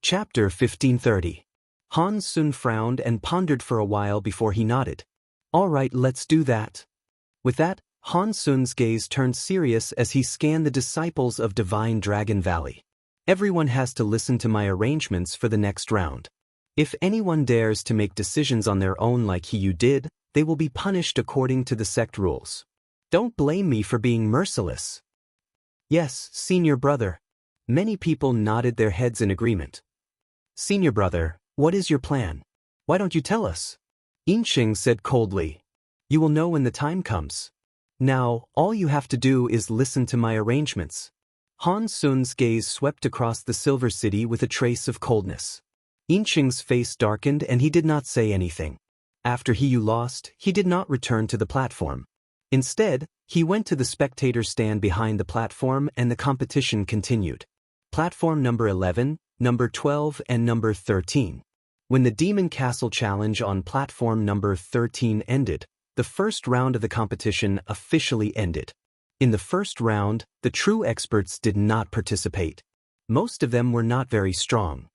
Chapter 1530. Han Sun frowned and pondered for a while before he nodded. All right, let's do that. With that, Han Sun's gaze turned serious as he scanned the disciples of Divine Dragon Valley. Everyone has to listen to my arrangements for the next round. If anyone dares to make decisions on their own like you did, they will be punished according to the sect rules. Don't blame me for being merciless. Yes, senior brother. Many people nodded their heads in agreement. Senior brother, what is your plan? Why don't you tell us? Yinxing said coldly. You will know when the time comes. Now, all you have to do is listen to my arrangements. Han Sun's gaze swept across the Silver City with a trace of coldness. Yinxing's face darkened and he did not say anything. After he lost, he did not return to the platform. Instead, he went to the spectator stand behind the platform and the competition continued. Platform number 11, number 12 and number 13. When the Demon Castle Challenge on platform number 13 ended, the first round of the competition officially ended. In the first round, the true experts did not participate. Most of them were not very strong.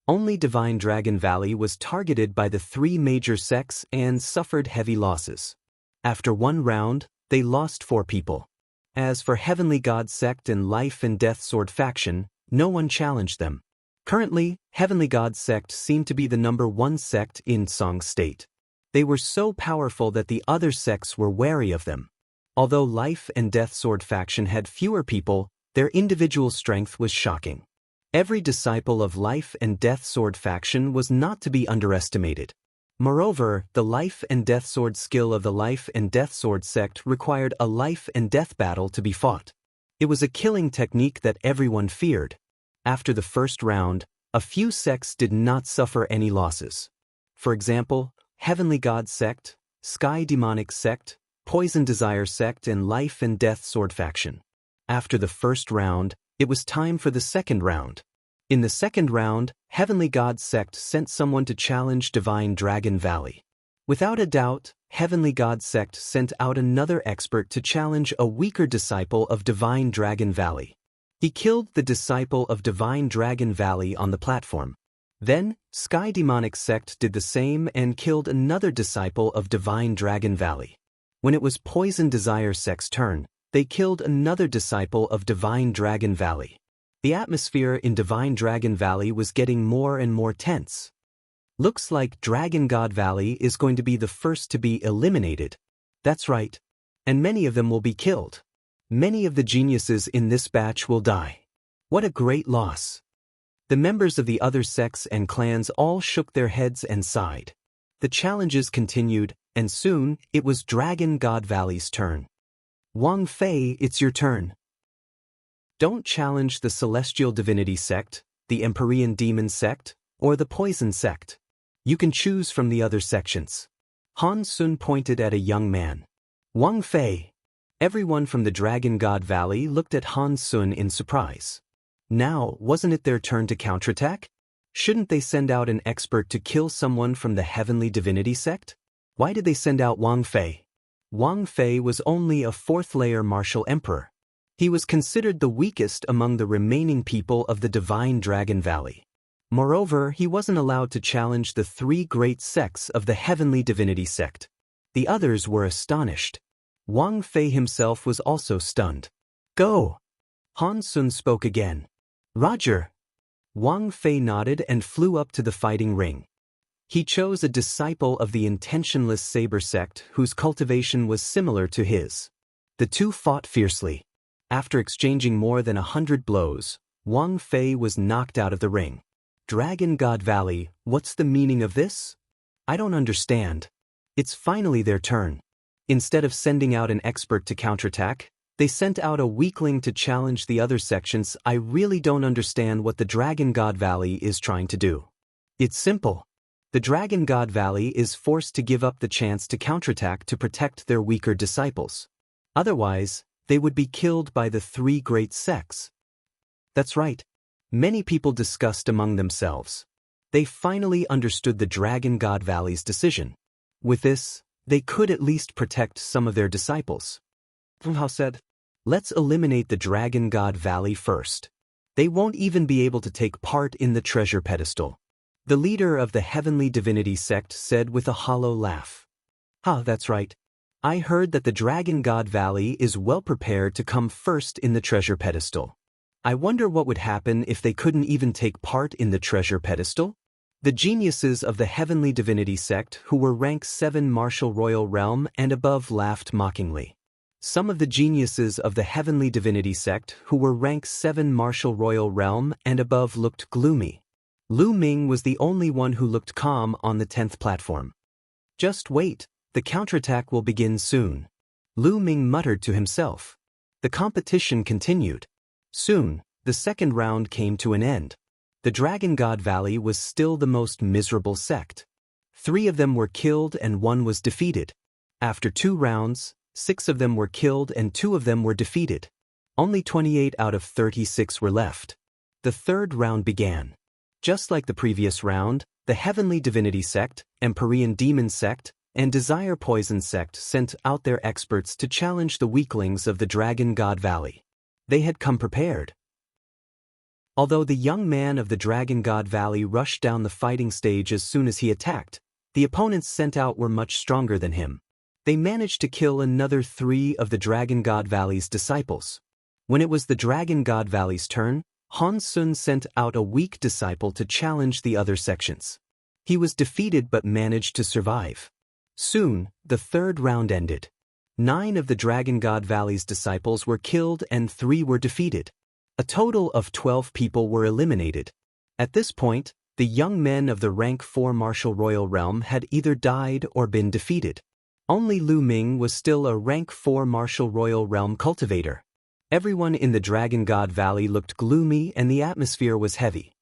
Only Divine Dragon Valley was targeted by the three major sects and suffered heavy losses. After one round, they lost 4 people. As for Heavenly God Sect and Life and Death Sword Faction, no one challenged them. Currently, Heavenly God Sect seemed to be the number 1 sect in Song State. They were so powerful that the other sects were wary of them. Although Life and Death Sword Faction had fewer people, their individual strength was shocking. Every disciple of Life and Death Sword Faction was not to be underestimated. Moreover, the Life and Death Sword skill of the Life and Death Sword sect required a life and death battle to be fought. It was a killing technique that everyone feared. After the first round, a few sects did not suffer any losses. For example, Heavenly God Sect, Sky Demonic Sect, Poison Desire Sect and Life and Death Sword Faction. After the first round, it was time for the second round. In the second round, Heavenly God Sect sent someone to challenge Divine Dragon Valley. Without a doubt, Heavenly God Sect sent out another expert to challenge a weaker disciple of Divine Dragon Valley. He killed the disciple of Divine Dragon Valley on the platform. Then, Sky Demonic Sect did the same and killed another disciple of Divine Dragon Valley. When it was Poison Desire Sect's turn, they killed another disciple of Divine Dragon Valley. The atmosphere in Divine Dragon Valley was getting more and more tense. Looks like Dragon God Valley is going to be the first to be eliminated. That's right. And many of them will be killed. Many of the geniuses in this batch will die. What a great loss. The members of the other sects and clans all shook their heads and sighed. The challenges continued, and soon, it was Dragon God Valley's turn. Wang Fei, it's your turn. Don't challenge the Celestial Divinity Sect, the Empyrean Demon Sect, or the Poison Sect. You can choose from the other sections. Han Sun pointed at a young man. Wang Fei. Everyone from the Dragon God Valley looked at Han Sun in surprise. Now, wasn't it their turn to counterattack? Shouldn't they send out an expert to kill someone from the Heavenly Divinity Sect? Why did they send out Wang Fei? Wang Fei was only a 4th-layer martial emperor. He was considered the weakest among the remaining people of the Divine Dragon Valley. Moreover, he wasn't allowed to challenge the 3 great sects of the Heavenly Divinity Sect. The others were astonished. Wang Fei himself was also stunned. Go! Han Sun spoke again. Roger! Wang Fei nodded and flew up to the fighting ring. He chose a disciple of the Intentionless Saber sect whose cultivation was similar to his. The two fought fiercely. After exchanging more than 100 blows, Wang Fei was knocked out of the ring. Dragon God Valley, what's the meaning of this? I don't understand. It's finally their turn. Instead of sending out an expert to counterattack, they sent out a weakling to challenge the other sections. I really don't understand what the Dragon God Valley is trying to do. It's simple. The Dragon God Valley is forced to give up the chance to counterattack to protect their weaker disciples. Otherwise, they would be killed by the 3 great sects. That's right. Many people discussed among themselves. They finally understood the Dragon God Valley's decision. With this, they could at least protect some of their disciples. Hao said, let's eliminate the Dragon God Valley first. They won't even be able to take part in the treasure pedestal. The leader of the Heavenly Divinity sect said with a hollow laugh. That's right. I heard that the Dragon God Valley is well prepared to come first in the treasure pedestal. I wonder what would happen if they couldn't even take part in the treasure pedestal? The geniuses of the Heavenly Divinity sect who were rank 7 Martial Royal Realm and above laughed mockingly. Some of the geniuses of the Heavenly Divinity sect who were rank 7 Martial Royal Realm and above looked gloomy. Lu Ming was the only one who looked calm on the 10th platform. Just wait, the counterattack will begin soon. Lu Ming muttered to himself. The competition continued. Soon, the second round came to an end. The Dragon God Valley was still the most miserable sect. 3 of them were killed and 1 was defeated. After 2 rounds, 6 of them were killed and 2 of them were defeated. Only 28 out of 36 were left. The third round began. Just like the previous round, the Heavenly Divinity sect, Empyrean Demon sect, and Desire Poison sect sent out their experts to challenge the weaklings of the Dragon God Valley. They had come prepared. Although the young man of the Dragon God Valley rushed down the fighting stage as soon as he attacked, the opponents sent out were much stronger than him. They managed to kill another 3 of the Dragon God Valley's disciples. When it was the Dragon God Valley's turn, Han Sun sent out a weak disciple to challenge the other sections. He was defeated but managed to survive. Soon, the third round ended. 9 of the Dragon God Valley's disciples were killed and 3 were defeated. A total of 12 people were eliminated. At this point, the young men of the rank 4 Martial Royal Realm had either died or been defeated. Only Lu Ming was still a rank 4 Martial Royal Realm cultivator. Everyone in the Dragon God Valley looked gloomy and the atmosphere was heavy.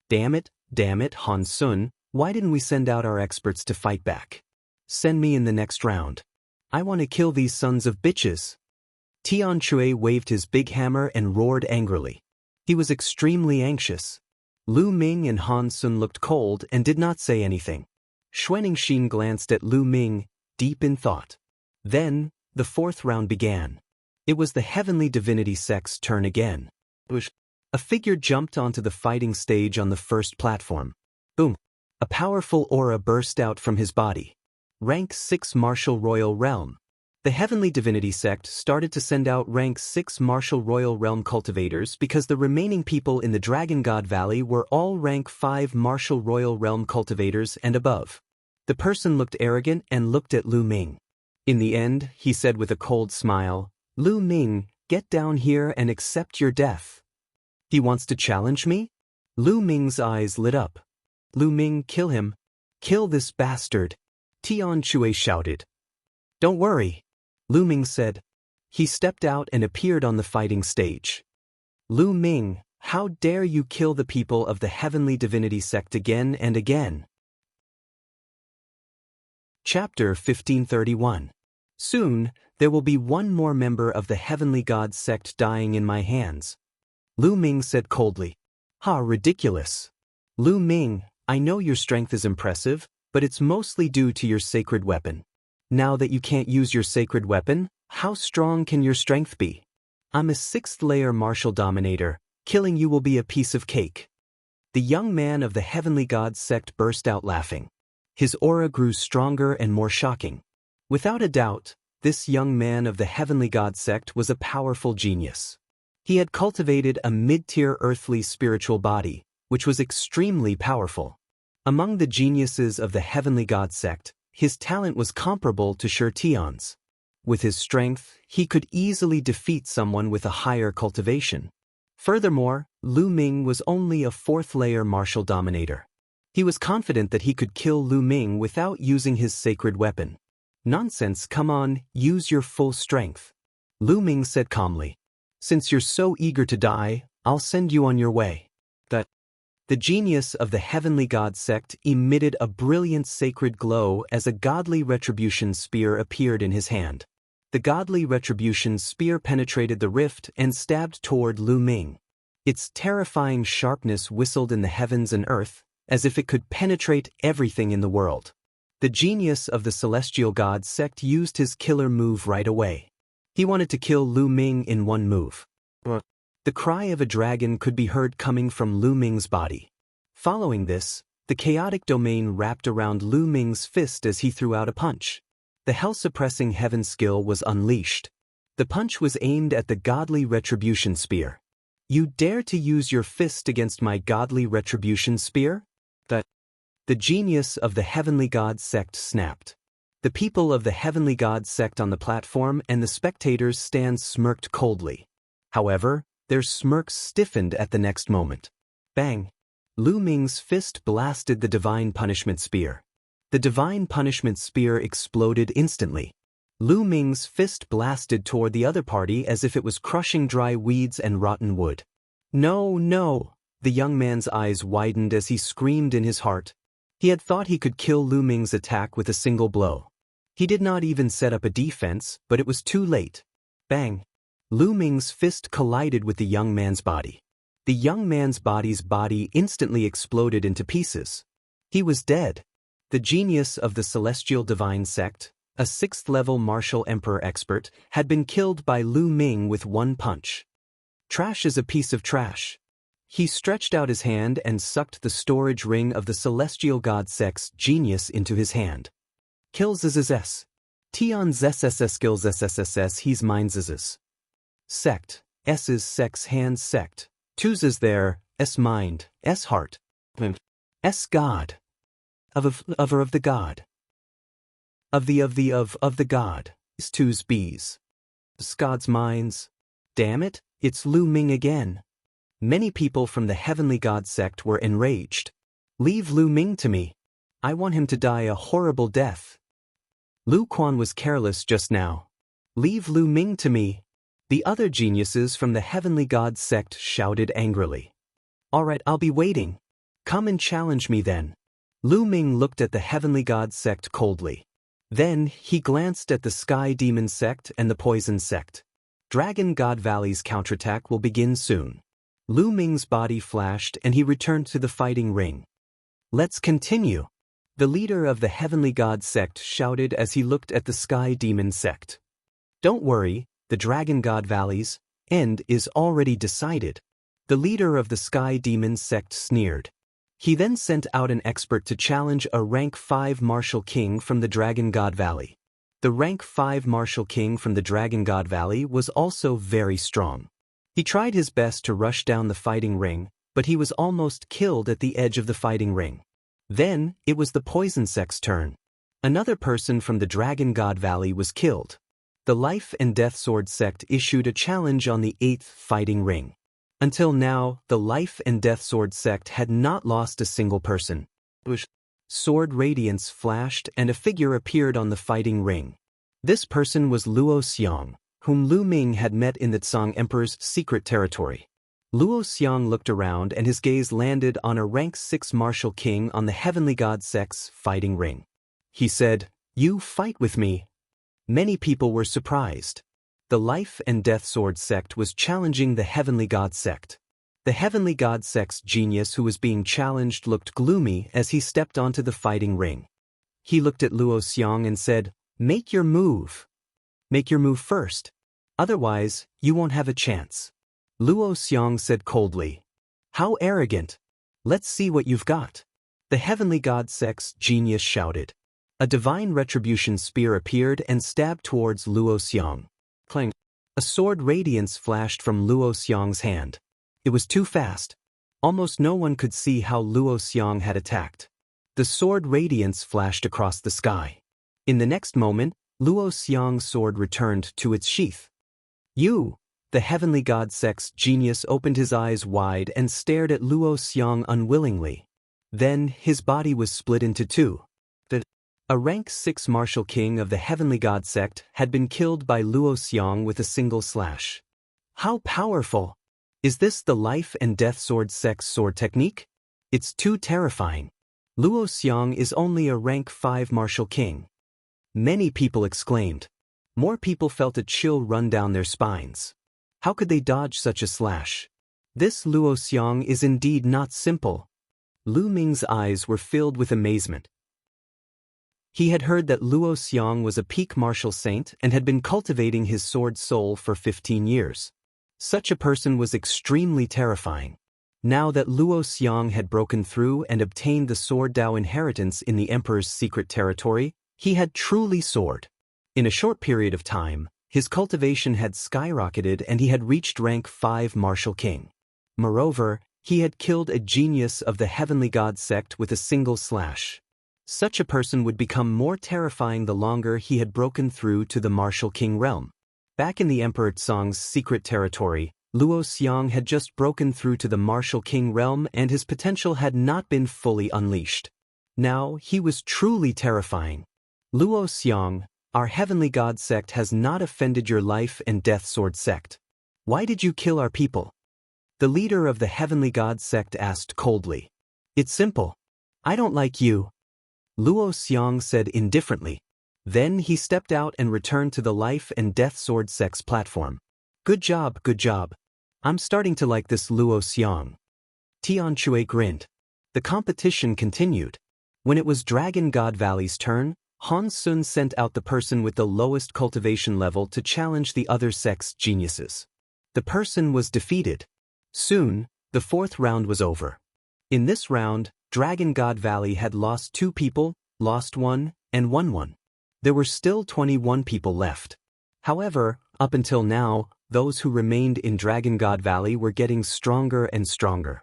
Damn it, Han Sun, why didn't we send out our experts to fight back? Send me in the next round. I want to kill these sons of bitches. Tian Chui waved his big hammer and roared angrily. He was extremely anxious. Lu Ming and Han Sun looked cold and did not say anything. Xuan Xin glanced at Lu Ming, deep in thought. Then, the fourth round began. It was the Heavenly Divinity sect's turn again. A figure jumped onto the fighting stage on the first platform. Boom! A powerful aura burst out from his body. Rank 6 Martial Royal Realm. The Heavenly Divinity sect started to send out rank 6 Martial Royal Realm cultivators because the remaining people in the Dragon God Valley were all rank 5 Martial Royal Realm cultivators and above. The person looked arrogant and looked at Lu Ming. In the end, he said with a cold smile, Lu Ming, get down here and accept your death. He wants to challenge me? Lu Ming's eyes lit up. Lu Ming, kill him. Kill this bastard. Tian Chui shouted. Don't worry, Lu Ming said. He stepped out and appeared on the fighting stage. Lu Ming, how dare you kill the people of the Heavenly Divinity sect again and again? Chapter 1531. Soon, there will be one more member of the Heavenly God sect dying in my hands. Lu Ming said coldly. Ridiculous. Lu Ming, I know your strength is impressive, but it's mostly due to your sacred weapon. Now that you can't use your sacred weapon, how strong can your strength be? I'm a 6th layer martial dominator. Killing you will be a piece of cake. The young man of the Heavenly God sect burst out laughing. His aura grew stronger and more shocking. Without a doubt, this young man of the Heavenly God sect was a powerful genius. He had cultivated a mid-tier earthly spiritual body, which was extremely powerful. Among the geniuses of the Heavenly God sect, his talent was comparable to Shi Tian's. With his strength, he could easily defeat someone with a higher cultivation. Furthermore, Lu Ming was only a 4th layer martial dominator. He was confident that he could kill Lu Ming without using his sacred weapon. Nonsense, come on, use your full strength. Lu Ming said calmly. Since you're so eager to die, I'll send you on your way. The genius of the Heavenly God sect emitted a brilliant sacred glow as a godly retribution spear appeared in his hand. The godly retribution spear penetrated the rift and stabbed toward Lu Ming. Its terrifying sharpness whistled in the heavens and earth, as if it could penetrate everything in the world. The genius of the Celestial God sect used his killer move right away. He wanted to kill Lu Ming in one move. The cry of a dragon could be heard coming from Lu Ming's body. Following this, the chaotic domain wrapped around Lu Ming's fist as he threw out a punch. The hell-suppressing heaven skill was unleashed. The punch was aimed at the godly retribution spear. You dare to use your fist against my godly retribution spear? The genius of the Heavenly God sect snapped. The people of the Heavenly God sect on the platform and the spectators' stands smirked coldly. However, their smirks stiffened at the next moment. Bang! Lu Ming's fist blasted the Divine Punishment Spear. The Divine Punishment Spear exploded instantly. Lu Ming's fist blasted toward the other party as if it was crushing dry weeds and rotten wood. No, no! The young man's eyes widened as he screamed in his heart. He had thought he could kill Lu Ming's attack with a single blow. He did not even set up a defense, but it was too late. Bang! Lu Ming's fist collided with the young man's body. The young man's body instantly exploded into pieces. He was dead. The genius of the Celestial Divine Sect, a 6th-level martial emperor expert, had been killed by Lu Ming with one punch. Trash is a piece of trash. He stretched out his hand and sucked the storage ring of the Celestial God Sect's genius into his hand. Kills zzz. Tion zss skills sss he's mine zzz. Sect, s's sex hand sect. Twos is there, s mind, s heart. S God. Of the God. Of the God. Is twos bees. God's minds. Damn it, it's Lu Ming again. Many people from the Heavenly God sect were enraged. Leave Lu Ming to me. I want him to die a horrible death. Lu Quan was careless just now. Leave Lu Ming to me. The other geniuses from the Heavenly God sect shouted angrily. Alright, I'll be waiting. Come and challenge me then. Lu Ming looked at the Heavenly God sect coldly. Then he glanced at the Sky Demon sect and the Poison sect. Dragon God Valley's counterattack will begin soon. Lu Ming's body flashed and he returned to the fighting ring. Let's continue. The leader of the Heavenly God sect shouted as he looked at the Sky Demon sect. Don't worry, the Dragon God Valley's end is already decided. The leader of the Sky Demon sect sneered. He then sent out an expert to challenge a rank 5 martial king from the Dragon God Valley. The rank 5 martial king from the Dragon God Valley was also very strong. He tried his best to rush down the fighting ring, but he was almost killed at the edge of the fighting ring. Then, it was the Poison sect's turn. Another person from the Dragon God Valley was killed. The Life and Death Sword sect issued a challenge on the 8th fighting ring. Until now, the Life and Death Sword sect had not lost a single person. Sword radiance flashed and a figure appeared on the fighting ring. This person was Luo Xiang, whom Lu Ming had met in the Tsang Emperor's secret territory. Luo Xiang looked around and his gaze landed on a rank 6 martial king on the Heavenly God sect's fighting ring. He said, "You fight with me." Many people were surprised. The Life and Death Sword sect was challenging the Heavenly God sect. The Heavenly God sect's genius who was being challenged looked gloomy as he stepped onto the fighting ring. He looked at Luo Xiang and said, "Make your move. Make your move first. Otherwise, you won't have a chance." Luo Xiang said coldly, "How arrogant. Let's see what you've got." The Heavenly God sect's genius shouted. A divine retribution spear appeared and stabbed towards Luo Xiang. Clang. A sword radiance flashed from Luo Xiang's hand. It was too fast. Almost no one could see how Luo Xiang had attacked. The sword radiance flashed across the sky. In the next moment, Luo Xiang's sword returned to its sheath. "You!" The Heavenly God sect's genius opened his eyes wide and stared at Luo Xiang unwillingly. Then, his body was split into two. A rank 6 martial king of the Heavenly God sect had been killed by Luo Xiang with a single slash. How powerful! Is this the Life and Death Sword sect's sword technique? It's too terrifying. Luo Xiang is only a rank 5 martial king. Many people exclaimed. More people felt a chill run down their spines. How could they dodge such a slash? This Luo Xiang is indeed not simple. Lu Ming's eyes were filled with amazement. He had heard that Luo Xiang was a peak martial saint and had been cultivating his sword soul for 15 years. Such a person was extremely terrifying. Now that Luo Xiang had broken through and obtained the Sword Dao inheritance in the Emperor's secret territory, he had truly soared. In a short period of time, his cultivation had skyrocketed and he had reached rank 5 martial king. Moreover, he had killed a genius of the heavenly god sect with a single slash. Such a person would become more terrifying the longer he had broken through to the martial king realm. Back in the Emperor Tsang's secret territory, Luo Xiang had just broken through to the martial king realm and his potential had not been fully unleashed. Now he was truly terrifying. Luo Xiang, our heavenly god sect has not offended your life and death sword sect. Why did you kill our people? The leader of the heavenly god sect asked coldly. It's simple. I don't like you. Luo Xiang said indifferently. Then he stepped out and returned to the life and death sword sect's platform. Good job, good job. I'm starting to like this Luo Xiang. Tianxue grinned. The competition continued. When it was Dragon God Valley's turn, Han Sun sent out the person with the lowest cultivation level to challenge the other sect's geniuses. The person was defeated. Soon, the 4th round was over. In this round, Dragon God Valley had lost 2 people, lost 1, and won 1. There were still 21 people left. However, up until now, those who remained in Dragon God Valley were getting stronger and stronger.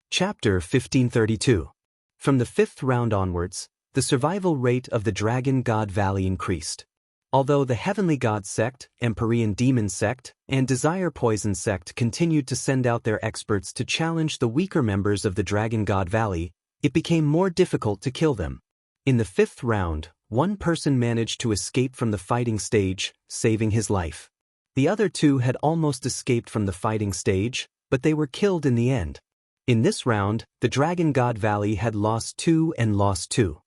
Chapter 1532. From the 5th round onwards, the survival rate of the Dragon God Valley increased. Although the Heavenly God sect, Empyrean Demon sect, and Desire Poison sect continued to send out their experts to challenge the weaker members of the Dragon God Valley, it became more difficult to kill them. In the 5th round, one person managed to escape from the fighting stage, saving his life. The other 2 had almost escaped from the fighting stage, but they were killed in the end. In this round, the Dragon God Valley had lost 2 and lost 2.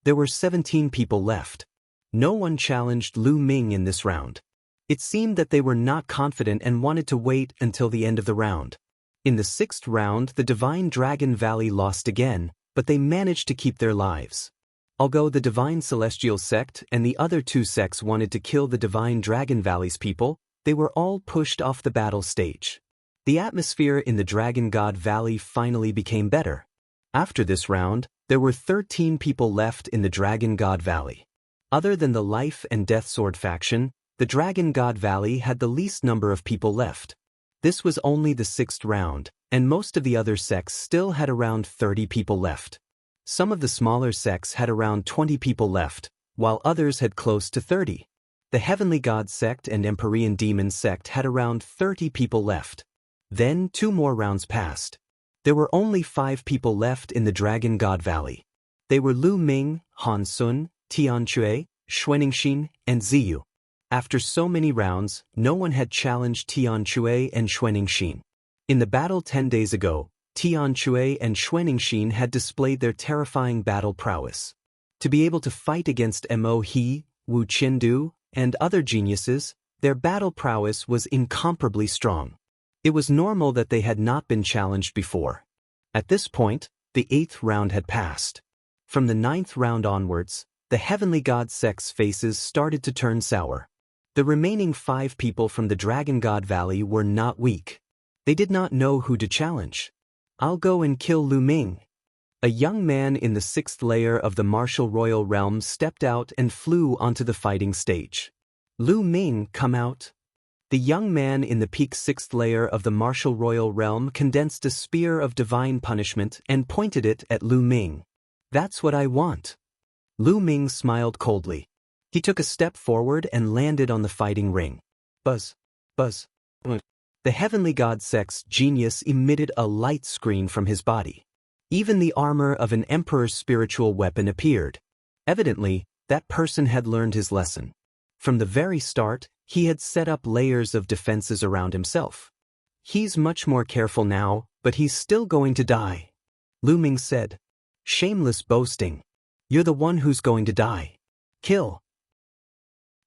There were 17 people left. No one challenged Lu Ming in this round. It seemed that they were not confident and wanted to wait until the end of the round. In the 6th round, the Divine Dragon Valley lost again, but they managed to keep their lives. Although the Divine Celestial sect and the other 2 sects wanted to kill the Divine Dragon Valley's people, they were all pushed off the battle stage. The atmosphere in the Dragon God Valley finally became better. After this round, there were 13 people left in the Dragon God Valley. Other than the Life and Death Sword faction, the Dragon God Valley had the least number of people left. This was only the 6th round, and most of the other sects still had around 30 people left. Some of the smaller sects had around 20 people left, while others had close to 30. The Heavenly God sect and Empyrean Demon sect had around 30 people left. Then 2 more rounds passed. There were only 5 people left in the Dragon God Valley. They were Lu Ming, Han Sun, Tianxue, Xuanixin, and Ziyu. After so many rounds, no one had challenged Tianxue and Xuanixin. In the battle 10 days ago, Tianxue and Xuanixin had displayed their terrifying battle prowess. To be able to fight against Mo He, Wu Qiandu, and other geniuses, their battle prowess was incomparably strong. It was normal that they had not been challenged before. At this point, the 8th round had passed. From the 9th round onwards, the Heavenly God sect's faces started to turn sour. The remaining 5 people from the Dragon God Valley were not weak. They did not know who to challenge. I'll go and kill Lu Ming. A young man in the 6th layer of the martial royal realm stepped out and flew onto the fighting stage. Lu Ming, come out. The young man in the peak 6th layer of the martial royal realm condensed a spear of divine punishment and pointed it at Lu Ming. That's what I want. Lu Ming smiled coldly. He took a step forward and landed on the fighting ring. Buzz, buzz. The Heavenly God sect's genius emitted a light screen from his body. Even the armor of an emperor's spiritual weapon appeared. Evidently, that person had learned his lesson. From the very start, he had set up layers of defenses around himself. He's much more careful now, but he's still going to die. Lu Ming said. Shameless boasting. You're the one who's going to die. Kill.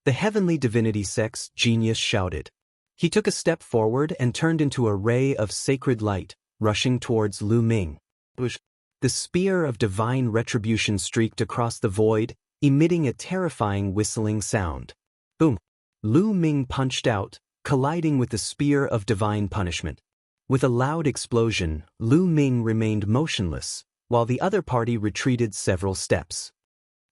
The Heavenly Divinity sect's genius shouted. He took a step forward and turned into a ray of sacred light, rushing towards Lu Ming. The spear of divine retribution streaked across the void, emitting a terrifying whistling sound. Boom! Lu Ming punched out, colliding with the spear of divine punishment. With a loud explosion, Lu Ming remained motionless, while the other party retreated several steps.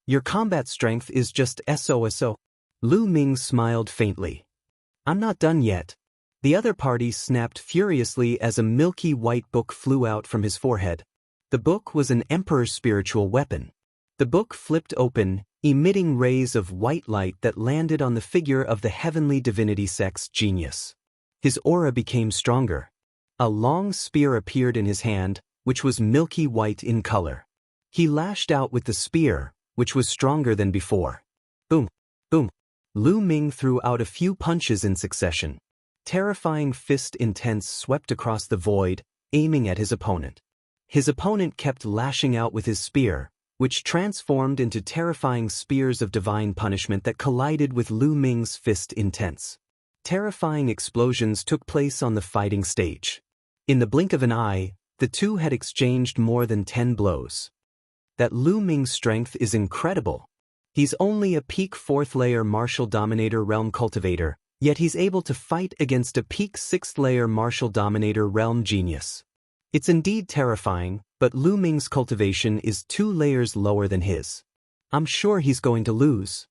Your combat strength is just SOSO. Lu Ming smiled faintly. I'm not done yet. The other party snapped furiously as a milky white book flew out from his forehead. The book was an emperor's spiritual weapon. The book flipped open, emitting rays of white light that landed on the figure of the heavenly divinity sect's genius. His aura became stronger. A long spear appeared in his hand, which was milky white in color. He lashed out with the spear, which was stronger than before. Boom! Boom! Lu Ming threw out a few punches in succession. Terrifying fist intents swept across the void, aiming at his opponent. His opponent kept lashing out with his spear, which transformed into terrifying spears of divine punishment that collided with Lu Ming's fist intents. Terrifying explosions took place on the fighting stage. In the blink of an eye, the two had exchanged more than 10 blows. That Lu Ming's strength is incredible. He's only a peak 4th layer martial dominator realm cultivator, yet he's able to fight against a peak 6th layer martial dominator realm genius. It's indeed terrifying, but Lu Ming's cultivation is 2 layers lower than his. I'm sure he's going to lose.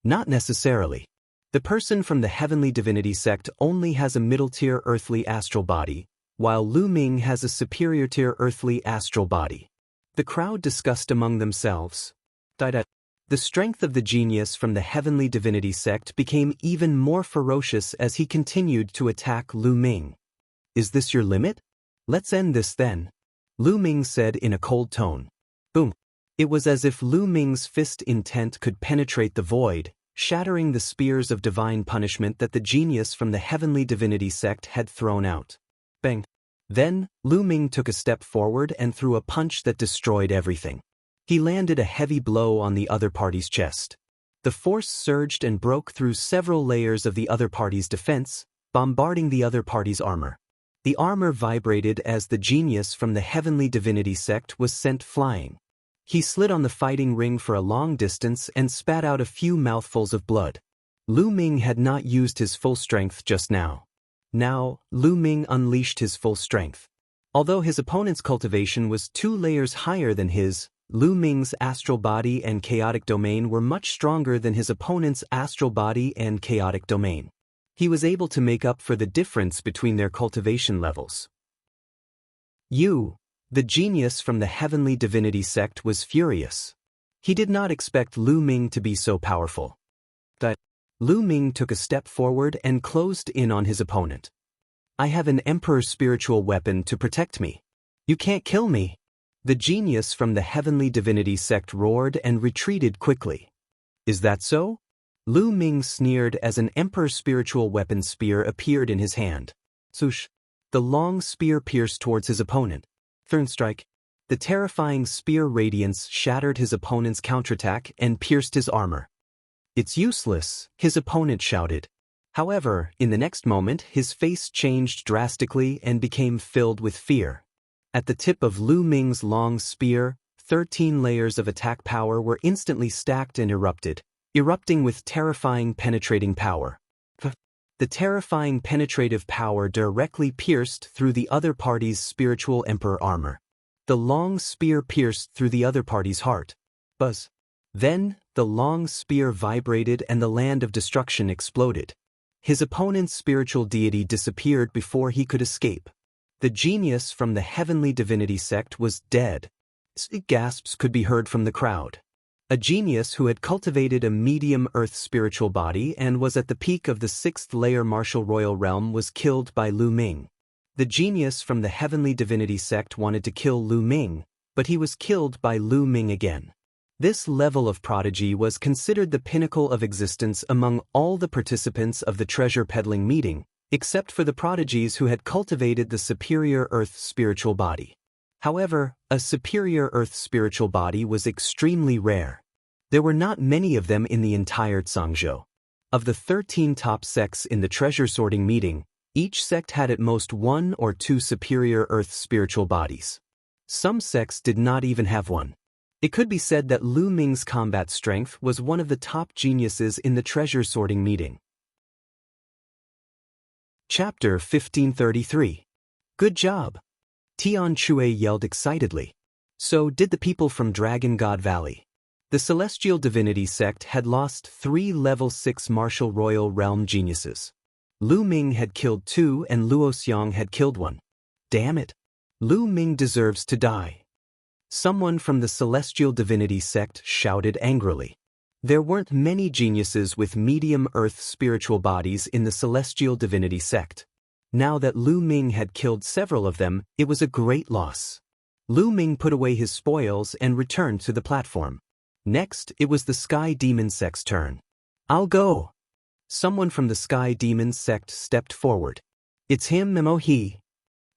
Not necessarily. The person from the heavenly divinity sect only has a middle-tier earthly astral body, while Lu Ming has a superior-tier earthly astral body. The crowd discussed among themselves. The strength of the genius from the heavenly divinity sect became even more ferocious as he continued to attack Lu Ming. Is this your limit? Let's end this then, Lu Ming said in a cold tone. Boom. It was as if Lu Ming's fist intent could penetrate the void, shattering the spears of divine punishment that the genius from the heavenly divinity sect had thrown out. Bang. Then, Lu Ming took a step forward and threw a punch that destroyed everything. He landed a heavy blow on the other party's chest. The force surged and broke through several layers of the other party's defense, bombarding the other party's armor. The armor vibrated as the genius from the heavenly divinity sect was sent flying. He slid on the fighting ring for a long distance and spat out a few mouthfuls of blood. Lu Ming had not used his full strength just now. Now, Lu Ming unleashed his full strength. Although his opponent's cultivation was 2 layers higher than his, Lu Ming's astral body and chaotic domain were much stronger than his opponent's astral body and chaotic domain. He was able to make up for the difference between their cultivation levels. The genius from the heavenly divinity sect was furious. He did not expect Lu Ming to be so powerful. Lu Ming took a step forward and closed in on his opponent. I have an emperor's spiritual weapon to protect me. You can't kill me. The genius from the heavenly divinity sect roared and retreated quickly. Is that so? Lu Ming sneered as an emperor's spiritual weapon spear appeared in his hand. Swoosh. The long spear pierced towards his opponent. Thornstrike. The terrifying spear radiance shattered his opponent's counterattack and pierced his armor. It's useless, his opponent shouted. However, in the next moment his face changed drastically and became filled with fear. At the tip of Lu Ming's long spear, 13 layers of attack power were instantly stacked and erupting with terrifying penetrating power. The terrifying penetrative power directly pierced through the other party's spiritual emperor armor. The long spear pierced through the other party's heart. Buzz. Then, the long spear vibrated and the land of destruction exploded. His opponent's spiritual deity disappeared before he could escape. The genius from the heavenly divinity sect was dead. Gasps could be heard from the crowd. A genius who had cultivated a medium earth spiritual body and was at the peak of the 6th layer martial royal realm was killed by Lu Ming. The genius from the heavenly divinity sect wanted to kill Lu Ming, but he was killed by Lu Ming again. This level of prodigy was considered the pinnacle of existence among all the participants of the treasure-peddling meeting, except for the prodigies who had cultivated the superior earth spiritual body. However, a superior earth spiritual body was extremely rare. There were not many of them in the entire Zhangzhou. Of the 13 top sects in the treasure sorting meeting, each sect had at most 1 or 2 superior earth spiritual bodies. Some sects did not even have one. It could be said that Lu Ming's combat strength was one of the top geniuses in the treasure sorting meeting. Chapter 1533. Good job! Tian Shui yelled excitedly. So did the people from Dragon God Valley. The Celestial Divinity sect had lost 3 level 6 martial royal realm geniuses. Lu Ming had killed 2 and Luo Xiang had killed 1. Damn it! Lu Ming deserves to die. Someone from the Celestial Divinity sect shouted angrily. There weren't many geniuses with medium earth spiritual bodies in the Celestial Divinity sect. Now that Lu Ming had killed several of them, it was a great loss. Lu Ming put away his spoils and returned to the platform. Next, it was the Sky Demon sect's turn. I'll go. Someone from the Sky Demon sect stepped forward. It's him, Emohi.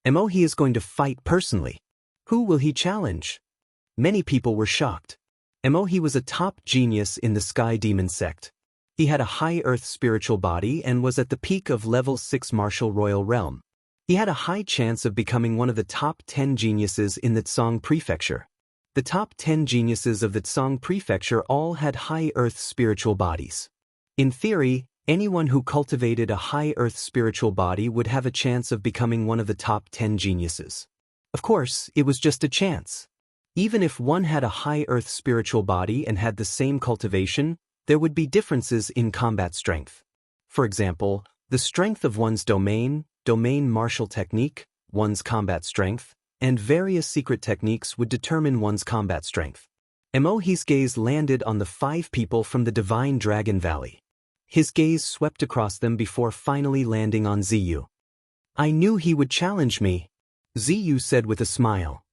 Emohi is going to fight personally. Who will he challenge? Many people were shocked. Emohi was a top genius in the Sky Demon sect. He had a high earth spiritual body and was at the peak of level 6 martial royal realm. He had a high chance of becoming one of the top 10 geniuses in the Tsang Prefecture. The top 10 geniuses of the Tsang Prefecture all had high earth spiritual bodies. In theory, anyone who cultivated a high earth spiritual body would have a chance of becoming one of the top 10 geniuses. Of course, it was just a chance. Even if one had a high earth spiritual body and had the same cultivation, there would be differences in combat strength. For example, the strength of one's domain martial technique, one's combat strength, and various secret techniques would determine one's combat strength. Emohi's gaze landed on the 5 people from the Divine Dragon Valley. His gaze swept across them before finally landing on Ziyu. I knew he would challenge me, Ziyu said with a smile.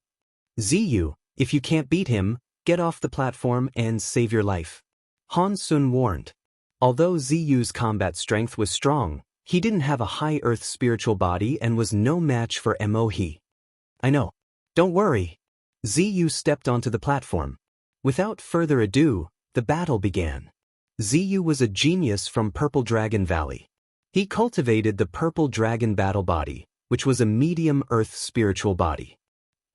Ziyu, if you can't beat him, get off the platform and save your life. Han Sun warned. Although Ziyu's combat strength was strong, he didn't have a high earth spiritual body and was no match for Emohi. I know. Don't worry. Ziyu stepped onto the platform. Without further ado, the battle began. Ziyu was a genius from Purple Dragon Valley. He cultivated the Purple Dragon Battle Body, which was a medium earth spiritual body.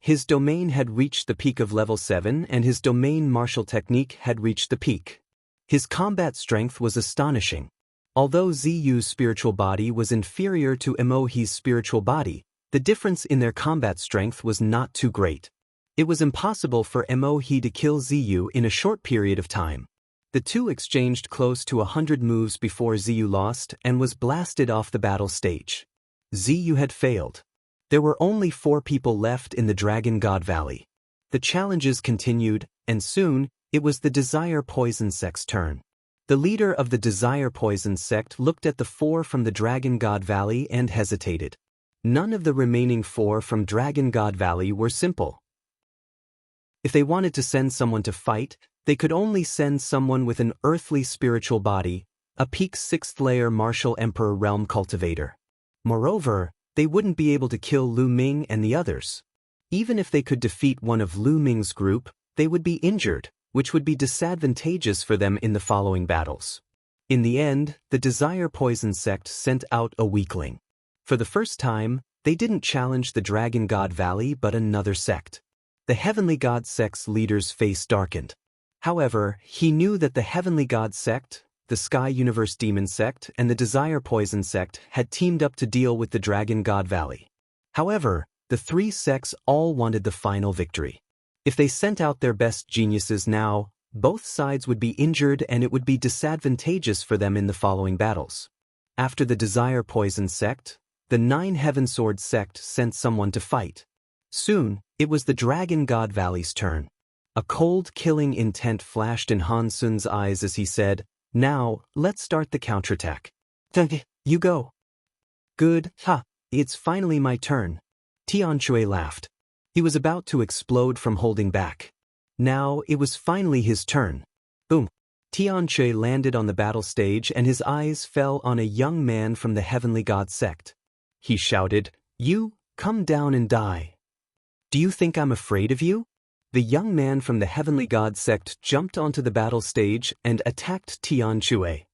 His domain had reached the peak of level 7 and his domain martial technique had reached the peak. His combat strength was astonishing. Although Ziyu's spiritual body was inferior to Emohi's spiritual body, the difference in their combat strength was not too great. It was impossible for Emohi to kill Ziyu in a short period of time. The two exchanged close to 100 moves before Ziyu lost and was blasted off the battle stage. Ziyu had failed. There were only 4 people left in the Dragon God Valley. The challenges continued, and soon, it was the Desire Poison sect's turn. The leader of the Desire Poison sect looked at the 4 from the Dragon God Valley and hesitated. None of the remaining 4 from Dragon God Valley were simple. If they wanted to send someone to fight, they could only send someone with an earthly spiritual body, a peak 6th layer martial emperor realm cultivator. Moreover, they wouldn't be able to kill Lu Ming and the others. Even if they could defeat one of Lu Ming's group, they would be injured, which would be disadvantageous for them in the following battles. In the end, the Desire Poison sect sent out a weakling. For the first time, they didn't challenge the Dragon God Valley but another sect. The Heavenly God sect's leader's face darkened. However, he knew that the Heavenly God sect, the Sky Universe Demon sect, and the Desire Poison sect had teamed up to deal with the Dragon God Valley. However, the 3 sects all wanted the final victory. If they sent out their best geniuses now, both sides would be injured and it would be disadvantageous for them in the following battles. After the Desire Poison sect, the 9 Heaven Sword sect sent someone to fight. Soon, it was the Dragon God Valley's turn. A cold, killing intent flashed in Han Sun's eyes as he said, "Now, let's start the counterattack." You go. Good, it's finally my turn. Tian Shui laughed. He was about to explode from holding back. Now, it was finally his turn. Boom. Tian Shui landed on the battle stage and his eyes fell on a young man from the Heavenly God sect. He shouted, "You, come down and die." Do you think I'm afraid of you? The young man from the Heavenly God sect jumped onto the battle stage and attacked Tian Shui.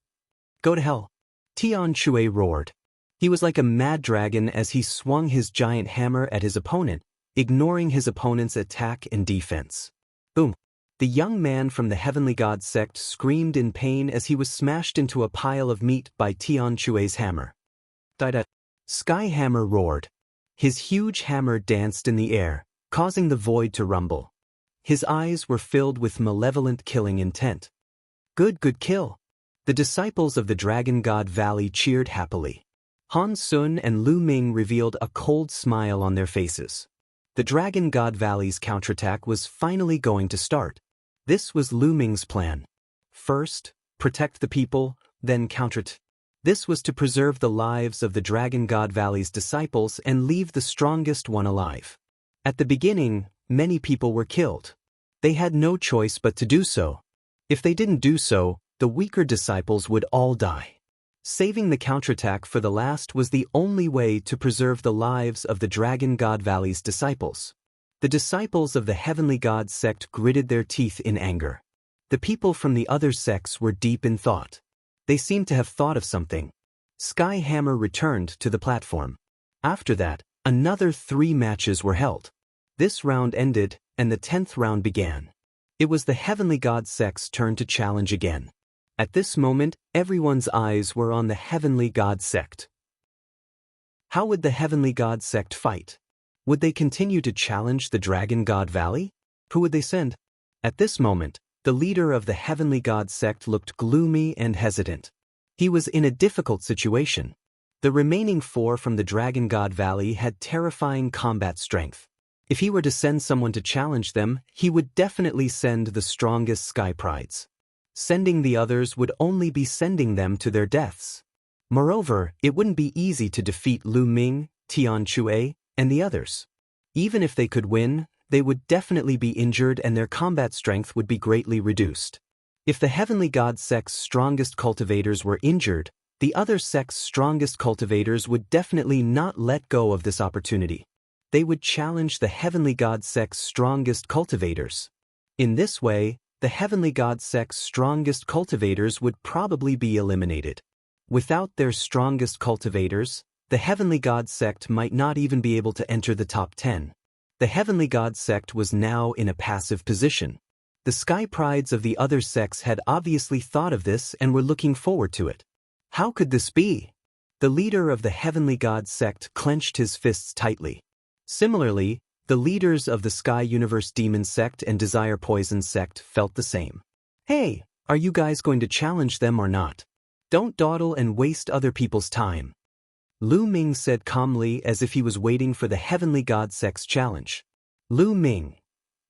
Go to hell. Tian Shui roared. He was like a mad dragon as he swung his giant hammer at his opponent, ignoring his opponent's attack and defense. Boom. The young man from the Heavenly God sect screamed in pain as he was smashed into a pile of meat by Tian Shui's hammer. Skyhammer roared. His huge hammer danced in the air, causing the void to rumble. His eyes were filled with malevolent killing intent. Good kill. The disciples of the Dragon God Valley cheered happily. Han Sun and Lu Ming revealed a cold smile on their faces. The Dragon God Valley's counterattack was finally going to start. This was Lu Ming's plan. First, protect the people, then counterattack. This was to preserve the lives of the Dragon God Valley's disciples and leave the strongest one alive. At the beginning, many people were killed. They had no choice but to do so. If they didn't do so, the weaker disciples would all die. Saving the counterattack for the last was the only way to preserve the lives of the Dragon God Valley's disciples. The disciples of the Heavenly God sect gritted their teeth in anger. The people from the other sects were deep in thought. They seemed to have thought of something. Skyhammer returned to the platform. After that, another 3 matches were held. This round ended, and the 10th round began. It was the Heavenly God sect's turn to challenge again. At this moment, everyone's eyes were on the Heavenly God sect. How would the Heavenly God sect fight? Would they continue to challenge the Dragon God Valley? Who would they send? At this moment, the leader of the Heavenly God sect looked gloomy and hesitant. He was in a difficult situation. The remaining 4 from the Dragon God Valley had terrifying combat strength. If he were to send someone to challenge them, he would definitely send the strongest Sky Prides. Sending the others would only be sending them to their deaths. Moreover, it wouldn't be easy to defeat Lu Ming, Tian Chue, and the others. Even if they could win, they would definitely be injured and their combat strength would be greatly reduced. If the Heavenly God sect's strongest cultivators were injured, the other sect's strongest cultivators would definitely not let go of this opportunity. They would challenge the Heavenly God sect's strongest cultivators. In this way, the Heavenly God sect's strongest cultivators would probably be eliminated. Without their strongest cultivators, the Heavenly God sect might not even be able to enter the top 10. The Heavenly God sect was now in a passive position. The Sky Prides of the other sects had obviously thought of this and were looking forward to it. How could this be? The leader of the Heavenly God sect clenched his fists tightly. Similarly, the leaders of the Sky Universe Demon sect and Desire Poison sect felt the same. Hey, are you guys going to challenge them or not? Don't dawdle and waste other people's time. Lu Ming said calmly as if he was waiting for the Heavenly God sect's challenge. Lu Ming.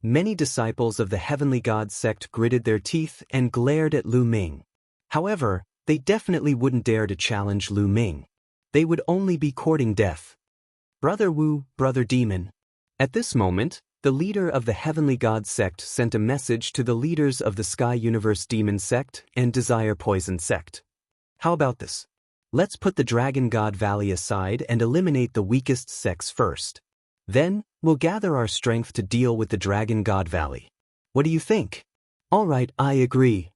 Many disciples of the Heavenly God sect gritted their teeth and glared at Lu Ming. However, they definitely wouldn't dare to challenge Lu Ming. They would only be courting death. Brother Wu, Brother Demon. At this moment, the leader of the Heavenly God sect sent a message to the leaders of the Sky Universe Demon sect and Desire Poison sect. How about this? Let's put the Dragon God Valley aside and eliminate the weakest sects first. Then, we'll gather our strength to deal with the Dragon God Valley. What do you think? All right, I agree.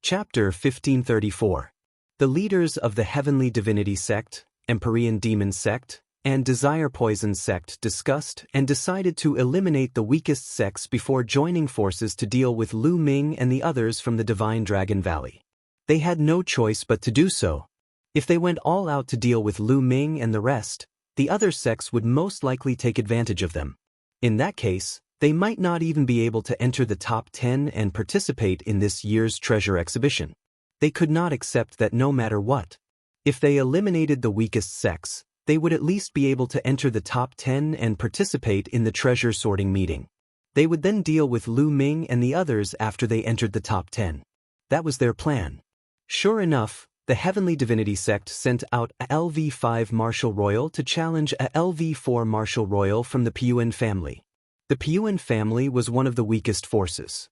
Chapter 1534. The leaders of the Heavenly Divinity sect, Empyrean Demon sect, and Desire Poison sect discussed and decided to eliminate the weakest sects before joining forces to deal with Lu Ming and the others from the Divine Dragon Valley. They had no choice but to do so. If they went all out to deal with Lu Ming and the rest, the other sects would most likely take advantage of them. In that case, they might not even be able to enter the top 10 and participate in this year's treasure exhibition. They could not accept that no matter what. If they eliminated the weakest sects, they would at least be able to enter the top 10 and participate in the treasure sorting meeting. They would then deal with Lu Ming and the others after they entered the top 10. That was their plan. Sure enough, the Heavenly Divinity sect sent out a LV5 Martial Royal to challenge a LV4 Martial Royal from the Piyuan family. The Piyuan family was one of the weakest forces.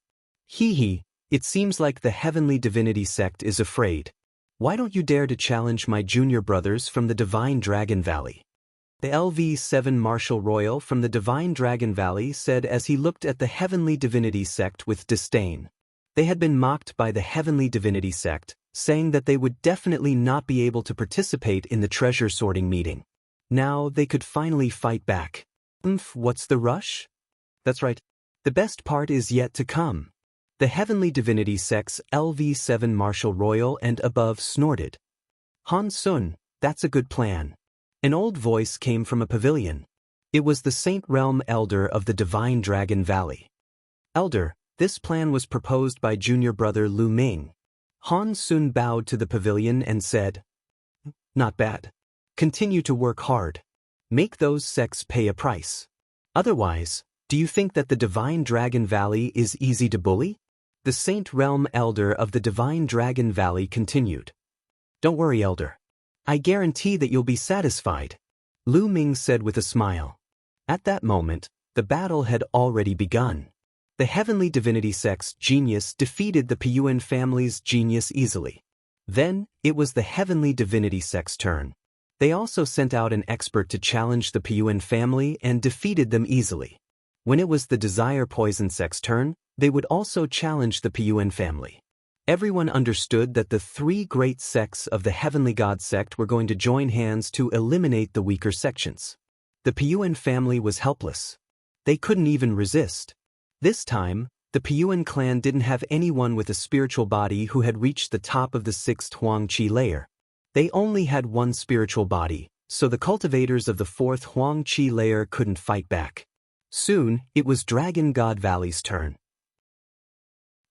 It seems like the Heavenly Divinity sect is afraid. Why don't you dare to challenge my junior brothers from the Divine Dragon Valley? The LV7 Martial Royal from the Divine Dragon Valley said as he looked at the Heavenly Divinity sect with disdain. They had been mocked by the Heavenly Divinity sect, saying that they would definitely not be able to participate in the treasure sorting meeting. Now they could finally fight back. What's the rush? That's right. The best part is yet to come. The Heavenly Divinity sect's LV7 Martial Royal and above snorted. Han Sun, that's a good plan. An old voice came from a pavilion. It was the Saint Realm Elder of the Divine Dragon Valley. Elder, this plan was proposed by junior brother Lu Ming. Han Sun bowed to the pavilion and said, "Not bad. Continue to work hard. Make those sects pay a price. Otherwise, do you think that the Divine Dragon Valley is easy to bully?" The Saint Realm Elder of the Divine Dragon Valley continued. "Don't worry, Elder. I guarantee that you'll be satisfied," Lu Ming said with a smile. At that moment, the battle had already begun. The Heavenly Divinity Sect's genius defeated the Piyuan family's genius easily. Then, it was the Heavenly Divinity Sect's turn. They also sent out an expert to challenge the Piyuan family and defeated them easily. When it was the Desire Poison Sect's turn, they would also challenge the Piyuan family. Everyone understood that the three great sects of the Heavenly God sect were going to join hands to eliminate the weaker sections. The Piyuan family was helpless. They couldn't even resist. This time, the Piyuan clan didn't have anyone with a spiritual body who had reached the top of the 6th Huang Qi layer. They only had one spiritual body, so the cultivators of the 4th Huang Qi layer couldn't fight back. Soon, it was Dragon God Valley's turn.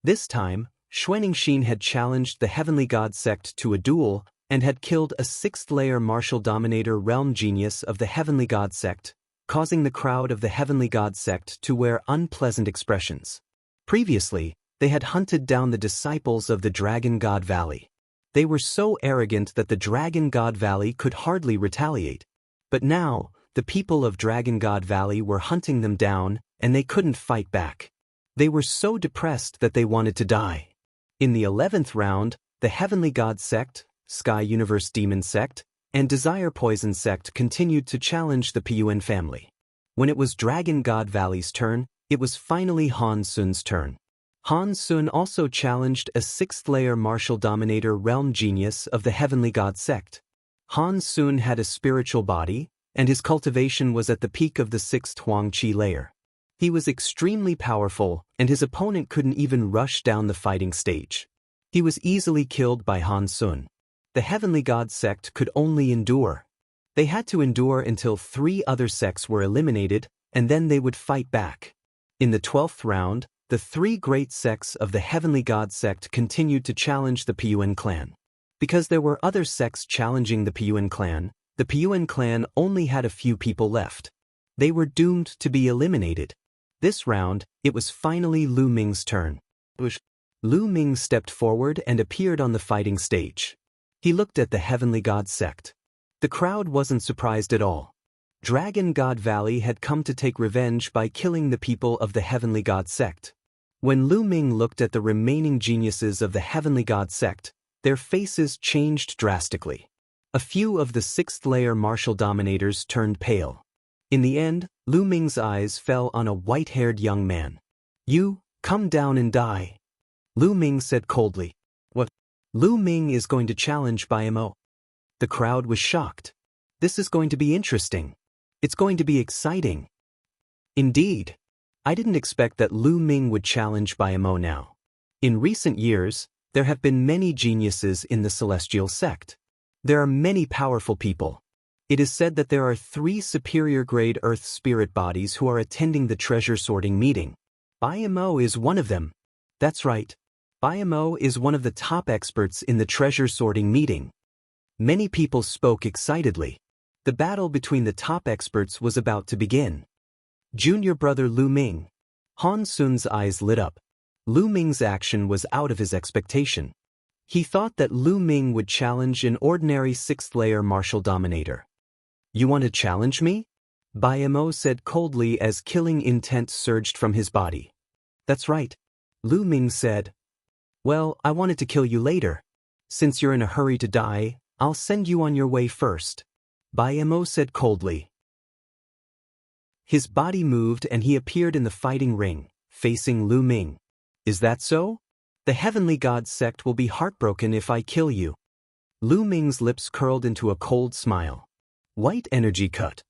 This time, Xuaningxin had challenged the Heavenly God sect to a duel and had killed a 6th-layer martial dominator realm genius of the Heavenly God sect, causing the crowd of the Heavenly God sect to wear unpleasant expressions. Previously, they had hunted down the disciples of the Dragon God Valley. They were so arrogant that the Dragon God Valley could hardly retaliate. But now, the people of Dragon God Valley were hunting them down, and they couldn't fight back. They were so depressed that they wanted to die. In the 11th round, the Heavenly God sect, Sky Universe Demon sect, and Desire Poison sect continued to challenge the Piyuan family. When it was Dragon God Valley's turn, it was finally Han Sun's turn. Han Sun also challenged a 6th-layer martial dominator realm genius of the Heavenly God sect. Han Sun had a spiritual body, and his cultivation was at the peak of the 6th Huang Qi layer. He was extremely powerful, and his opponent couldn't even rush down the fighting stage. He was easily killed by Han Sun. The Heavenly God sect could only endure. They had to endure until 3 other sects were eliminated, and then they would fight back. In the 12th round, the 3 great sects of the Heavenly God sect continued to challenge the Piyuan clan. Because there were other sects challenging the Piyuan clan only had a few people left. They were doomed to be eliminated. This round, it was finally Lu Ming's turn. Lu Ming stepped forward and appeared on the fighting stage. He looked at the Heavenly God sect. The crowd wasn't surprised at all. Dragon God Valley had come to take revenge by killing the people of the Heavenly God sect. When Lu Ming looked at the remaining geniuses of the Heavenly God sect, their faces changed drastically. A few of the 6th-layer martial dominators turned pale. In the end, Lu Ming's eyes fell on a white-haired young man. "You, come down and die," Lu Ming said coldly. "What? Lu Ming is going to challenge Mo." The crowd was shocked. This is going to be interesting. It's going to be exciting. Indeed. I didn't expect that Lu Ming would challenge Mo now. In recent years, there have been many geniuses in the Celestial sect. There are many powerful people. It is said that there are 3 superior-grade Earth spirit bodies who are attending the treasure sorting meeting. Mo is one of them. That's right. Mo is one of the top experts in the treasure sorting meeting. Many people spoke excitedly. The battle between the top experts was about to begin. Junior brother Lu Ming. Han Sun's eyes lit up. Lu Ming's action was out of his expectation. He thought that Lu Ming would challenge an ordinary 6th-layer martial dominator. "You want to challenge me?" Mo said coldly as killing intent surged from his body. "That's right," Lu Ming said. "Well, I wanted to kill you later. Since you're in a hurry to die, I'll send you on your way first," Mo said coldly. His body moved and he appeared in the fighting ring, facing Lu Ming. "Is that so? The Heavenly God sect will be heartbroken if I kill you." Lu Ming's lips curled into a cold smile. White energy cut.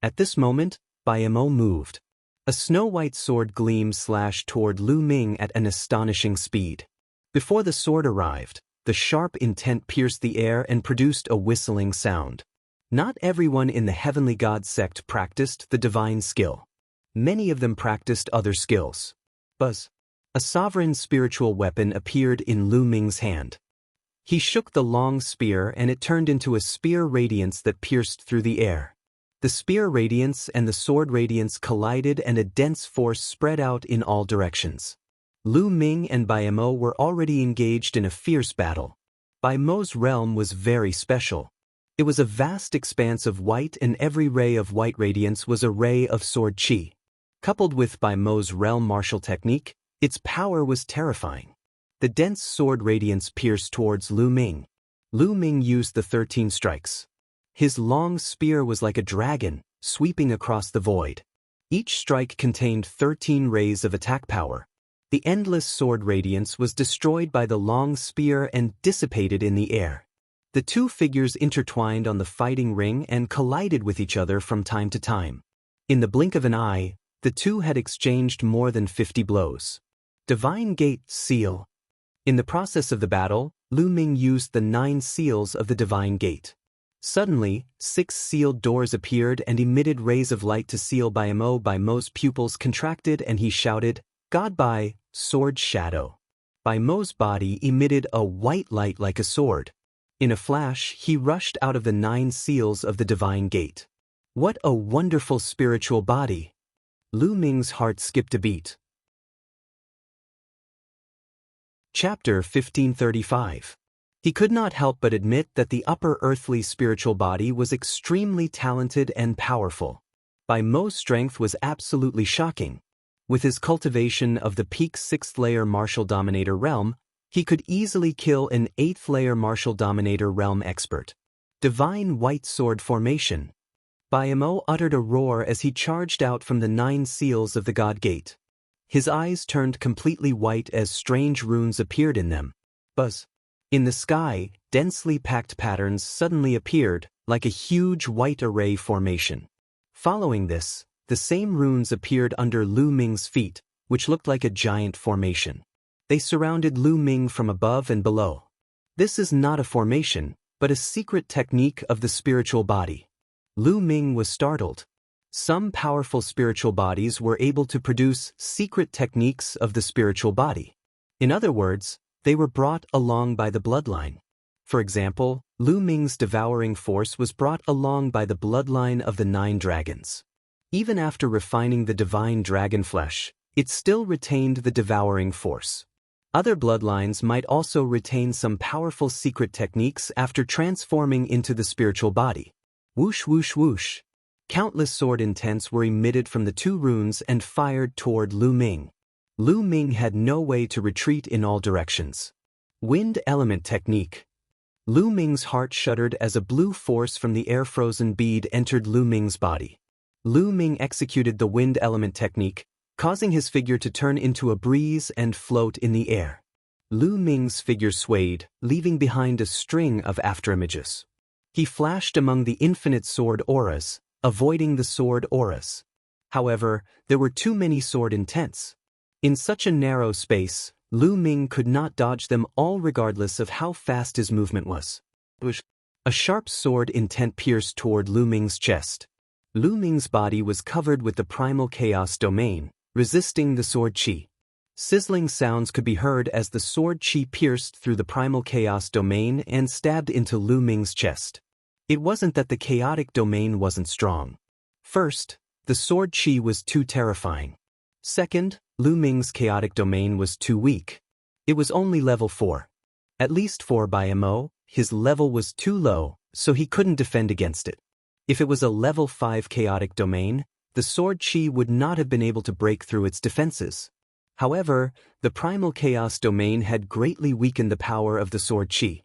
At this moment, Mo moved. A snow-white sword gleam slashed toward Lu Ming at an astonishing speed. Before the sword arrived, The sharp intent pierced the air and produced a whistling sound. Not everyone in the heavenly god sect practiced the divine skill. Many of them practiced other skills. Buzz. A sovereign spiritual weapon appeared in Lu Ming's hand. He shook the long spear and it turned into a spear radiance that pierced through the air. The spear radiance and the sword radiance collided and a dense force spread out in all directions. Lu Ming and Bai Mo were already engaged in a fierce battle. Bai Mo's realm was very special. It was a vast expanse of white and every ray of white radiance was a ray of sword chi. Coupled with Bai Mo's realm martial technique, its power was terrifying. The dense sword radiance pierced towards Lu Ming. Lu Ming used the 13 strikes. His long spear was like a dragon, sweeping across the void. Each strike contained 13 rays of attack power. The endless sword radiance was destroyed by the long spear and dissipated in the air. The two figures intertwined on the fighting ring and collided with each other from time to time. In the blink of an eye, the two had exchanged more than 50 blows. Divine Gate Seal. In the process of the battle, Lu Ming used the 9 seals of the Divine Gate. Suddenly, 6 sealed doors appeared and emitted rays of light to seal Bai Mo. Bai Mo's pupils contracted and he shouted, "God Bai, sword shadow." Bai Mo's body emitted a white light like a sword. In a flash, he rushed out of the 9 seals of the Divine Gate. What a wonderful spiritual body! Lu Ming's heart skipped a beat. Chapter 1535. He could not help but admit that the upper earthly spiritual body was extremely talented and powerful. Bai Mo's strength was absolutely shocking. With his cultivation of the peak 6th layer martial dominator realm, he could easily kill an 8th layer martial dominator realm expert. Divine White Sword Formation. Bai Mo uttered a roar as he charged out from the 9 seals of the God Gate. His eyes turned completely white as strange runes appeared in them. Buzz. In the sky, densely packed patterns suddenly appeared, like a huge white array formation. Following this, the same runes appeared under Lu Ming's feet, which looked like a giant formation. They surrounded Lu Ming from above and below. This is not a formation, but a secret technique of the spiritual body. Lu Ming was startled. Some powerful spiritual bodies were able to produce secret techniques of the spiritual body. In other words, they were brought along by the bloodline. For example, Lu Ming's devouring force was brought along by the bloodline of the 9 dragons. Even after refining the divine dragon flesh, it still retained the devouring force. Other bloodlines might also retain some powerful secret techniques after transforming into the spiritual body. Whoosh whoosh whoosh. Countless sword intents were emitted from the 2 runes and fired toward Lu Ming. Lu Ming had no way to retreat in all directions. Wind Element Technique. Lu Ming's heart shuddered as a blue force from the air-frozen bead entered Lu Ming's body. Lu Ming executed the Wind Element Technique, causing his figure to turn into a breeze and float in the air. Lu Ming's figure swayed, leaving behind a string of afterimages. He flashed among the infinite sword auras, avoiding the sword auras. However, there were too many sword intents. In such a narrow space, Lu Ming could not dodge them all regardless of how fast his movement was. A sharp sword intent pierced toward Lu Ming's chest. Lu Ming's body was covered with the primal chaos domain, resisting the sword chi. Sizzling sounds could be heard as the sword chi pierced through the primal chaos domain and stabbed into Lu Ming's chest. It wasn't that the chaotic domain wasn't strong. First, the sword chi was too terrifying. Second, Lu Ming's chaotic domain was too weak. It was only level 4. At least for Bai Mo, his level was too low, so he couldn't defend against it. If it was a level 5 chaotic domain, the sword chi would not have been able to break through its defenses. However, the primal chaos domain had greatly weakened the power of the sword chi.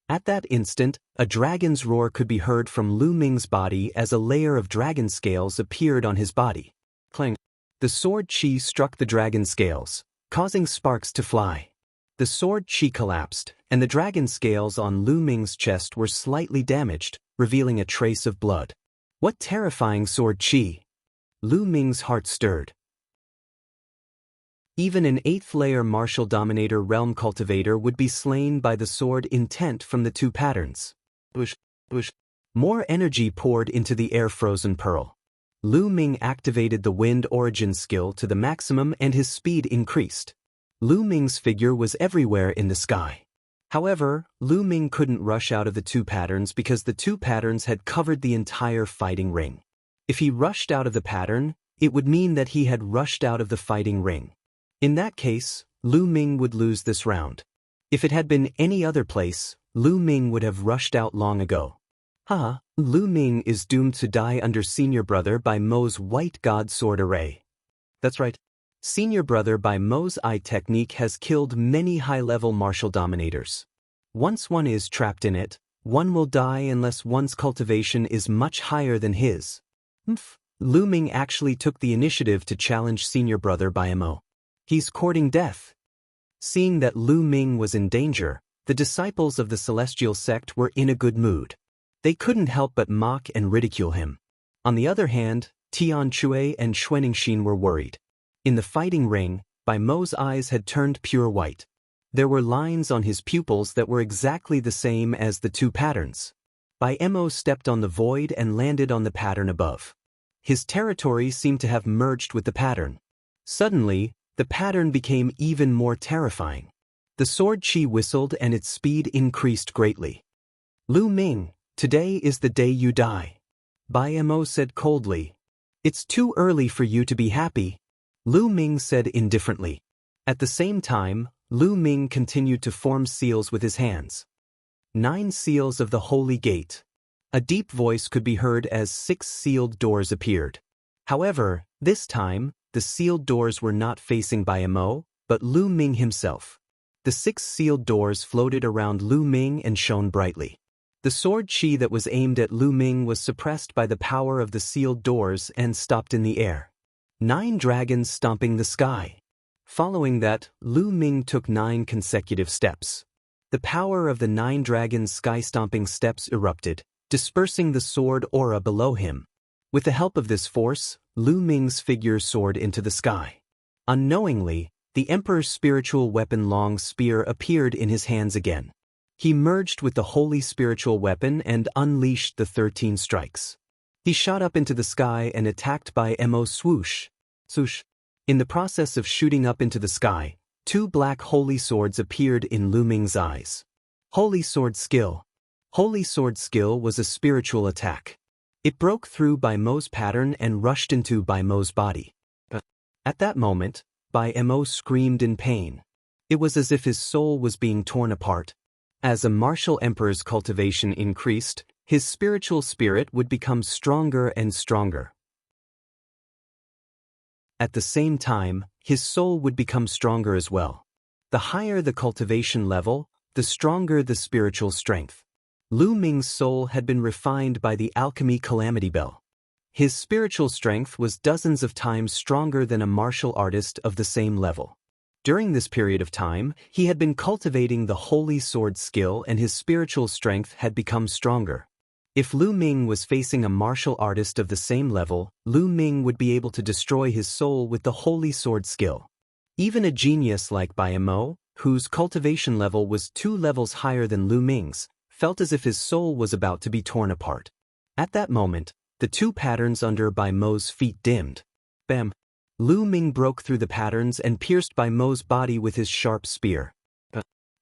At that instant, a dragon's roar could be heard from Lu Ming's body as a layer of dragon scales appeared on his body. Clang. The sword chi struck the dragon scales, causing sparks to fly. The sword chi collapsed, and the dragon scales on Lu Ming's chest were slightly damaged, revealing a trace of blood. What terrifying sword chi! Lu Ming's heart stirred. Even an 8th-layer martial dominator realm cultivator would be slain by the sword intent from the two patterns. Bush. More energy poured into the air-frozen pearl. Lu Ming activated the wind origin skill to the maximum and his speed increased. Lu Ming's figure was everywhere in the sky. However, Lu Ming couldn't rush out of the two patterns because the two patterns had covered the entire fighting ring. If he rushed out of the pattern, it would mean that he had rushed out of the fighting ring. In that case, Lu Ming would lose this round. If it had been any other place, Lu Ming would have rushed out long ago. Haha, Lu Ming is doomed to die under Senior Brother by Mo's White God Sword Array. That's right. Senior Brother by Mo's eye technique has killed many high-level martial dominators. Once one is trapped in it, one will die unless one's cultivation is much higher than his. Lu Ming actually took the initiative to challenge Senior Brother by Mo. He's courting death. Seeing that Lu Ming was in danger, the disciples of the Celestial Sect were in a good mood. They couldn't help but mock and ridicule him. On the other hand, Tian Chui and Xuaningxin were worried. In the fighting ring, Bai Mo's eyes had turned pure white. There were lines on his pupils that were exactly the same as the two patterns. Bai Mo stepped on the void and landed on the pattern above. His territory seemed to have merged with the pattern. Suddenly, the pattern became even more terrifying. The sword chi whistled and its speed increased greatly. Lu Ming, today is the day you die. Bai Mo said coldly. It's too early for you to be happy. Lu Ming said indifferently. At the same time, Lu Ming continued to form seals with his hands. 9 seals of the Holy Gate. A deep voice could be heard as 6 sealed doors appeared. However, this time, the sealed doors were not facing Bai Mo, but Lu Ming himself. The 6 sealed doors floated around Lu Ming and shone brightly. The sword chi that was aimed at Lu Ming was suppressed by the power of the sealed doors and stopped in the air. 9 dragons stomping the sky. Following that, Lu Ming took 9 consecutive steps. The power of the 9 dragons' sky-stomping steps erupted, dispersing the sword aura below him. With the help of this force, Lu Ming's figure soared into the sky. Unknowingly, the Emperor's spiritual weapon Long Spear appeared in his hands again. He merged with the holy spiritual weapon and unleashed the 13 strikes. He shot up into the sky and attacked by Mo swoosh. Swoosh. In the process of shooting up into the sky, 2 black holy swords appeared in Lu Ming's eyes. Holy Sword Skill. Holy Sword Skill was a spiritual attack. It broke through Bai Mo's pattern and rushed into Bai Mo's body. At that moment, Bai Mo screamed in pain. It was as if his soul was being torn apart. As a martial emperor's cultivation increased, his spiritual spirit would become stronger and stronger. At the same time, his soul would become stronger as well. The higher the cultivation level, the stronger the spiritual strength. Lu Ming's soul had been refined by the alchemy Calamity Bell. His spiritual strength was dozens of times stronger than a martial artist of the same level. During this period of time, he had been cultivating the Holy Sword skill and his spiritual strength had become stronger. If Lu Ming was facing a martial artist of the same level, Lu Ming would be able to destroy his soul with the Holy Sword skill. Even a genius like Bai Mo, whose cultivation level was 2 levels higher than Lu Ming's, felt as if his soul was about to be torn apart. At that moment, the 2 patterns under Bai Mo's feet dimmed. Bam! Lu Ming broke through the patterns and pierced Bai Mo's body with his sharp spear.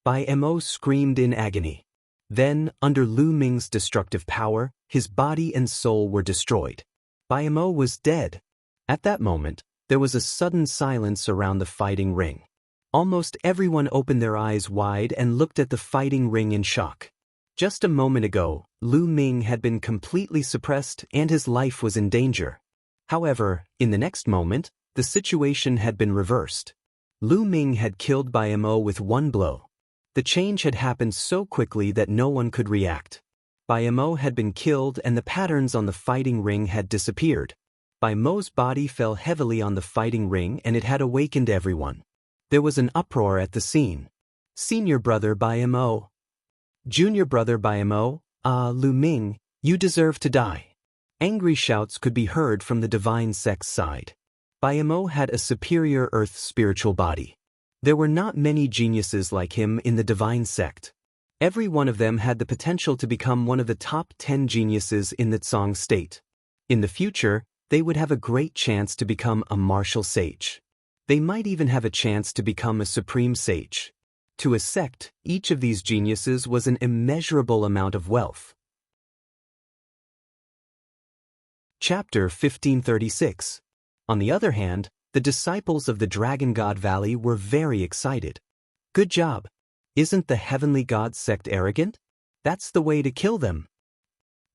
Bai Mo screamed in agony. Then, under Lu Ming's destructive power, his body and soul were destroyed. Bai Mo was dead. At that moment, there was a sudden silence around the fighting ring. Almost everyone opened their eyes wide and looked at the fighting ring in shock. Just a moment ago, Lu Ming had been completely suppressed and his life was in danger. However, in the next moment, the situation had been reversed. Lu Ming had killed Bai Mo with 1 blow. The change had happened so quickly that no one could react. Bai Mo had been killed and the patterns on the fighting ring had disappeared. Bai Mo's body fell heavily on the fighting ring and it had awakened everyone. There was an uproar at the scene. Senior Brother Bai Mo. Junior Brother Bai Mo, Lu Ming, you deserve to die. Angry shouts could be heard from the divine sect's side. Biamo had a superior earth spiritual body. There were not many geniuses like him in the divine sect. Every one of them had the potential to become one of the top 10 geniuses in the Tsang state. In the future, they would have a great chance to become a martial sage. They might even have a chance to become a supreme sage. To a sect, each of these geniuses was an immeasurable amount of wealth. Chapter 1536. On the other hand, the disciples of the Dragon God Valley were very excited. Good job. Isn't the Heavenly God sect arrogant? That's the way to kill them.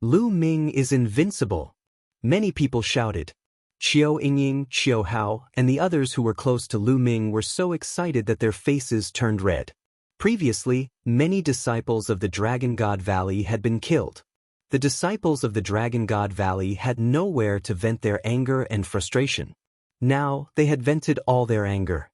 Lu Ming is invincible. Many people shouted. Qiu Yingying, Qiu Hao, and the others who were close to Lu Ming were so excited that their faces turned red. Previously, many disciples of the Dragon God Valley had been killed. The disciples of the Dragon God Valley had nowhere to vent their anger and frustration. Now, they had vented all their anger.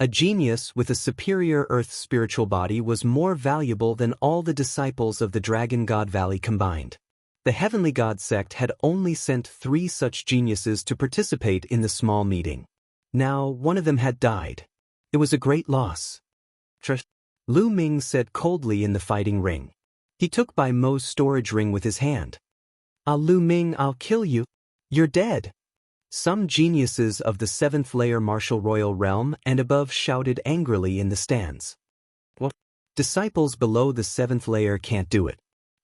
A genius with a superior earth spiritual body was more valuable than all the disciples of the Dragon God Valley combined. The Heavenly God sect had only sent 3 such geniuses to participate in the small meeting. Now, one of them had died. It was a great loss. Lu Ming said coldly in the fighting ring. He took Bai Mo's storage ring with his hand. Lu Ming, I'll kill you. You're dead. Some geniuses of the 7th layer martial royal realm and above shouted angrily in the stands. What? Disciples below the 7th layer can't do it.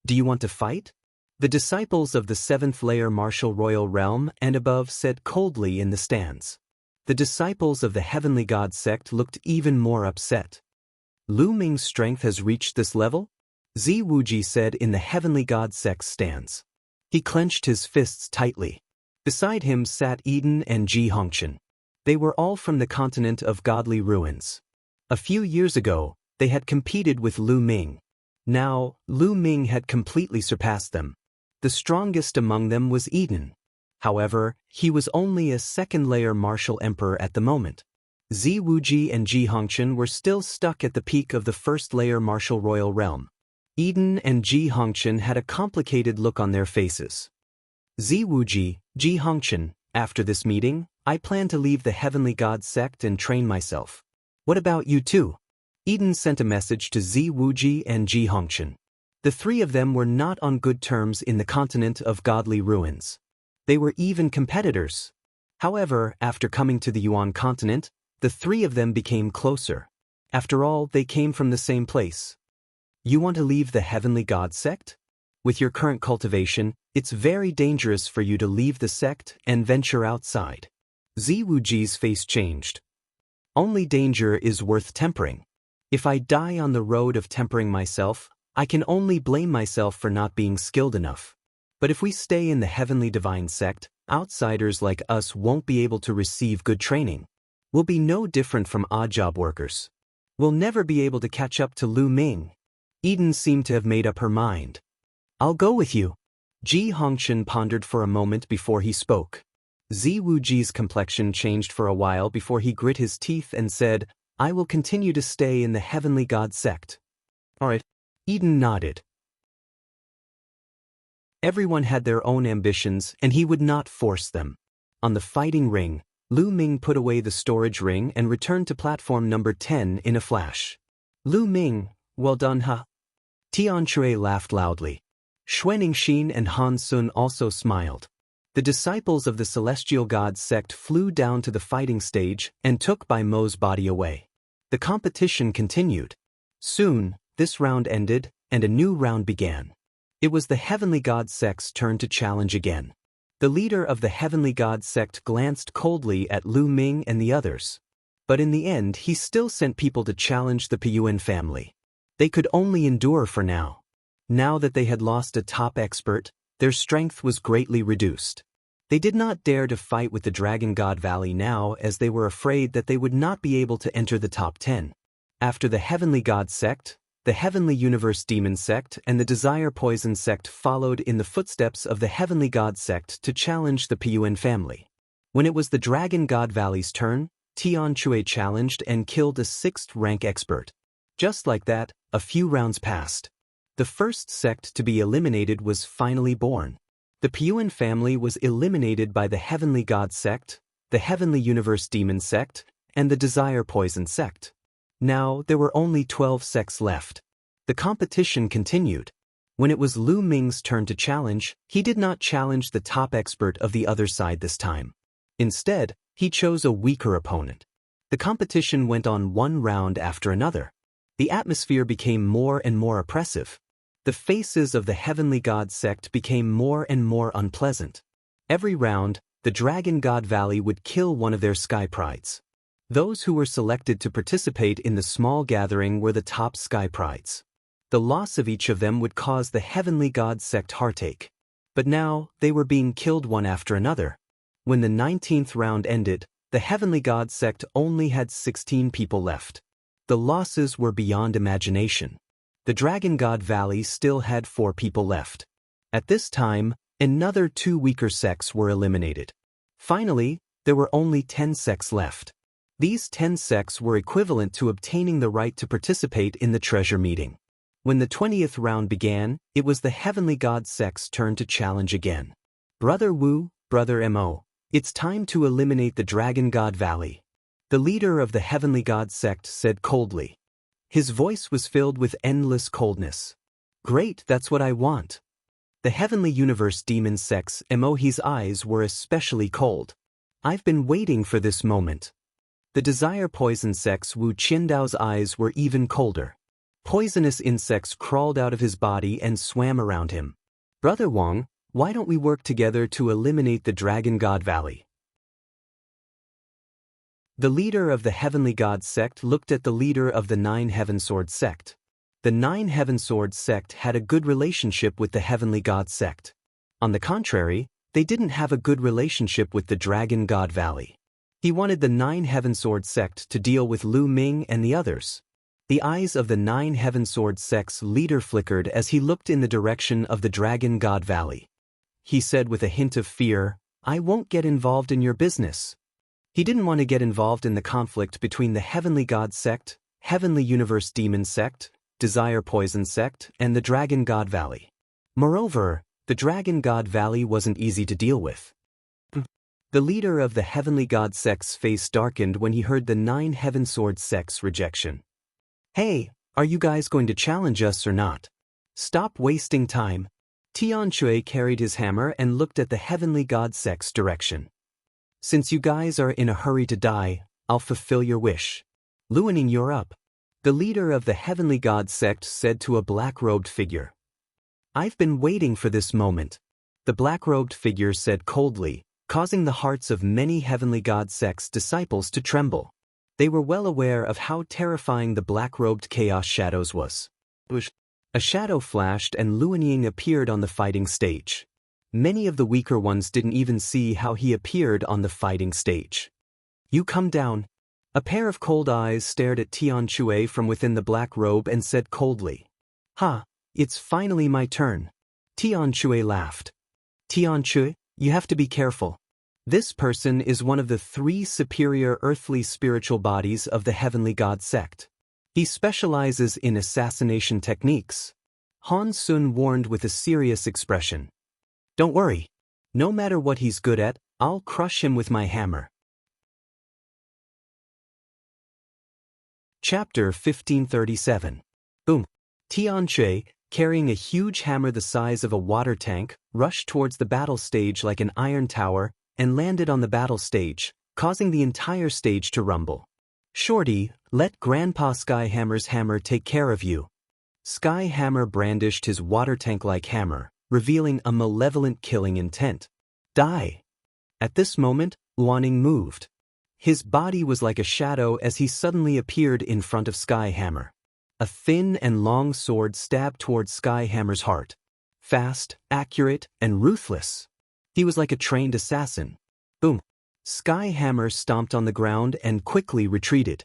Do you want to fight? The disciples of the 7th layer martial royal realm and above said coldly in the stands. The disciples of the Heavenly God sect looked even more upset. Lu Ming's strength has reached this level? Zi Wuji said in the Heavenly God sect's stands. He clenched his fists tightly. Beside him sat Eden and Ji Hongqian. They were all from the continent of godly ruins. A few years ago, they had competed with Lu Ming. Now, Lu Ming had completely surpassed them. The strongest among them was Eden. However, he was only a 2nd layer martial emperor at the moment. Zi Wuji and Ji Hongqian were still stuck at the peak of the 1st layer martial royal realm. Eden and Ji Hongqian had a complicated look on their faces. Zi Wuji, Ji Hongqian, after this meeting, I plan to leave the Heavenly God sect and train myself. What about you two? Eden sent a message to Zi Wuji and Ji Hongqian. The 3 of them were not on good terms in the continent of godly ruins. They were even competitors. However, after coming to the Yuan continent, the 3 of them became closer. After all, they came from the same place. You want to leave the Heavenly God sect? With your current cultivation, it's very dangerous for you to leave the sect and venture outside. Zi Wuji's face changed. Only danger is worth tempering. If I die on the road of tempering myself, I can only blame myself for not being skilled enough. But if we stay in the Heavenly Divine sect, outsiders like us won't be able to receive good training. We'll be no different from odd job workers. We'll never be able to catch up to Lu Ming. Eden seemed to have made up her mind. I'll go with you. Ji Hongqian pondered for a moment before he spoke. Zi Wuji's complexion changed for a while before he grit his teeth and said, I will continue to stay in the Heavenly God sect. All right. Eden nodded. Everyone had their own ambitions and he would not force them. On the fighting ring, Lu Ming put away the storage ring and returned to platform number 10 in a flash. Lu Ming, well done, huh? Tian Shui laughed loudly. Xuaningxin and Han Sun also smiled. The disciples of the Celestial God sect flew down to the fighting stage and took Bai Mo's body away. The competition continued. Soon, this round ended, and a new round began. It was the Heavenly God sect's turn to challenge again. The leader of the Heavenly God sect glanced coldly at Lu Ming and the others. But in the end, he still sent people to challenge the Piyuan family. They could only endure for now. Now that they had lost a top expert, their strength was greatly reduced. They did not dare to fight with the Dragon God Valley now as they were afraid that they would not be able to enter the top 10. After the Heavenly God sect, the Heavenly Universe Demon sect and the Desire Poison sect followed in the footsteps of the Heavenly God sect to challenge the Piyuan family. When it was the Dragon God Valley's turn, Tian Shui challenged and killed a 6th rank expert. Just like that, a few rounds passed. The first sect to be eliminated was finally born. The Piyuan family was eliminated by the Heavenly God sect, the Heavenly Universe Demon Sect, and the Desire Poison Sect. Now, there were only 12 sects left. The competition continued. When it was Lu Ming's turn to challenge, he did not challenge the top expert of the other side this time. Instead, he chose a weaker opponent. The competition went on one round after another. The atmosphere became more and more oppressive. The faces of the Heavenly God sect became more and more unpleasant. Every round, the Dragon God Valley would kill one of their sky prides. Those who were selected to participate in the small gathering were the top sky prides. The loss of each of them would cause the Heavenly God sect heartache. But now, they were being killed one after another. When the 19th round ended, the Heavenly God sect only had 16 people left. The losses were beyond imagination. The Dragon God Valley still had 4 people left. At this time, another 2 weaker sects were eliminated. Finally, there were only 10 sects left. These 10 sects were equivalent to obtaining the right to participate in the treasure meeting. When the 20th round began, it was the Heavenly God sect's turn to challenge again. Brother Wu, Brother Mo, it's time to eliminate the Dragon God Valley. The leader of the Heavenly God sect said coldly. His voice was filled with endless coldness. Great, that's what I want. The Heavenly Universe Demon sect's Mo's eyes were especially cold. I've been waiting for this moment. The Desire Poison sect's Wu Qindao's eyes were even colder. Poisonous insects crawled out of his body and swam around him. Brother Wang, why don't we work together to eliminate the Dragon God Valley? The leader of the Heavenly God sect looked at the leader of the 9 Heaven Sword sect. The 9 Heaven Sword sect had a good relationship with the Heavenly God sect. On the contrary, they didn't have a good relationship with the Dragon God Valley. He wanted the 9 Heaven Sword sect to deal with Lu Ming and the others. The eyes of the 9 Heaven Sword sect's leader flickered as he looked in the direction of the Dragon God Valley. He said with a hint of fear, I won't get involved in your business. He didn't want to get involved in the conflict between the Heavenly God sect, Heavenly Universe Demon sect, Desire Poison sect, and the Dragon God Valley. Moreover, the Dragon God Valley wasn't easy to deal with. The leader of the Heavenly God sect's face darkened when he heard the 9 Heaven Sword sect's rejection. Hey, are you guys going to challenge us or not? Stop wasting time. Tian Shui carried his hammer and looked at the Heavenly God sect's direction. Since you guys are in a hurry to die, I'll fulfill your wish. Luaning, you're up. The leader of the Heavenly God sect said to a black-robed figure. I've been waiting for this moment. The black-robed figure said coldly, causing the hearts of many Heavenly God sect's disciples to tremble. They were well aware of how terrifying the black-robed chaos shadows was. A shadow flashed and Luanying appeared on the fighting stage. Many of the weaker ones didn't even see how he appeared on the fighting stage. You come down. A pair of cold eyes stared at Tian Shui from within the black robe and said coldly. It's finally my turn. Tian Shui laughed. Tian Shui, you have to be careful. This person is one of the 3 superior earthly spiritual bodies of the Heavenly God sect. He specializes in assassination techniques. Han Sun warned with a serious expression. Don't worry. No matter what he's good at, I'll crush him with my hammer. Chapter 1537. Boom. Tian Shui, carrying a huge hammer the size of a water tank, rushed towards the battle stage like an iron tower and landed on the battle stage, causing the entire stage to rumble. Shorty, let Grandpa Skyhammer's hammer take care of you. Skyhammer brandished his water tank-like hammer, revealing a malevolent killing intent. Die! At this moment, Luaning moved. His body was like a shadow as he suddenly appeared in front of Skyhammer. A thin and long sword stabbed towards Skyhammer's heart. Fast, accurate, and ruthless. He was like a trained assassin. Boom! Skyhammer stomped on the ground and quickly retreated.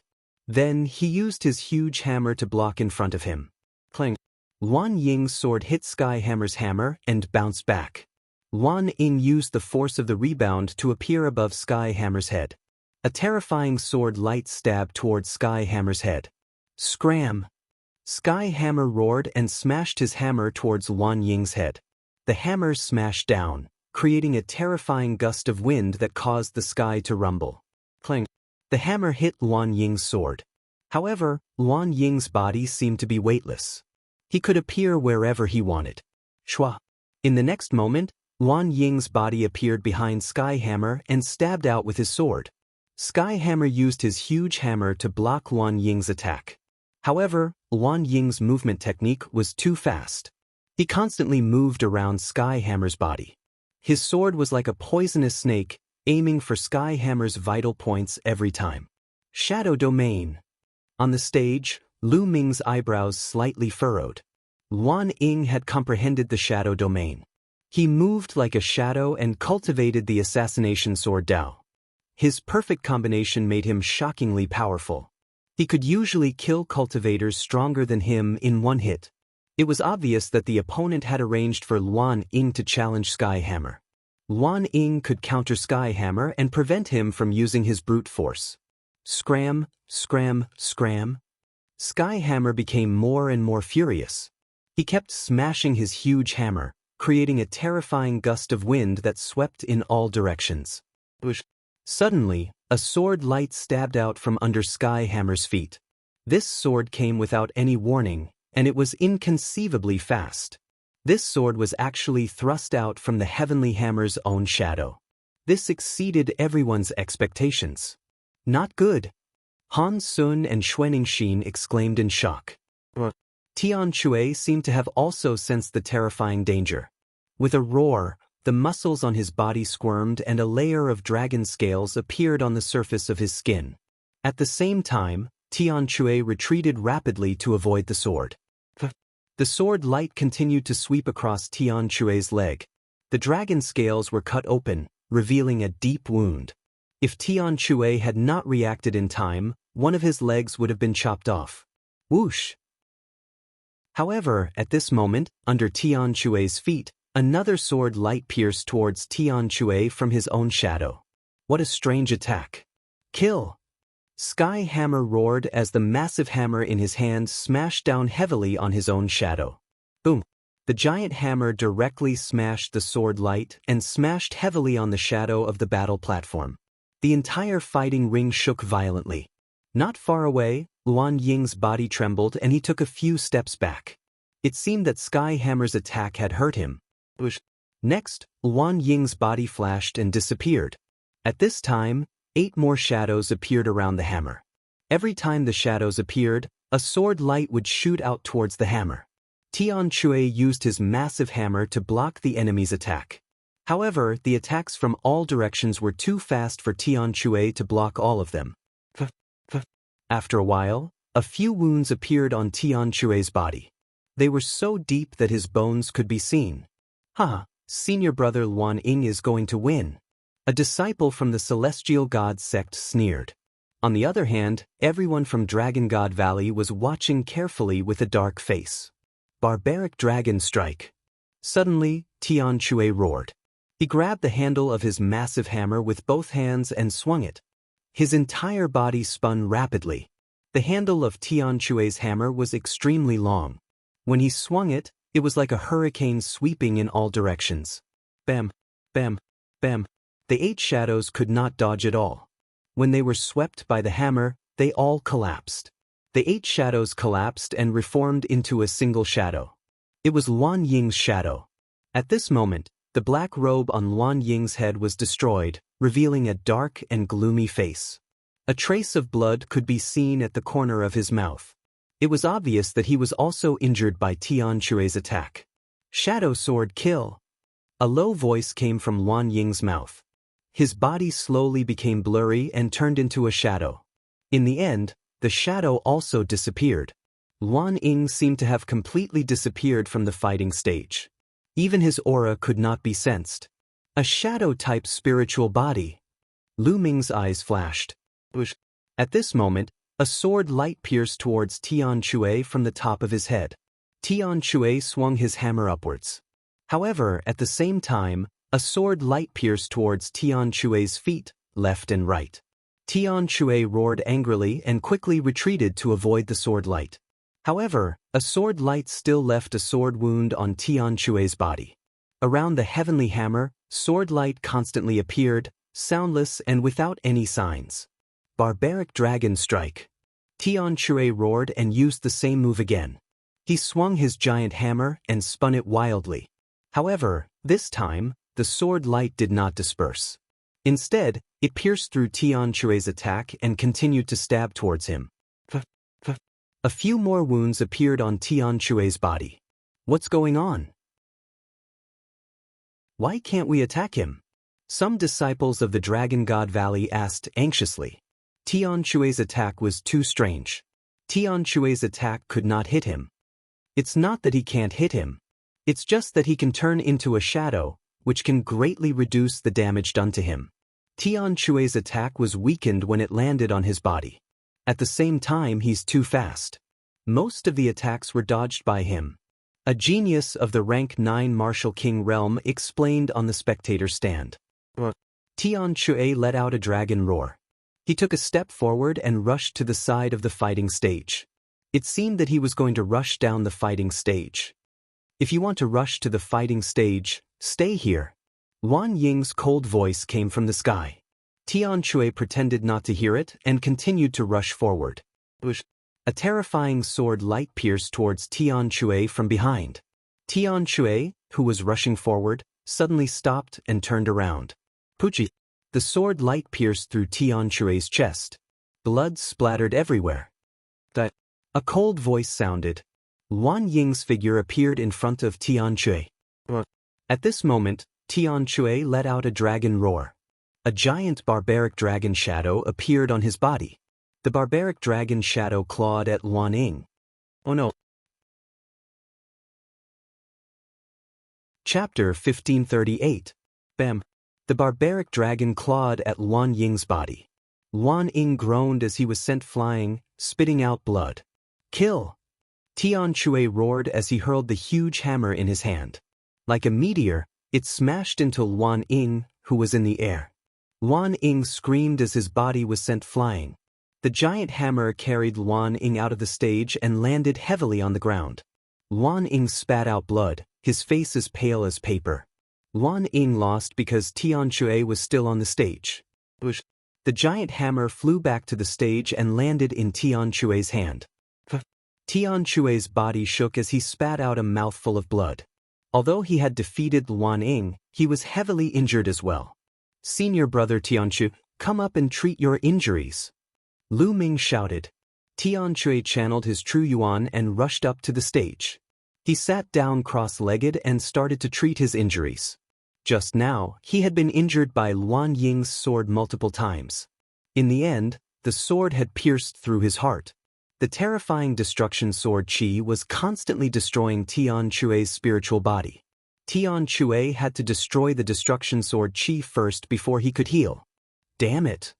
Then he used his huge hammer to block in front of him. Clang! Luan Ying's sword hit Skyhammer's hammer and bounced back. Luan Ying used the force of the rebound to appear above Skyhammer's head. A terrifying sword light stabbed towards Skyhammer's head. Scram! Skyhammer roared and smashed his hammer towards Luan Ying's head. The hammer smashed down. creating a terrifying gust of wind that caused the sky to rumble. Clang! The hammer hit Luan Ying's sword. However, Luan Ying's body seemed to be weightless. He could appear wherever he wanted. Shua! In the next moment, Luan Ying's body appeared behind Skyhammer and stabbed out with his sword. Skyhammer used his huge hammer to block Luan Ying's attack. However, Luan Ying's movement technique was too fast. He constantly moved around Skyhammer's body. His sword was like a poisonous snake, aiming for Skyhammer's vital points every time. Shadow Domain. On the stage, Lu Ming's eyebrows slightly furrowed. Luan Ying had comprehended the Shadow Domain. He moved like a shadow and cultivated the assassination sword Dao. His perfect combination made him shockingly powerful. He could usually kill cultivators stronger than him in one hit. It was obvious that the opponent had arranged for Luan Ying to challenge Skyhammer. Luan Ying could counter Skyhammer and prevent him from using his brute force. Scram, scram, scram. Skyhammer became more and more furious. He kept smashing his huge hammer, creating a terrifying gust of wind that swept in all directions. Suddenly, a sword light stabbed out from under Skyhammer's feet. This sword came without any warning, and it was inconceivably fast. This sword was actually thrust out from the Heavenly Hammer's own shadow. This exceeded everyone's expectations. Not good. Han Sun and Xuening Xin exclaimed in shock. Tian Shui seemed to have also sensed the terrifying danger. With a roar, the muscles on his body squirmed and a layer of dragon scales appeared on the surface of his skin. At the same time, Tian Shui retreated rapidly to avoid the sword. The sword light continued to sweep across Tian Shui's leg. The dragon scales were cut open, revealing a deep wound. If Tian Shui had not reacted in time, one of his legs would have been chopped off. Whoosh! However, at this moment, under Tian Shui's feet, another sword light pierced towards Tian Shui from his own shadow. What a strange attack. Kill! Skyhammer roared as the massive hammer in his hand smashed down heavily on his own shadow. Boom! The giant hammer directly smashed the sword light and smashed heavily on the shadow of the battle platform. The entire fighting ring shook violently. Not far away, Luan Ying's body trembled and he took a few steps back. It seemed that Skyhammer's attack had hurt him. Next, Luan Ying's body flashed and disappeared. At this time, 8 more shadows appeared around the hammer. Every time the shadows appeared, a sword light would shoot out towards the hammer. Tian Shui used his massive hammer to block the enemy's attack. However, the attacks from all directions were too fast for Tian Shui to block all of them. After a while, a few wounds appeared on Tian Shui's body. They were so deep that his bones could be seen. Senior brother Luan Ying is going to win. A disciple from the Celestial God sect sneered. On the other hand, everyone from Dragon God Valley was watching carefully with a dark face. Barbaric Dragon Strike. Suddenly, Tian Shui roared. He grabbed the handle of his massive hammer with both hands and swung it. His entire body spun rapidly. The handle of Tian Shui's hammer was extremely long. When he swung it, it was like a hurricane sweeping in all directions. Bam, bam, bam. The 8 shadows could not dodge at all. When they were swept by the hammer, they all collapsed. The 8 shadows collapsed and reformed into a single shadow. It was Luan Ying's shadow. At this moment, the black robe on Luan Ying's head was destroyed, revealing a dark and gloomy face. A trace of blood could be seen at the corner of his mouth. It was obvious that he was also injured by Tian Shui's attack. Shadow Sword Kill! A low voice came from Luan Ying's mouth. His body slowly became blurry and turned into a shadow. In the end, the shadow also disappeared. Luan Ying seemed to have completely disappeared from the fighting stage. Even his aura could not be sensed. A shadow-type spiritual body. Lu Ming's eyes flashed. At this moment, a sword light pierced towards Tian Shui from the top of his head. Tian Shui swung his hammer upwards. However, at the same time, a sword light pierced towards Tian Shui's feet, left and right. Tian Shui roared angrily and quickly retreated to avoid the sword light. However, a sword light still left a sword wound on Tian Shui's body. Around the heavenly hammer, Sword light constantly appeared, soundless and without any signs. Barbaric Dragon Strike. Tian Shui roared and used the same move again. He swung his giant hammer and spun it wildly. However, this time, the sword light did not disperse. Instead, it pierced through Tian Shui's attack and continued to stab towards him. A few more wounds appeared on Tian Shui's body. What's going on? Why can't we attack him? Some disciples of the Dragon God Valley asked anxiously. Tian Shui's attack was too strange. Tian Shui's attack could not hit him. It's not that he can't hit him. It's just that he can turn into a shadow, which can greatly reduce the damage done to him. Tian Shui's attack was weakened when it landed on his body. At the same time, he's too fast. Most of the attacks were dodged by him. A genius of the rank 9 Martial King realm explained on the spectator stand. Tian Shui let out a dragon roar. He took a step forward and rushed to the side of the fighting stage. It seemed that he was going to rush down the fighting stage. If you want to rush to the fighting stage, stay here. Wan Ying's cold voice came from the sky. Tian Shui pretended not to hear it and continued to rush forward. A terrifying sword light pierced towards Tian Shui from behind. Tian Shui, who was rushing forward, suddenly stopped and turned around. Puchi! The sword light pierced through Tian Shui's chest. Blood splattered everywhere. A cold voice sounded. Wan Ying's figure appeared in front of Tian Shui. At this moment, Tian Shui let out a dragon roar. A giant barbaric dragon shadow appeared on his body. The barbaric dragon shadow clawed at Wan Ying. Oh no. Chapter 1538. Bam. The barbaric dragon clawed at Wan Ying's body. Wan Ying groaned as he was sent flying, spitting out blood. Kill! Tian Shui roared as he hurled the huge hammer in his hand. Like a meteor, it smashed into Wan Ying, who was in the air. Wan Ying screamed as his body was sent flying. The giant hammer carried Wan Ying out of the stage and landed heavily on the ground. Wan Ying spat out blood, his face as pale as paper. Wan Ying lost because Tian Shui was still on the stage. The giant hammer flew back to the stage and landed in Tian Shui's hand. Tian Shui's body shook as he spat out a mouthful of blood. Although he had defeated Wan Ying, he was heavily injured as well. Senior brother Tian Shui, come up and treat your injuries. Lu Ming shouted. Tian Shui channeled his true yuan and rushed up to the stage. He sat down cross-legged and started to treat his injuries. Just now, he had been injured by Wan Ying's sword multiple times. In the end, the sword had pierced through his heart. The terrifying destruction sword Qi was constantly destroying Tian Shui's spiritual body. Tian Shui had to destroy the destruction sword Qi first before he could heal. Damn it!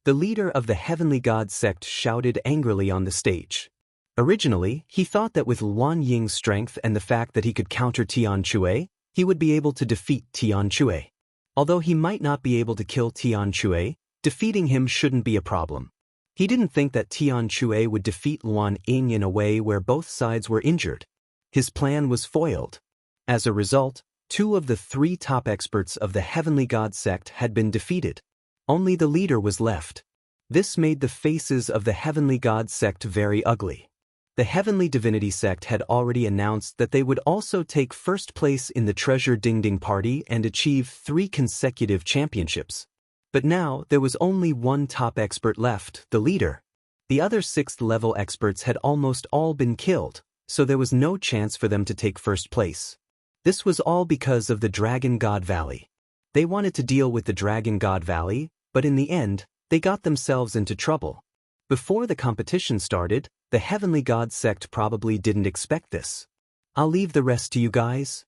The leader of the Heavenly God sect shouted angrily on the stage. Originally, he thought that with Wan Ying's strength and the fact that he could counter Tian Shui, he would be able to defeat Tian Shui. Although he might not be able to kill Tian Shui, defeating him shouldn't be a problem. He didn't think that Tian Shui would defeat Wan Ying in a way where both sides were injured. His plan was foiled. As a result, 2 of the 3 top experts of the Heavenly God sect had been defeated. Only the leader was left. This made the faces of the Heavenly God sect very ugly. The Heavenly Divinity sect had already announced that they would also take first place in the Treasure Ding Ding Party and achieve 3 consecutive championships. But now, there was only 1 top expert left, the leader. The other 6th-level experts had almost all been killed, so there was no chance for them to take first place. This was all because of the Dragon God Valley. They wanted to deal with the Dragon God Valley, but in the end, they got themselves into trouble. Before the competition started, the Heavenly God sect probably didn't expect this. I'll leave the rest to you guys.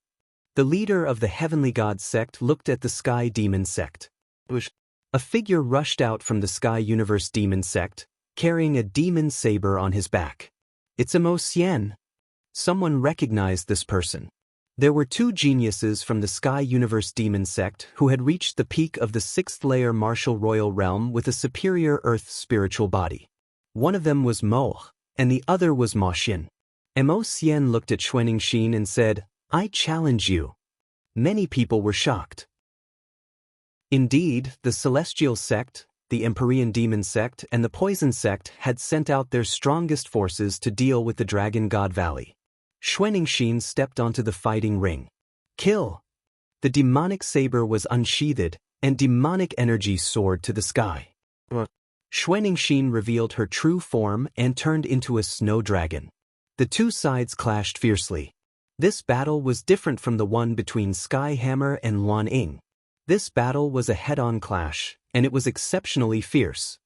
The leader of the Heavenly God sect looked at the Sky Demon sect. A figure rushed out from the Sky Universe Demon sect, carrying a demon saber on his back. It's a Mo Xian. Someone recognized this person. There were 2 geniuses from the Sky Universe Demon sect who had reached the peak of the 6th-layer martial royal realm with a superior earth spiritual body. One of them was Mo, and the other was Ma Xin. And Mo Xian looked at Xuanning Xin and said, I challenge you. Many people were shocked. Indeed, the Celestial Sect, the Empyrean Demon Sect, and the Poison Sect had sent out their strongest forces to deal with the Dragon God Valley. Xuanixin stepped onto the fighting ring. Kill! The demonic saber was unsheathed, and demonic energy soared to the sky. Xuanixin revealed her true form and turned into a snow dragon. The two sides clashed fiercely. This battle was different from the one between Skyhammer and Luan Ying. This battle was a head-on clash, and it was exceptionally fierce.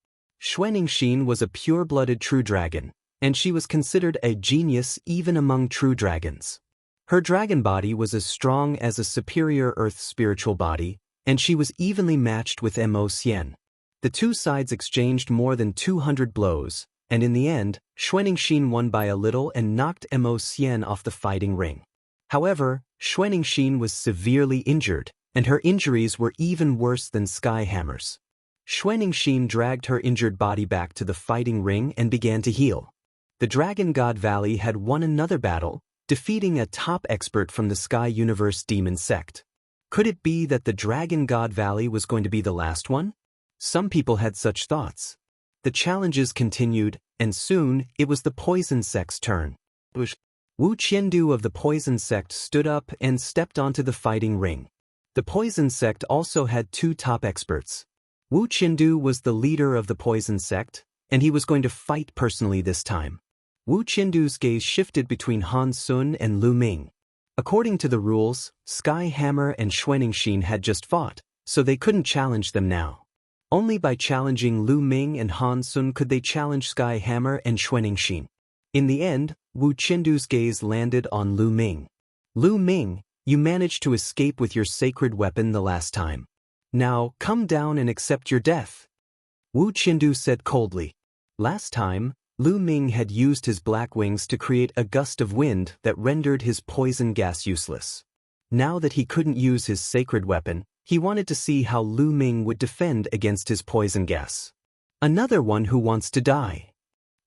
Xuanixin was a pure-blooded true dragon, and she was considered a genius even among true dragons. Her dragon body was as strong as a superior earth spiritual body, and she was evenly matched with Mo Xian. The two sides exchanged more than 200 blows, and in the end, Xuanixin won by a little and knocked Mo Xian off the fighting ring. However, Xuanixin was severely injured, and her injuries were even worse than Skyhammer's. Xuanixin dragged her injured body back to the fighting ring and began to heal. The Dragon God Valley had won another battle, defeating a top expert from the Sky Universe Demon Sect. Could it be that the Dragon God Valley was going to be the last one? Some people had such thoughts. The challenges continued, and soon it was the Poison Sect's turn. Wu Qiandu of the Poison Sect stood up and stepped onto the fighting ring. The Poison Sect also had two top experts. Wu Qiandu was the leader of the Poison Sect, and he was going to fight personally this time. Wu Qiandu's gaze shifted between Han Sun and Lu Ming. According to the rules, Skyhammer and Xuanixin had just fought, so they couldn't challenge them now. Only by challenging Lu Ming and Han Sun could they challenge Skyhammer and Xuanixin. In the end, Wu Qiandu's gaze landed on Lu Ming. Lu Ming, you managed to escape with your sacred weapon the last time. Now, come down and accept your death. Wu Qiandu said coldly. Last time, Lu Ming had used his black wings to create a gust of wind that rendered his poison gas useless. Now that he couldn't use his sacred weapon, he wanted to see how Lu Ming would defend against his poison gas. Another one who wants to die.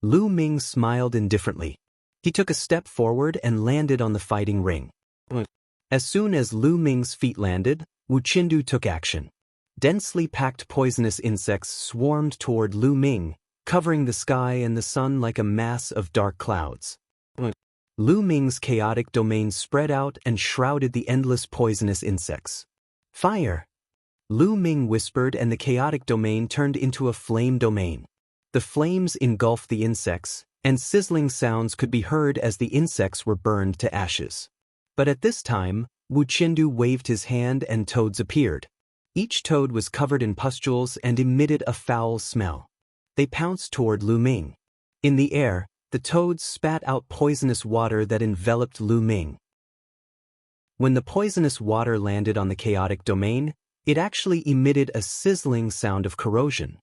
Lu Ming smiled indifferently. He took a step forward and landed on the fighting ring. As soon as Lu Ming's feet landed, Wu Qiandu took action. Densely packed poisonous insects swarmed toward Lu Ming, covering the sky and the sun like a mass of dark clouds. Lu Ming's chaotic domain spread out and shrouded the endless poisonous insects. Fire! Lu Ming whispered, and the chaotic domain turned into a flame domain. The flames engulfed the insects, and sizzling sounds could be heard as the insects were burned to ashes. But at this time, Wu Qiandu waved his hand and toads appeared. Each toad was covered in pustules and emitted a foul smell. They pounced toward Lu Ming. In the air, the toads spat out poisonous water that enveloped Lu Ming. When the poisonous water landed on the chaotic domain, it actually emitted a sizzling sound of corrosion.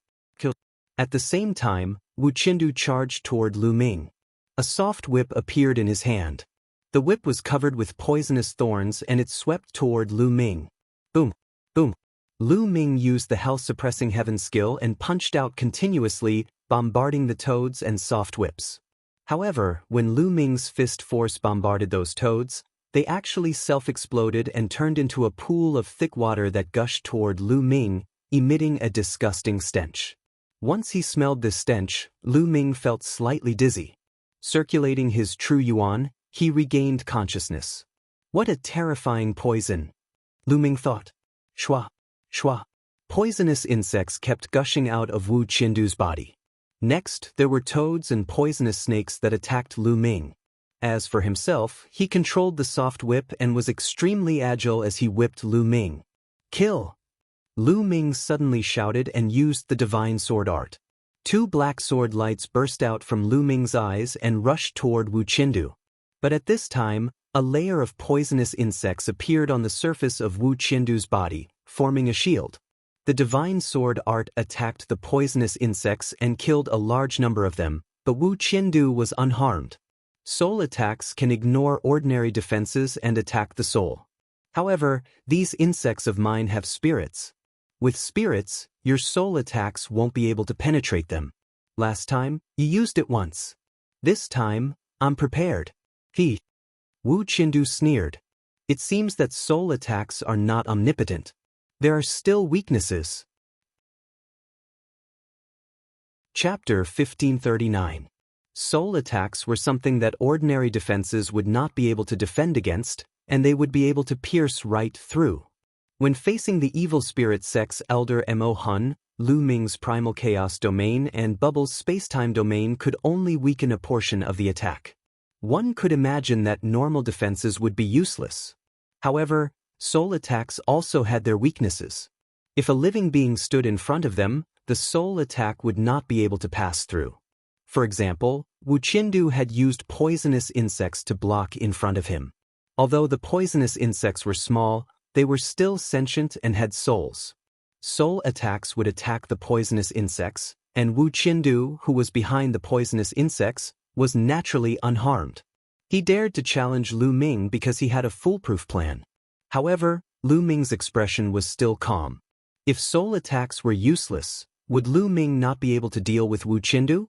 At the same time, Wu Qiandu charged toward Lu Ming. A soft whip appeared in his hand. The whip was covered with poisonous thorns and it swept toward Lu Ming. Boom! Boom! Lu Ming used the hell-suppressing heaven skill and punched out continuously, bombarding the toads and soft whips. However, when Lu Ming's fist force bombarded those toads, they actually self-exploded and turned into a pool of thick water that gushed toward Lu Ming, emitting a disgusting stench. Once he smelled this stench, Lu Ming felt slightly dizzy. Circulating his true yuan, he regained consciousness. What a terrifying poison! Lu Ming thought. Shua! Shua! Poisonous insects kept gushing out of Wu Qiandu's body. Next, there were toads and poisonous snakes that attacked Lu Ming. As for himself, he controlled the soft whip and was extremely agile as he whipped Lu Ming. Kill! Lu Ming suddenly shouted and used the divine sword art. Two black sword lights burst out from Lu Ming's eyes and rushed toward Wu Qiandu. But at this time, a layer of poisonous insects appeared on the surface of Wu Qiandu's body, forming a shield. The divine sword art attacked the poisonous insects and killed a large number of them, but Wu Qiandu was unharmed. Soul attacks can ignore ordinary defenses and attack the soul. However, these insects of mine have spirits. With spirits, your soul attacks won't be able to penetrate them. Last time, you used it once. This time, I'm prepared. Wu Qiandu sneered. It seems that soul attacks are not omnipotent. there are still weaknesses. Chapter 1539. Soul attacks were something that ordinary defenses would not be able to defend against, and they would be able to pierce right through. When facing the evil spirit sex Elder Mo Hun, Lu Ming's primal chaos domain and Bubble's spacetime domain could only weaken a portion of the attack. One could imagine that normal defenses would be useless. However, soul attacks also had their weaknesses. If a living being stood in front of them, the soul attack would not be able to pass through. For example, Wuxia had used poisonous insects to block in front of him. Although the poisonous insects were small, they were still sentient and had souls. Soul attacks would attack the poisonous insects, and Wuxia, who was behind the poisonous insects, was naturally unharmed. He dared to challenge Lu Ming because he had a foolproof plan. However, Lu Ming's expression was still calm. If soul attacks were useless, would Lu Ming not be able to deal with Wuxia?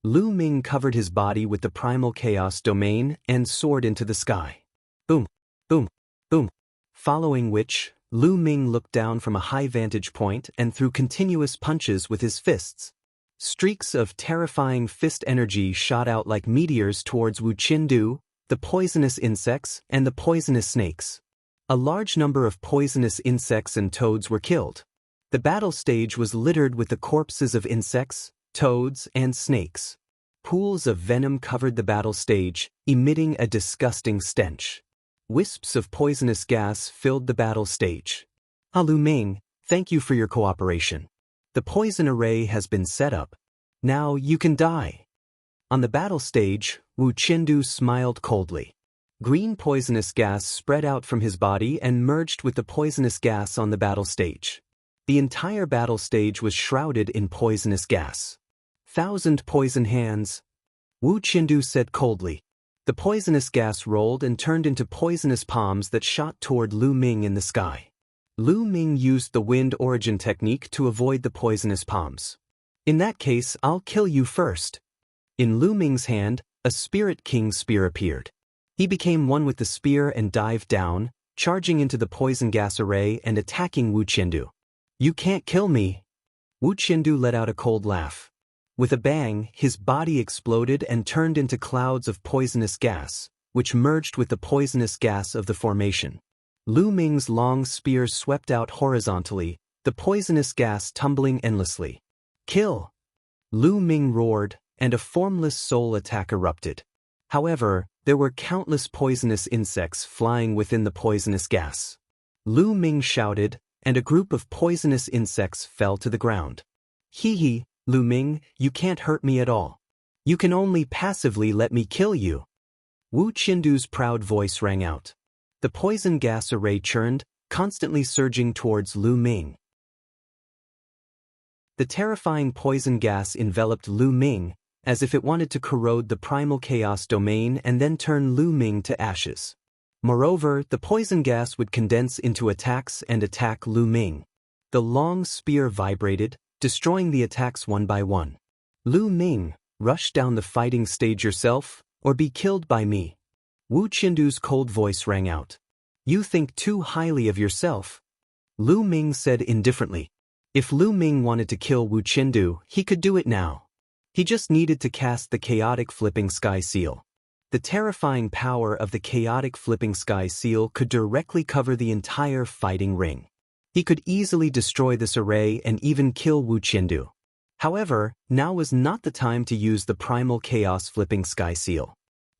Lu Ming covered his body with the primal chaos domain and soared into the sky. Boom, boom, boom. Following which, Lu Ming looked down from a high vantage point and threw continuous punches with his fists. Streaks of terrifying fist energy shot out like meteors towards Wuxia, the poisonous insects, and the poisonous snakes. A large number of poisonous insects and toads were killed. The battle stage was littered with the corpses of insects, toads, and snakes. Pools of venom covered the battle stage, emitting a disgusting stench. Wisps of poisonous gas filled the battle stage. Lu Ming, thank you for your cooperation. The poison array has been set up. Now you can die. On the battle stage, Wuxia smiled coldly. Green poisonous gas spread out from his body and merged with the poisonous gas on the battle stage. The entire battle stage was shrouded in poisonous gas. 1,000 poison hands, Wuxia said coldly. The poisonous gas rolled and turned into poisonous palms that shot toward Lu Ming in the sky. Lu Ming used the wind origin technique to avoid the poisonous palms. In that case, I'll kill you first. In Lu Ming's hand, a Spirit King spear appeared. He became one with the spear and dived down, charging into the poison gas array and attacking Wuxia. You can't kill me. Wuxia let out a cold laugh. With a bang, his body exploded and turned into clouds of poisonous gas, which merged with the poisonous gas of the formation. Lu Ming's long spear swept out horizontally, the poisonous gas tumbling endlessly. Kill! Lu Ming roared, and a formless soul attack erupted. However, there were countless poisonous insects flying within the poisonous gas. Lu Ming shouted, and a group of poisonous insects fell to the ground. Hee, Lu Ming, you can't hurt me at all. You can only passively let me kill you. Wuxia's proud voice rang out. The poison gas array churned, constantly surging towards Lu Ming. The terrifying poison gas enveloped Lu Ming, as if it wanted to corrode the primal chaos domain and then turn Lu Ming to ashes. Moreover, the poison gas would condense into attacks and attack Lu Ming. The long spear vibrated, destroying the attacks one by one. Lu Ming, rush down the fighting stage yourself, or be killed by me. Wuxia's cold voice rang out. You think too highly of yourself. Lu Ming said indifferently. If Lu Ming wanted to kill Wuxia, he could do it now. He just needed to cast the chaotic flipping sky seal. The terrifying power of the chaotic flipping sky seal could directly cover the entire fighting ring. He could easily destroy this array and even kill Wuxia. However, now was not the time to use the primal chaos flipping sky seal.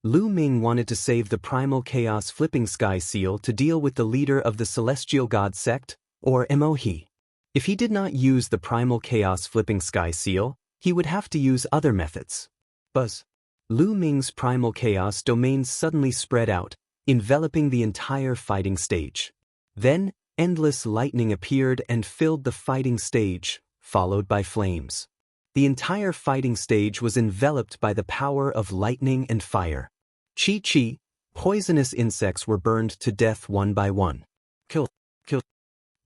Lu Ming wanted to save the primal chaos flipping sky seal to deal with the leader of the celestial god sect, or Emohi. If he did not use the primal chaos flipping sky seal, he would have to use other methods. Buzz. Lu Ming's primal chaos domain suddenly spread out, enveloping the entire fighting stage. Then, endless lightning appeared and filled the fighting stage, followed by flames. The entire fighting stage was enveloped by the power of lightning and fire. Chi, poisonous insects were burned to death one by one. Kill.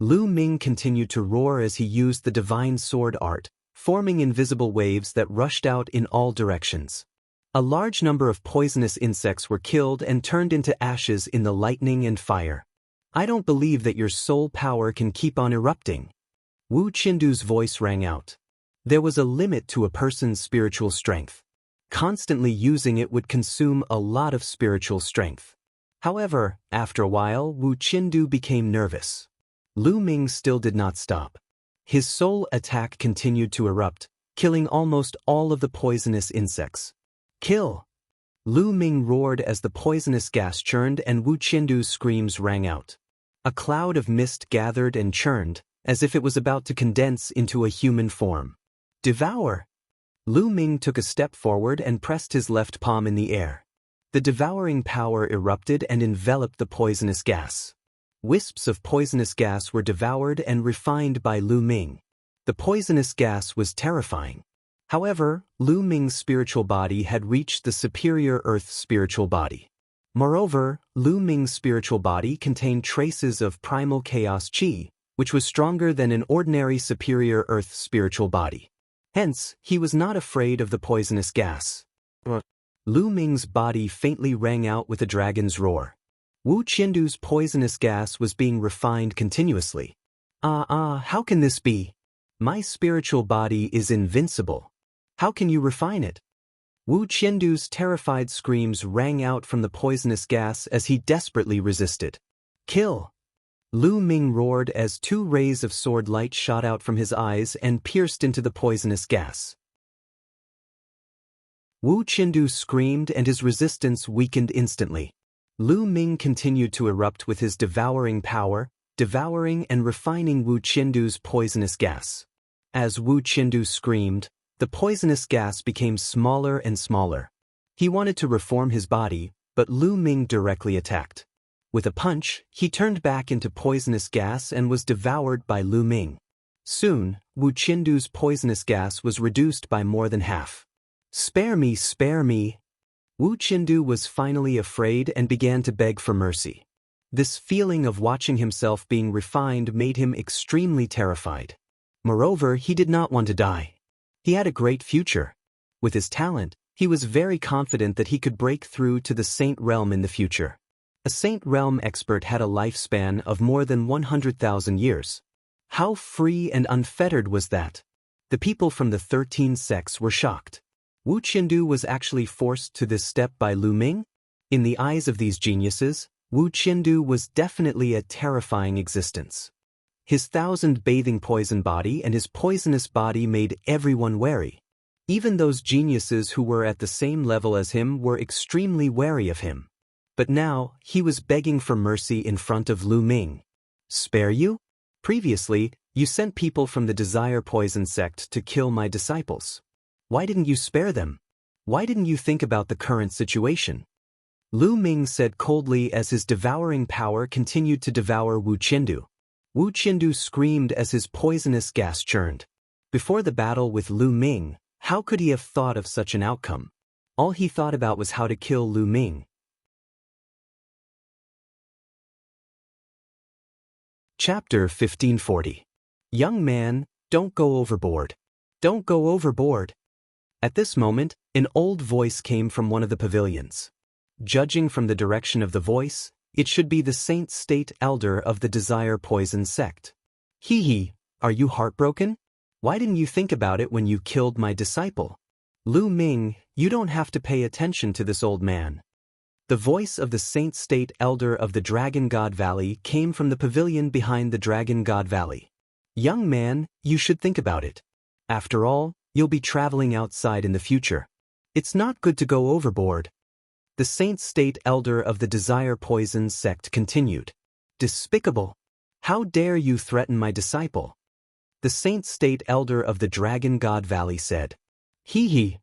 Lu Ming continued to roar as he used the divine sword art, forming invisible waves that rushed out in all directions. A large number of poisonous insects were killed and turned into ashes in the lightning and fire. I don't believe that your soul power can keep on erupting. Wu Qindu's voice rang out. There was a limit to a person's spiritual strength. Constantly using it would consume a lot of spiritual strength. However, after a while, Wu Qindu became nervous. Lu Ming still did not stop. His soul attack continued to erupt, killing almost all of the poisonous insects. Kill! Lu Ming roared as the poisonous gas churned and Wu Qindu's screams rang out. A cloud of mist gathered and churned, as if it was about to condense into a human form. Devour! Lu Ming took a step forward and pressed his left palm in the air. The devouring power erupted and enveloped the poisonous gas. Wisps of poisonous gas were devoured and refined by Lu Ming. The poisonous gas was terrifying. However, Lu Ming's spiritual body had reached the superior Earth's spiritual body. Moreover, Lu Ming's spiritual body contained traces of primal chaos qi, which was stronger than an ordinary superior Earth's spiritual body. Hence, he was not afraid of the poisonous gas. Lu Ming's body faintly rang out with a dragon's roar. Wu Qindu's poisonous gas was being refined continuously. How can this be? My spiritual body is invincible. How can you refine it? Wu Qindu's terrified screams rang out from the poisonous gas as he desperately resisted. Kill! Lu Ming roared as 2 rays of sword light shot out from his eyes and pierced into the poisonous gas. Wu Qindu screamed and his resistance weakened instantly. Lu Ming continued to erupt with his devouring power, devouring and refining Wu Qindu's poisonous gas. As Wu Qindu screamed, the poisonous gas became smaller and smaller. He wanted to reform his body, but Lu Ming directly attacked. With a punch, he turned back into poisonous gas and was devoured by Lu Ming. Soon, Wu Qindu's poisonous gas was reduced by more than half. Spare me, spare me! Wu Qindu was finally afraid and began to beg for mercy. This feeling of watching himself being refined made him extremely terrified. Moreover, he did not want to die. He had a great future. With his talent, he was very confident that he could break through to the Saint Realm in the future. A Saint Realm expert had a lifespan of more than 100,000 years. How free and unfettered was that? The people from the 13 sects were shocked. Wu Qindu was actually forced to this step by Lu Ming? In the eyes of these geniuses, Wu Qindu was definitely a terrifying existence. His 1,000 bathing poison body and his poisonous body made everyone wary. Even those geniuses who were at the same level as him were extremely wary of him. But now, he was begging for mercy in front of Lu Ming. Spare you? Previously, you sent people from the Desire Poison sect to kill my disciples. Why didn't you spare them? Why didn't you think about the current situation? Lu Ming said coldly as his devouring power continued to devour Wu Qindu. Wu Qindu screamed as his poisonous gas churned. Before the battle with Lu Ming, how could he have thought of such an outcome? All he thought about was how to kill Lu Ming. Chapter 1540. Young man, don't go overboard. Don't go overboard. At this moment, an old voice came from one of the pavilions. Judging from the direction of the voice, it should be the Saint State Elder of the Desire Poison sect. Hee, are you heartbroken? Why didn't you think about it when you killed my disciple? Lu Ming, you don't have to pay attention to this old man. The voice of the Saint State Elder of the Dragon God Valley came from the pavilion behind the Dragon God Valley. Young man, you should think about it. After all, you'll be traveling outside in the future. It's not good to go overboard. The Saint State Elder of the Desire Poison sect continued. Despicable! How dare you threaten my disciple? The Saint State Elder of the Dragon God Valley said. Hee.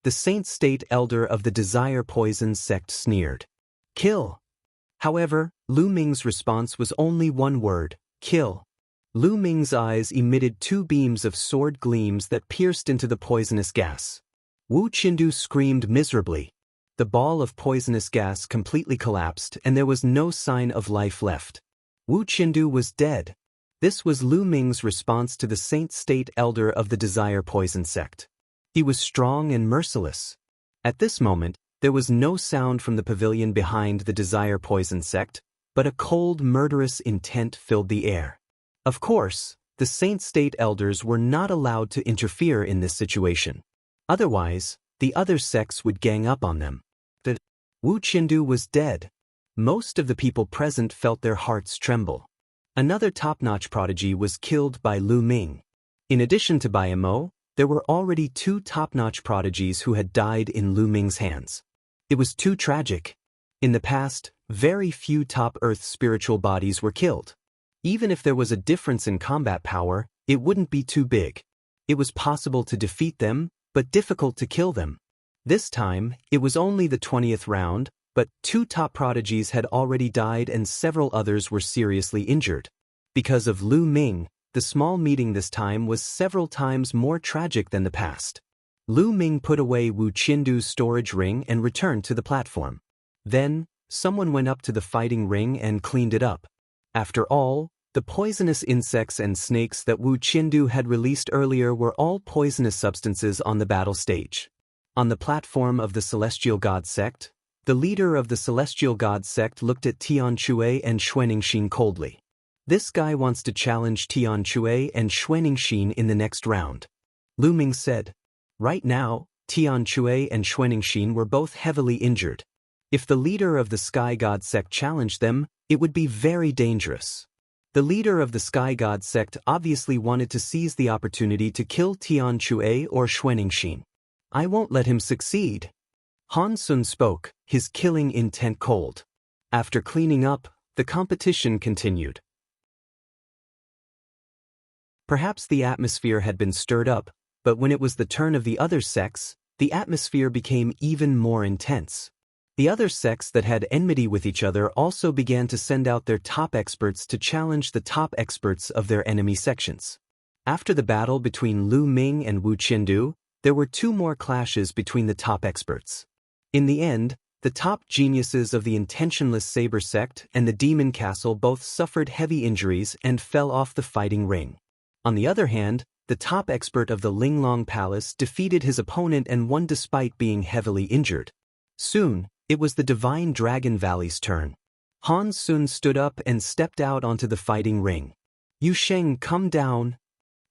The Saint State Elder of the Desire Poison sect sneered. Kill! However, Lu Ming's response was only one word, kill. Lu Ming's eyes emitted 2 beams of sword gleams that pierced into the poisonous gas. Wu Qindu screamed miserably. The ball of poisonous gas completely collapsed and there was no sign of life left. Wu Qindu was dead. This was Lu Ming's response to the Saint State Elder of the Desire Poison sect. He was strong and merciless. At this moment, there was no sound from the pavilion behind the Desire Poison sect, but a cold, murderous intent filled the air. Of course, the Saint State elders were not allowed to interfere in this situation. Otherwise, the other sects would gang up on them. Wu Qindu was dead. Most of the people present felt their hearts tremble. Another top-notch prodigy was killed by Lu Ming. In addition to Bai Mo, there were already 2 top-notch prodigies who had died in Lu Ming's hands. It was too tragic. In the past, very few top Earth spiritual bodies were killed. Even if there was a difference in combat power, it wouldn't be too big. It was possible to defeat them, but difficult to kill them. This time, it was only the 20th round, but 2 top prodigies had already died and several others were seriously injured. Because of Lu Ming, the small meeting this time was several times more tragic than the past. Lu Ming put away Wu Qindu's storage ring and returned to the platform. Then, someone went up to the fighting ring and cleaned it up. After all, the poisonous insects and snakes that Wu Qindu had released earlier were all poisonous substances on the battle stage. On the platform of the Celestial God Sect, the leader of the Celestial God Sect looked at Tian Chui and Xuaningxin coldly. This guy wants to challenge Tian Chui and Xuaningxin in the next round. Lu Ming said. Right now, Tian Chui and Xuaningxin were both heavily injured. If the leader of the Sky God Sect challenged them, it would be very dangerous. The leader of the Sky God Sect obviously wanted to seize the opportunity to kill Tian Chui or Xuaningxin. I won't let him succeed. Han Sun spoke, his killing intent cold. After cleaning up, the competition continued. Perhaps the atmosphere had been stirred up, but when it was the turn of the other sects, the atmosphere became even more intense. The other sects that had enmity with each other also began to send out their top experts to challenge the top experts of their enemy sections. After the battle between Lu Ming and Wu Qindu, there were 2 more clashes between the top experts. In the end, the top geniuses of the Intentionless Saber sect and the Demon Castle both suffered heavy injuries and fell off the fighting ring. On the other hand, the top expert of the Linglong Palace defeated his opponent and won despite being heavily injured. Soon, it was the Divine Dragon Valley's turn. Han Sun stood up and stepped out onto the fighting ring. Yu Sheng, come down.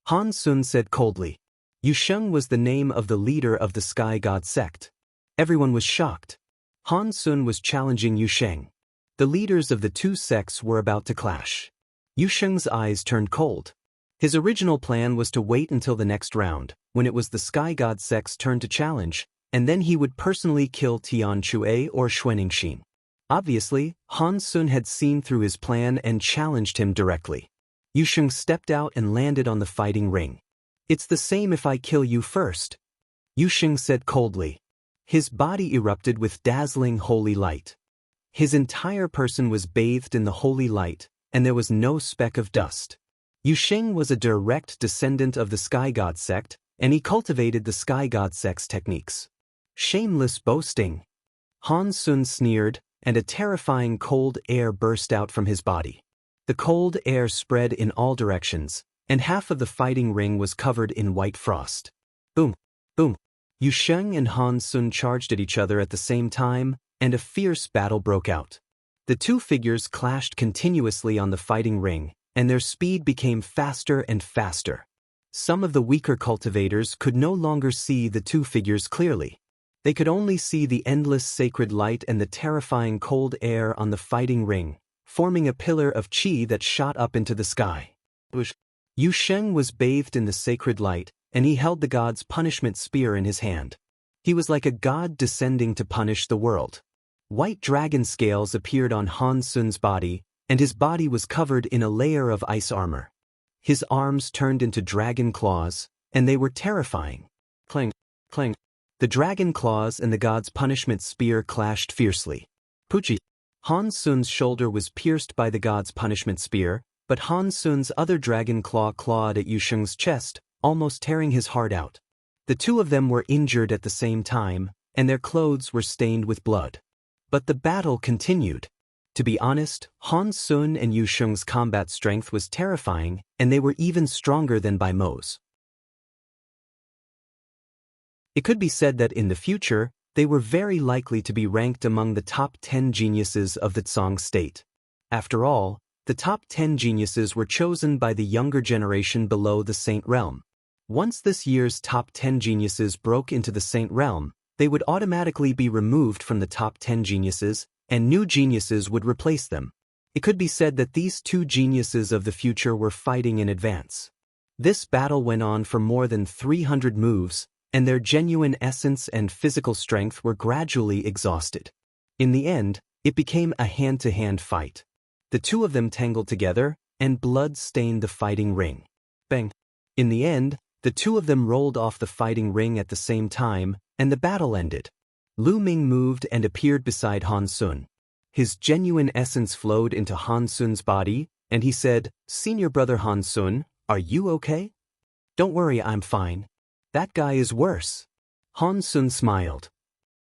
Han Sun said coldly. Yu Sheng was the name of the leader of the Sky God sect. Everyone was shocked. Han Sun was challenging Yu Sheng. The leaders of the 2 sects were about to clash. Yu Sheng's eyes turned cold. His original plan was to wait until the next round, when it was the Sky God sect's turn to challenge, and then he would personally kill Tian Chui or Xuaningxin. Obviously, Han Sun had seen through his plan and challenged him directly. Yu Sheng stepped out and landed on the fighting ring. It's the same if I kill you first. Yu Sheng said coldly. His body erupted with dazzling holy light. His entire person was bathed in the holy light, and there was no speck of dust. Yu Sheng was a direct descendant of the Sky God sect, and he cultivated the Sky God sect's techniques. Shameless boasting. Han Sun sneered, and a terrifying cold air burst out from his body. The cold air spread in all directions, and half of the fighting ring was covered in white frost. Boom, boom. Yu Sheng and Han Sun charged at each other at the same time, and a fierce battle broke out. The 2 figures clashed continuously on the fighting ring, and their speed became faster and faster. Some of the weaker cultivators could no longer see the 2 figures clearly. They could only see the endless sacred light and the terrifying cold air on the fighting ring, forming a pillar of qi that shot up into the sky. Yu Sheng was bathed in the sacred light, and he held the god's punishment spear in his hand. He was like a god descending to punish the world. White dragon scales appeared on Han Sun's body, and his body was covered in a layer of ice armor. His arms turned into dragon claws, and they were terrifying. Clang, clang. The dragon claws and the god's punishment spear clashed fiercely. Puchi. Han Sun's shoulder was pierced by the god's punishment spear, but Han Sun's other dragon claw clawed at Yu Sheng's chest, almost tearing his heart out. The 2 of them were injured at the same time, and their clothes were stained with blood. But the battle continued. To be honest, Han Sun and Yu Sheng's combat strength was terrifying, and they were even stronger than Bai Mo's. It could be said that in the future, they were very likely to be ranked among the top 10 geniuses of the Tsang state. After all, the top 10 geniuses were chosen by the younger generation below the Saint Realm. Once this year's top 10 geniuses broke into the Saint Realm, they would automatically be removed from the top 10 geniuses, and new geniuses would replace them. It could be said that these two geniuses of the future were fighting in advance. This battle went on for more than 300 moves, and their genuine essence and physical strength were gradually exhausted. In the end, it became a hand-to-hand fight. The two of them tangled together, and blood stained the fighting ring. Bang! In the end, the two of them rolled off the fighting ring at the same time, and the battle ended. Lu Ming moved and appeared beside Han Sun. His genuine essence flowed into Han Sun's body, and he said, "Senior brother Han Sun, are you okay?" "Don't worry, I'm fine. That guy is worse." Han Sun smiled.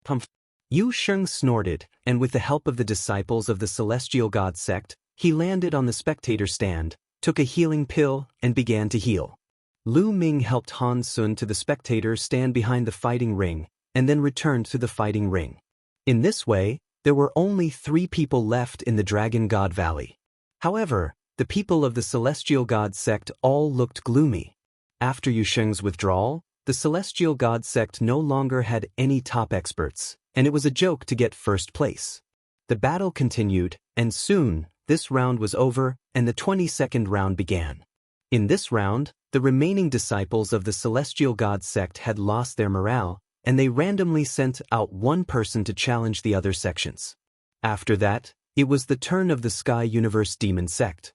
"Humph." Yu Sheng snorted, and with the help of the disciples of the Celestial God sect, he landed on the spectator stand, took a healing pill, and began to heal. Lu Ming helped Han Sun to the spectator stand behind the fighting ring, and then returned to the fighting ring. In this way, there were only 3 people left in the Dragon God Valley. However, the people of the Celestial God sect all looked gloomy. After Yu Sheng's withdrawal, the Celestial God sect no longer had any top experts, and it was a joke to get first place. The battle continued, and soon, this round was over, and the 22nd round began. In this round, the remaining disciples of the Celestial God sect had lost their morale, and they randomly sent out one person to challenge the other sections. After that, it was the turn of the Sky Universe Demon sect.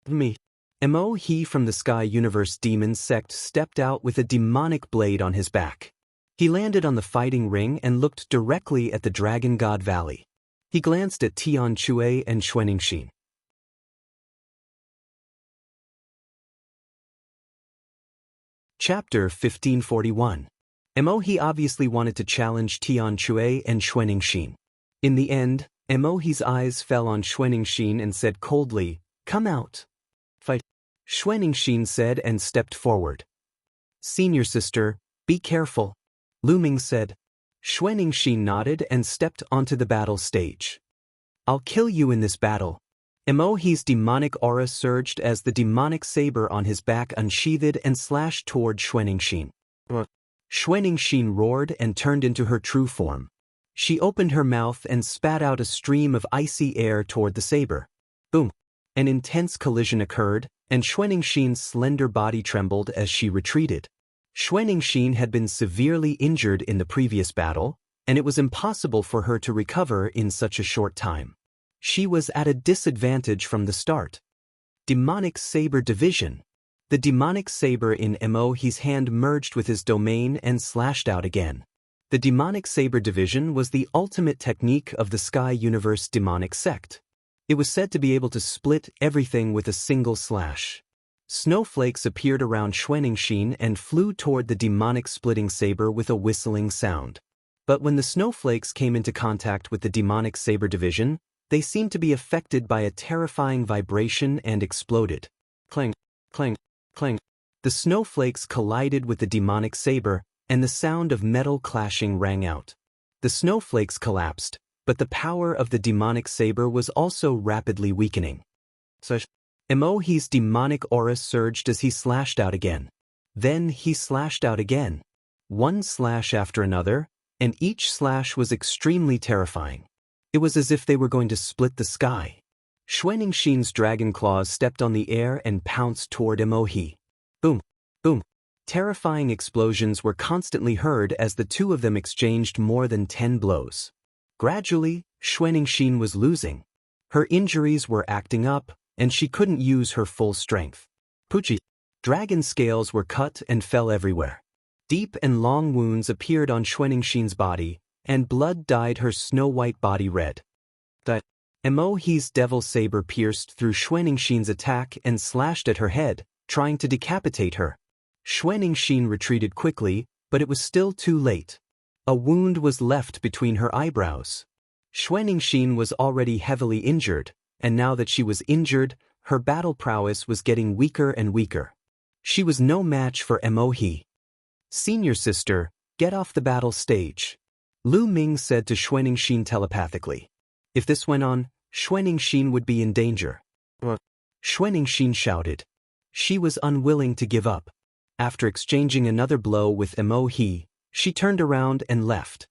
Mo He from the Sky Universe Demon sect stepped out with a demonic blade on his back. He landed on the fighting ring and looked directly at the Dragon God Valley. He glanced at Tian Chui and Xuaningxin. Chapter 1541. Mo He obviously wanted to challenge Tian Chui and Xuaningxin. In the end, Mo He's eyes fell on Xuaningxin and said coldly, "Come out." "Fight," Xuaningxin said and stepped forward. "Senior sister, be careful," Lu Ming said. Xuaningxin nodded and stepped onto the battle stage. "I'll kill you in this battle." Mo He's demonic aura surged as the demonic saber on his back unsheathed and slashed toward Xuaningxin. Xuaningxin roared and turned into her true form. She opened her mouth and spat out a stream of icy air toward the saber. Boom! An intense collision occurred, and Xuaningxin's slender body trembled as she retreated. Xuaningxin had been severely injured in the previous battle, and it was impossible for her to recover in such a short time. She was at a disadvantage from the start. Demonic Saber Division. The demonic saber in Mo He's hand merged with his domain and slashed out again. The demonic saber division was the ultimate technique of the Sky Universe demonic sect. It was said to be able to split everything with a single slash. Snowflakes appeared around Xuaningxin and flew toward the demonic splitting saber with a whistling sound. But when the snowflakes came into contact with the demonic saber division, they seemed to be affected by a terrifying vibration and exploded. Clang, clang, clang. The snowflakes collided with the demonic saber, and the sound of metal clashing rang out. The snowflakes collapsed, but the power of the demonic saber was also rapidly weakening. Mo He's demonic aura surged as he slashed out again. Then he slashed out again. One slash after another, and each slash was extremely terrifying. It was as if they were going to split the sky. Xuaningxin's dragon claws stepped on the air and pounced toward Mo He. Boom, boom. Terrifying explosions were constantly heard as the two of them exchanged more than 10 blows. Gradually, Xuaningxin was losing. Her injuries were acting up, and she couldn't use her full strength. Puchi. Dragon scales were cut and fell everywhere. Deep and long wounds appeared on Xuaningxin's body, and blood dyed her snow-white body red. Mo He's devil saber pierced through Xuaningxin's attack and slashed at her head, trying to decapitate her. Xuaningxin retreated quickly, but it was still too late. A wound was left between her eyebrows. Xuaningxin was already heavily injured, and now that she was injured, her battle prowess was getting weaker and weaker. She was no match for Mo He. "Senior sister, get off the battle stage," Lu Ming said to Xuaningxin telepathically. If this went on, Xuanxin would be in danger. Xuanxin shouted. She was unwilling to give up. After exchanging another blow with Emohi, she turned around and left.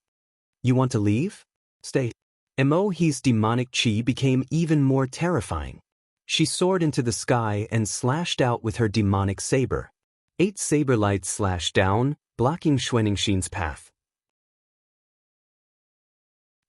You want to leave? Stay. Emohi's demonic chi became even more terrifying. She soared into the sky and slashed out with her demonic saber. 8 saber lights slashed down, blocking Xuanxin's path.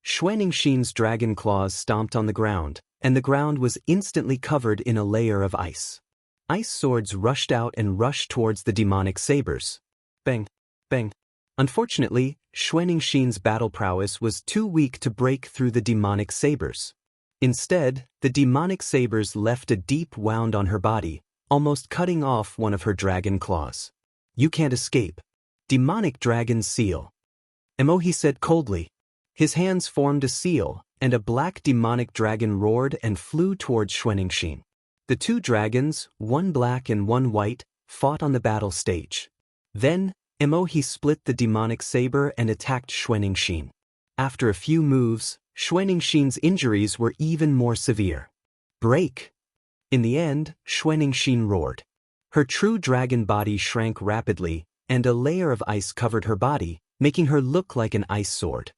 Xuanxin's dragon claws stomped on the ground, and the ground was instantly covered in a layer of ice. Ice swords rushed out and rushed towards the demonic sabers. Bang! Bang! Unfortunately, Xuanxin's battle prowess was too weak to break through the demonic sabers. Instead, the demonic sabers left a deep wound on her body, almost cutting off one of her dragon claws. You can't escape. Demonic dragon seal. Emohi said coldly. His hands formed a seal, and a black demonic dragon roared and flew towards Xuanxin. The 2 dragons, one black and one white, fought on the battle stage. Then, Emohi split the demonic saber and attacked Xuanxin. After a few moves, Xuanxin's injuries were even more severe. Break! In the end, Xuanxin roared. Her true dragon body shrank rapidly, and a layer of ice covered her body, making her look like an ice sword.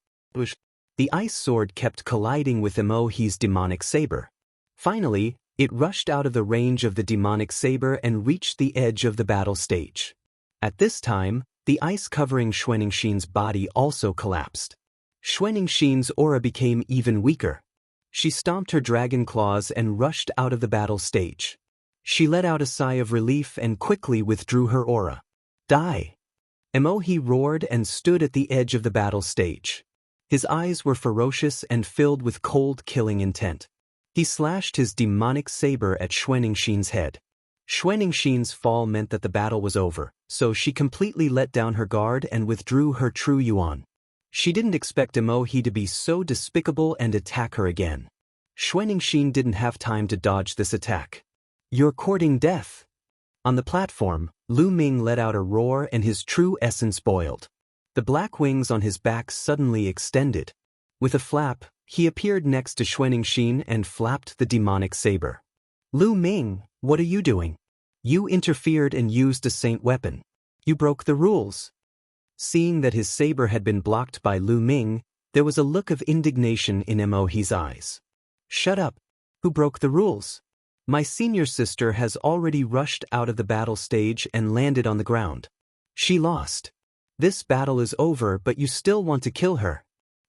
The ice sword kept colliding with Emohi's demonic saber. Finally, it rushed out of the range of the demonic saber and reached the edge of the battle stage. At this time, the ice covering Xuanxin's body also collapsed. Xuanxin's aura became even weaker. She stomped her dragon claws and rushed out of the battle stage. She let out a sigh of relief and quickly withdrew her aura. Die! Emohi roared and stood at the edge of the battle stage. His eyes were ferocious and filled with cold killing intent. He slashed his demonic saber at Xuanxin's head. Xuanxin's fall meant that the battle was over, so she completely let down her guard and withdrew her true yuan. She didn't expect Emohi to be so despicable and attack her again. Xuanxin didn't have time to dodge this attack. You're courting death. On the platform, Lu Ming let out a roar and his true essence boiled. The black wings on his back suddenly extended. With a flap, he appeared next to Xuanxin and flapped the demonic saber. Lu Ming, what are you doing? You interfered and used a saint weapon. You broke the rules. Seeing that his saber had been blocked by Lu Ming, there was a look of indignation in Emohi's eyes. Shut up. Who broke the rules? My senior sister has already rushed out of the battle stage and landed on the ground. She lost. This battle is over, but you still want to kill her.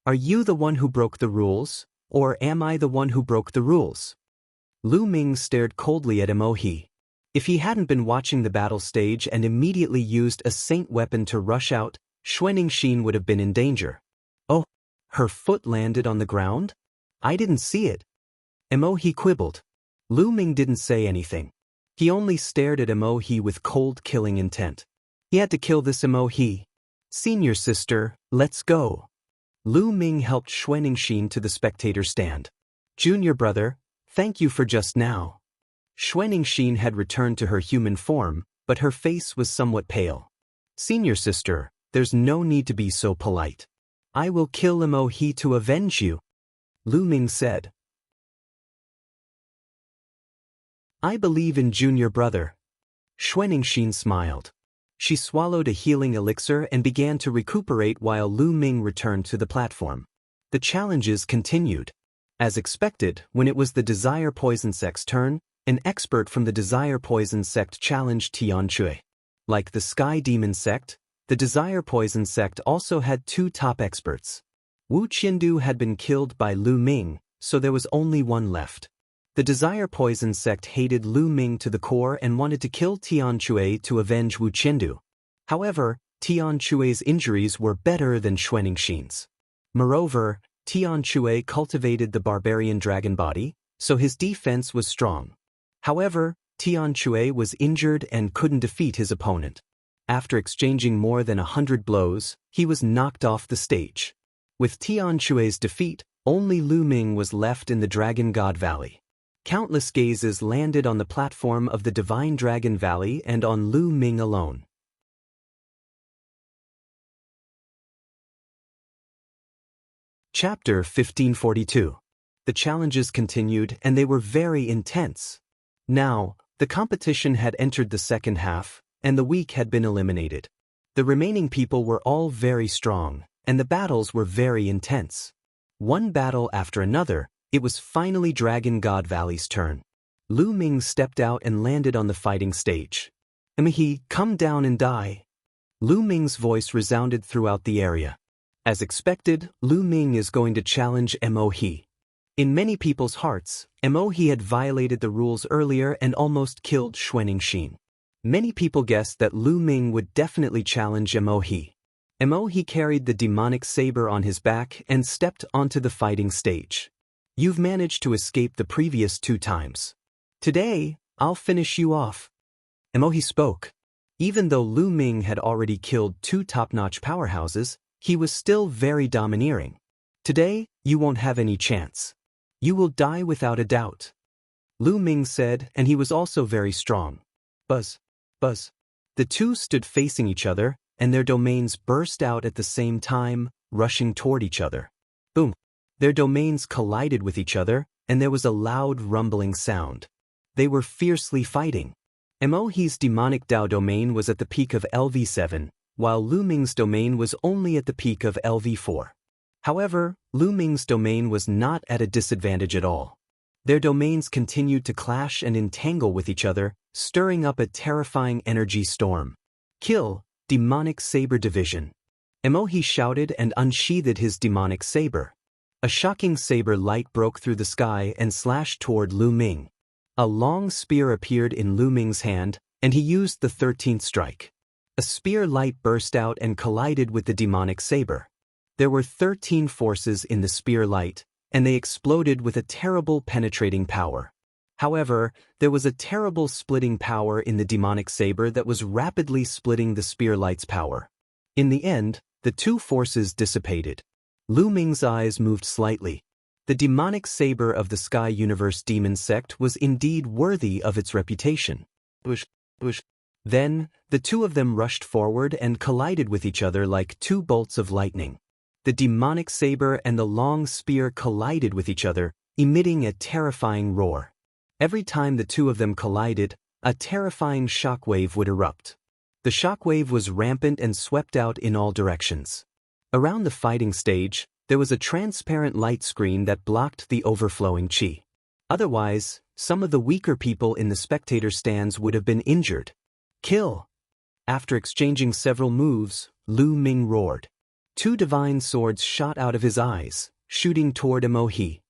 Are you the one who broke the rules, or am I the one who broke the rules? Lu Ming stared coldly at Emohi. If he hadn't been watching the battle stage and immediately used a saint weapon to rush out, Xuanxin would have been in danger. Oh, her foot landed on the ground? I didn't see it. Emohi quibbled. Lu Ming didn't say anything. He only stared at Emohi with cold killing intent. He had to kill this Emohi. Senior sister, let's go. Lu Ming helped Xuanxin to the spectator stand. Junior brother, thank you for just now. Xuanxin had returned to her human form, but her face was somewhat pale. Senior sister, there's no need to be so polite. I will kill Emohi to avenge you, Lu Ming said. I believe in junior brother. Xuanxin smiled. She swallowed a healing elixir and began to recuperate while Lu Ming returned to the platform. The challenges continued. As expected, when it was the Desire Poison Sect's turn, an expert from the Desire Poison Sect challenged Tian Chui. Like the Sky Demon Sect, the Desire Poison Sect also had 2 top experts. Wu Qiandu had been killed by Lu Ming, so there was only one left. The Desire Poison Sect hated Lu Ming to the core and wanted to kill Tian Chui to avenge Wu Qiandu. However, Tian Chui's injuries were better than Xuanxin's. Moreover, Tian Chui cultivated the barbarian dragon body, so his defense was strong. However, Tian Chui was injured and couldn't defeat his opponent. After exchanging more than 100 blows, he was knocked off the stage. With Tian Chui's defeat, only Lu Ming was left in the Dragon God Valley. Countless gazes landed on the platform of the Divine Dragon Valley and on Lu Ming alone. Chapter 1542. The challenges continued and they were very intense. Now, the competition had entered the second half, and the weak had been eliminated. The remaining people were all very strong, and the battles were very intense. One battle after another, it was finally Dragon God Valley's turn. Lu Ming stepped out and landed on the fighting stage. "Emihi, come down and die." Lu Ming's voice resounded throughout the area. As expected, Lu Ming is going to challenge Mo He. In many people's hearts, Mo He had violated the rules earlier and almost killed Xuening Xin. Many people guessed that Lu Ming would definitely challenge Mo He. Mo He carried the demonic saber on his back and stepped onto the fighting stage. "You've managed to escape the previous 2 times. Today, I'll finish you off." Mo He spoke. Even though Lu Ming had already killed 2 top-notch powerhouses, he was still very domineering. "Today, you won't have any chance. You will die without a doubt," Lu Ming said, and he was also very strong. Buzz. Buzz. The two stood facing each other, and their domains burst out at the same time, rushing toward each other. Boom. Their domains collided with each other, and there was a loud rumbling sound. They were fiercely fighting. Mo He's demonic Dao domain was at the peak of LV7, while Lu Ming's domain was only at the peak of LV4. However, Lu Ming's domain was not at a disadvantage at all. Their domains continued to clash and entangle with each other, stirring up a terrifying energy storm. "Kill, demonic saber division." Mo He shouted and unsheathed his demonic saber. A shocking saber light broke through the sky and slashed toward Lu Ming. A long spear appeared in Lu Ming's hand, and he used the 13th strike. A spear light burst out and collided with the demonic saber. There were 13 forces in the spear light, and they exploded with a terrible penetrating power. However, there was a terrible splitting power in the demonic saber that was rapidly splitting the spear light's power. In the end, the 2 forces dissipated. Lu Ming's eyes moved slightly. The demonic saber of the Sky Universe Demon Sect was indeed worthy of its reputation. Bush. Then, the 2 of them rushed forward and collided with each other like 2 bolts of lightning. The demonic saber and the long spear collided with each other, emitting a terrifying roar. Every time the 2 of them collided, a terrifying shockwave would erupt. The shockwave was rampant and swept out in all directions. Around the fighting stage, there was a transparent light screen that blocked the overflowing qi. Otherwise, some of the weaker people in the spectator stands would have been injured. "Kill!" After exchanging several moves, Lu Ming roared. 2 divine swords shot out of his eyes, shooting toward Mo He.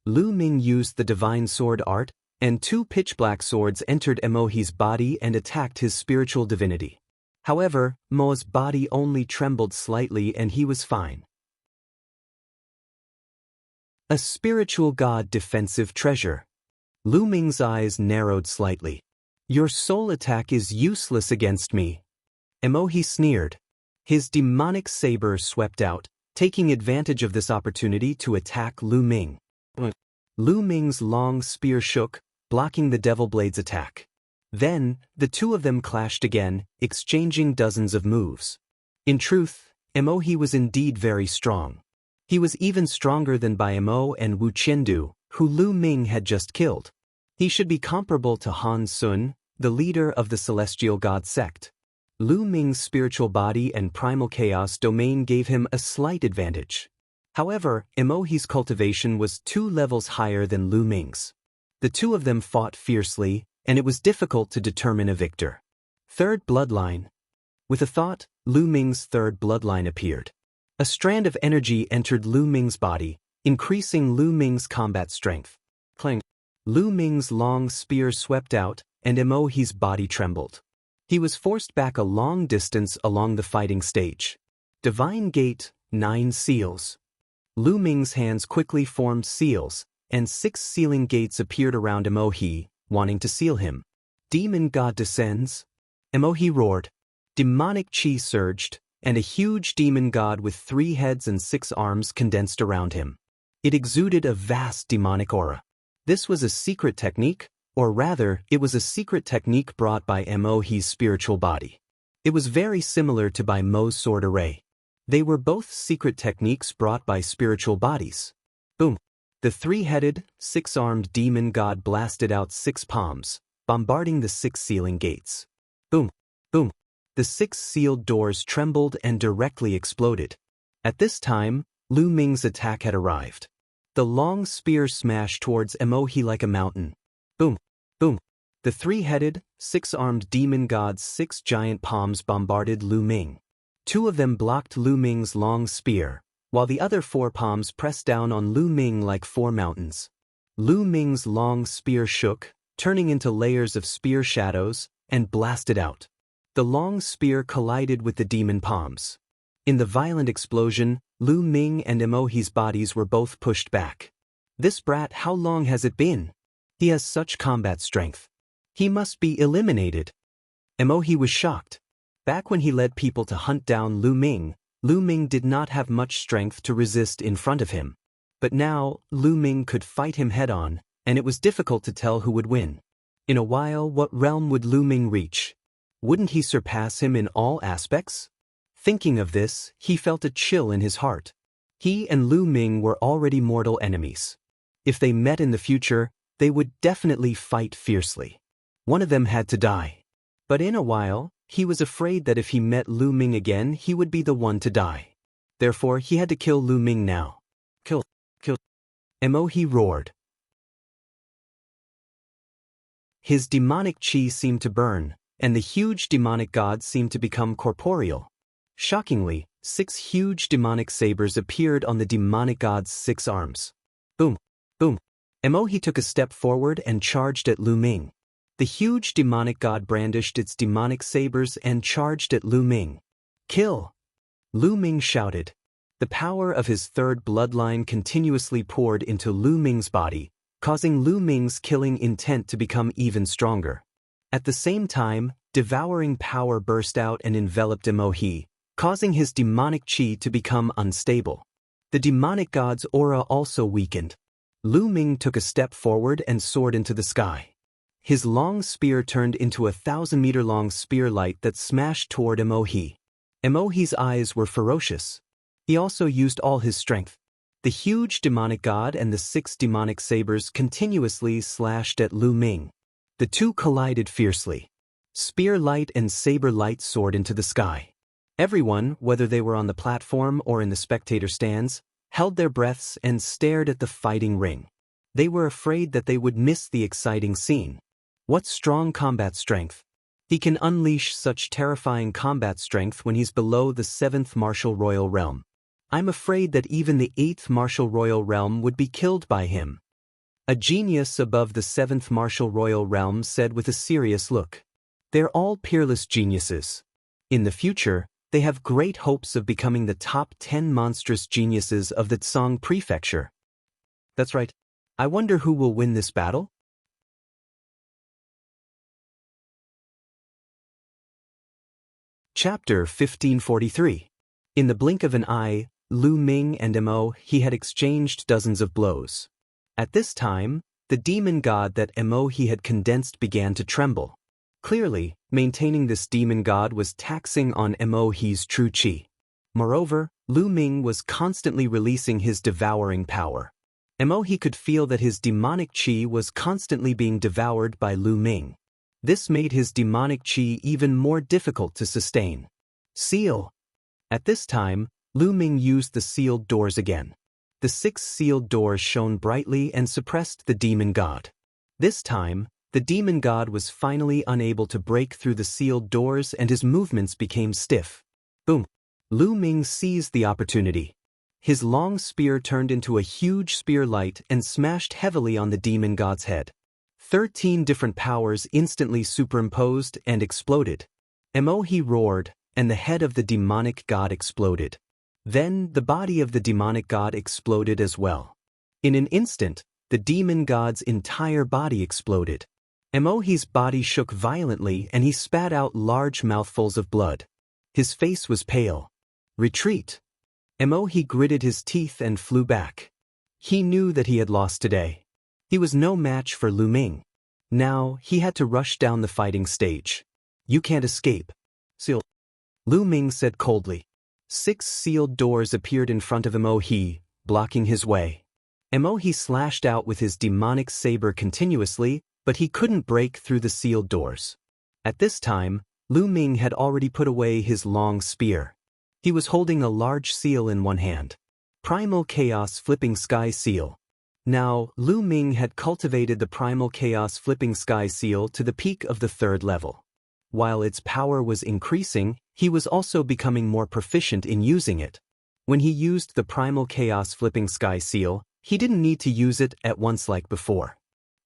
Lu Ming used the divine sword art, and 2 pitch-black swords entered Mo He's body and attacked his spiritual divinity. However, Mo's body only trembled slightly and he was fine. A spiritual god defensive treasure. Lu Ming's eyes narrowed slightly. "Your soul attack is useless against me." Mo He sneered. His demonic saber swept out, taking advantage of this opportunity to attack Lu Ming. Lu Ming's long spear shook, blocking the Devil Blade's attack. Then, the 2 of them clashed again, exchanging dozens of moves. In truth, Mo He was indeed very strong. He was even stronger than Bai Mo and Wu Qiandu, who Lu Ming had just killed. He should be comparable to Han Sun, the leader of the Celestial God sect. Lu Ming's spiritual body and primal chaos domain gave him a slight advantage. However, Mo He's cultivation was 2 levels higher than Lu Ming's. The 2 of them fought fiercely, and it was difficult to determine a victor. Third bloodline. With a thought, Lu Ming's 3rd bloodline appeared. A strand of energy entered Lu Ming's body, increasing Lu Ming's combat strength. Clang. Lu Ming's long spear swept out, and Mo He's body trembled. He was forced back a long distance along the fighting stage. Divine Gate, 9 seals. Lu Ming's hands quickly formed seals, and 6 sealing gates appeared around Mo He, wanting to seal him. Demon God descends. Mo He roared. Demonic qi surged, and a huge demon god with 3 heads and 6 arms condensed around him. It exuded a vast demonic aura. This was a secret technique, or rather, it was a secret technique brought by Mo He's spiritual body. It was very similar to Bai Mo's sword array. They were both secret techniques brought by spiritual bodies. Boom. The three-headed, six-armed demon god blasted out 6 palms, bombarding the 6 sealing gates. Boom, boom. The 6 sealed doors trembled and directly exploded. At this time, Lu Ming's attack had arrived. The long spear smashed towards Emohi like a mountain. Boom, boom. The three-headed, six-armed demon god's 6 giant palms bombarded Lu Ming. 2 of them blocked Lu Ming's long spear, while the other 4 palms pressed down on Lu Ming like 4 mountains. Lu Ming's long spear shook, turning into layers of spear shadows, and blasted out. The long spear collided with the demon palms. In the violent explosion, Lu Ming and Emohi's bodies were both pushed back. This brat, how long has it been? He has such combat strength. He must be eliminated. Emohi was shocked. Back when he led people to hunt down Lu Ming did not have much strength to resist in front of him. But now, Lu Ming could fight him head-on, and it was difficult to tell who would win. In a while, what realm would Lu Ming reach? Wouldn't he surpass him in all aspects? Thinking of this, he felt a chill in his heart. He and Lu Ming were already mortal enemies. If they met in the future, they would definitely fight fiercely. One of them had to die. But in a while, he was afraid that if he met Lu Ming again, he would be the one to die. Therefore, he had to kill Lu Ming now. Kill. Emohi roared. His demonic chi seemed to burn, and the huge demonic god seemed to become corporeal. Shockingly, 6 huge demonic sabers appeared on the demonic god's 6 arms. Boom, boom. Emohi took a step forward and charged at Lu Ming. The huge demonic god brandished its demonic sabers and charged at Lu Ming. Kill! Lu Ming shouted. The power of his 3rd bloodline continuously poured into Lu Ming's body, causing Lu Ming's killing intent to become even stronger. At the same time, devouring power burst out and enveloped Emohi, causing his demonic chi to become unstable. The demonic god's aura also weakened. Lu Ming took a step forward and soared into the sky. His long spear turned into a 1,000-meter-long spear light that smashed toward Emohi. Emohi's eyes were ferocious. He also used all his strength. The huge demonic god and the 6 demonic sabers continuously slashed at Lu Ming. The two collided fiercely. Spear light and saber light soared into the sky. Everyone, whether they were on the platform or in the spectator stands, held their breaths and stared at the fighting ring. They were afraid that they would miss the exciting scene. What strong combat strength! He can unleash such terrifying combat strength when he's below the 7th martial royal realm. I'm afraid that even the 8th martial royal realm would be killed by him. A genius above the 7th martial royal realm said with a serious look. They're all peerless geniuses. In the future, they have great hopes of becoming the top 10 monstrous geniuses of the Tsang prefecture. That's right. I wonder who will win this battle? Chapter 1543. In the blink of an eye, Lu Ming and Emohi had exchanged dozens of blows. At this time, the demon god that Emohi had condensed began to tremble. Clearly, maintaining this demon god was taxing on Emohi's true chi. Moreover, Lu Ming was constantly releasing his devouring power. Emohi could feel that his demonic chi was constantly being devoured by Lu Ming. This made his demonic chi even more difficult to sustain. Seal! At this time, Lu Ming used the sealed doors again. The 6 sealed doors shone brightly and suppressed the demon god. This time, the demon god was finally unable to break through the sealed doors and his movements became stiff. Boom! Lu Ming seized the opportunity. His long spear turned into a huge spear light and smashed heavily on the demon god's head. 13 different powers instantly superimposed and exploded. Emohi roared, and the head of the demonic god exploded. Then the body of the demonic god exploded as well. In an instant, the demon god's entire body exploded. Emohi's body shook violently and he spat out large mouthfuls of blood. His face was pale. Retreat! Emohi gritted his teeth and flew back. He knew that he had lost today. He was no match for Lu Ming. Now, he had to rush down the fighting stage. You can't escape. Seal. Lu Ming said coldly. 6 sealed doors appeared in front of Emohi, blocking his way. Emohi slashed out with his demonic saber continuously, but he couldn't break through the sealed doors. At this time, Lu Ming had already put away his long spear. He was holding a large seal in one hand. Primal Chaos Flipping Sky Seal. Now, Lu Ming had cultivated the Primal Chaos Flipping Sky Seal to the peak of the 3rd level. While its power was increasing, he was also becoming more proficient in using it. When he used the Primal Chaos Flipping Sky Seal, he didn't need to use it at once like before.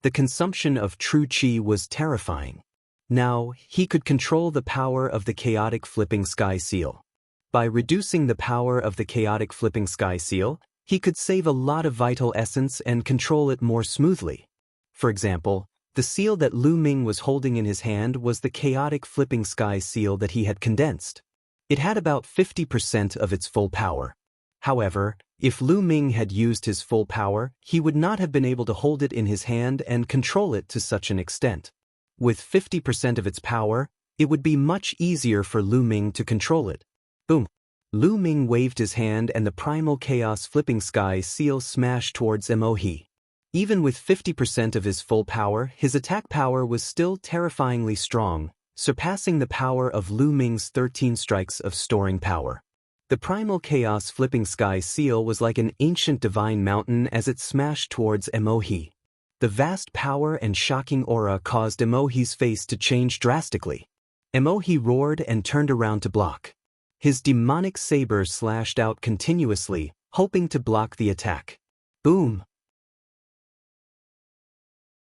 The consumption of true chi was terrifying. Now, he could control the power of the Chaotic Flipping Sky Seal. By reducing the power of the Chaotic Flipping Sky Seal, he could save a lot of vital essence and control it more smoothly. For example, the seal that Lu Ming was holding in his hand was the Chaotic Flipping Sky Seal that he had condensed. It had about 50% of its full power. However, if Lu Ming had used his full power, he would not have been able to hold it in his hand and control it to such an extent. With 50% of its power, it would be much easier for Lu Ming to control it. Boom! Lu Ming waved his hand and the Primal Chaos Flipping Sky Seal smashed towards Emohi. Even with 50% of his full power, his attack power was still terrifyingly strong, surpassing the power of Lu Ming's 13 strikes of storing power. The Primal Chaos Flipping Sky Seal was like an ancient divine mountain as it smashed towards Emohi. The vast power and shocking aura caused Emohi's face to change drastically. Emohi roared and turned around to block. His demonic saber slashed out continuously, hoping to block the attack. Boom!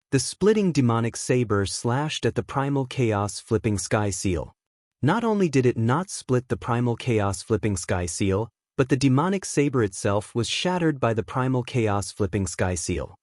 The splitting demonic saber slashed at the Primal Chaos Flipping Sky Seal. Not only did it not split the Primal Chaos Flipping Sky Seal, but the demonic saber itself was shattered by the Primal Chaos Flipping Sky Seal.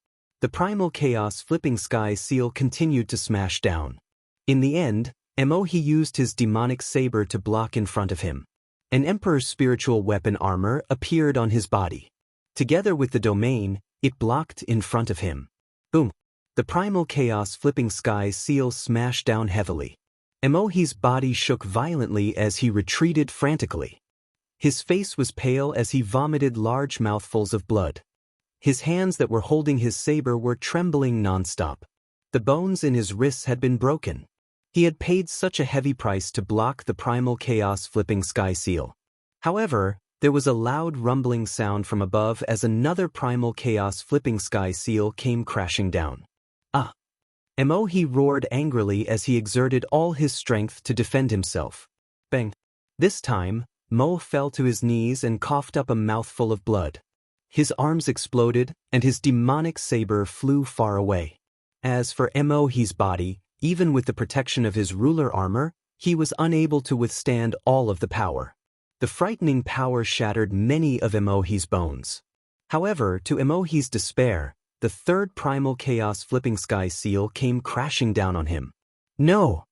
The Primal Chaos Flipping Sky Seal continued to smash down. In the end, Emohi used his demonic saber to block in front of him. An Emperor's spiritual weapon armor appeared on his body. Together with the domain, it blocked in front of him. Boom! The Primal Chaos Flipping Sky Seal smashed down heavily. Emohi's body shook violently as he retreated frantically. His face was pale as he vomited large mouthfuls of blood. His hands that were holding his saber were trembling non-stop. The bones in his wrists had been broken. He had paid such a heavy price to block the Primal Chaos Flipping Sky Seal. However, there was a loud rumbling sound from above as another Primal Chaos Flipping Sky Seal came crashing down. Ah! Emohi roared angrily as he exerted all his strength to defend himself. Bang! This time, Mo fell to his knees and coughed up a mouthful of blood. His arms exploded, and his demonic saber flew far away. As for Emohi's body, even with the protection of his ruler armor, he was unable to withstand all of the power. The frightening power shattered many of Emohi's bones. However, to Emohi's despair, the 3rd Primal Chaos Flipping Sky Seal came crashing down on him. No!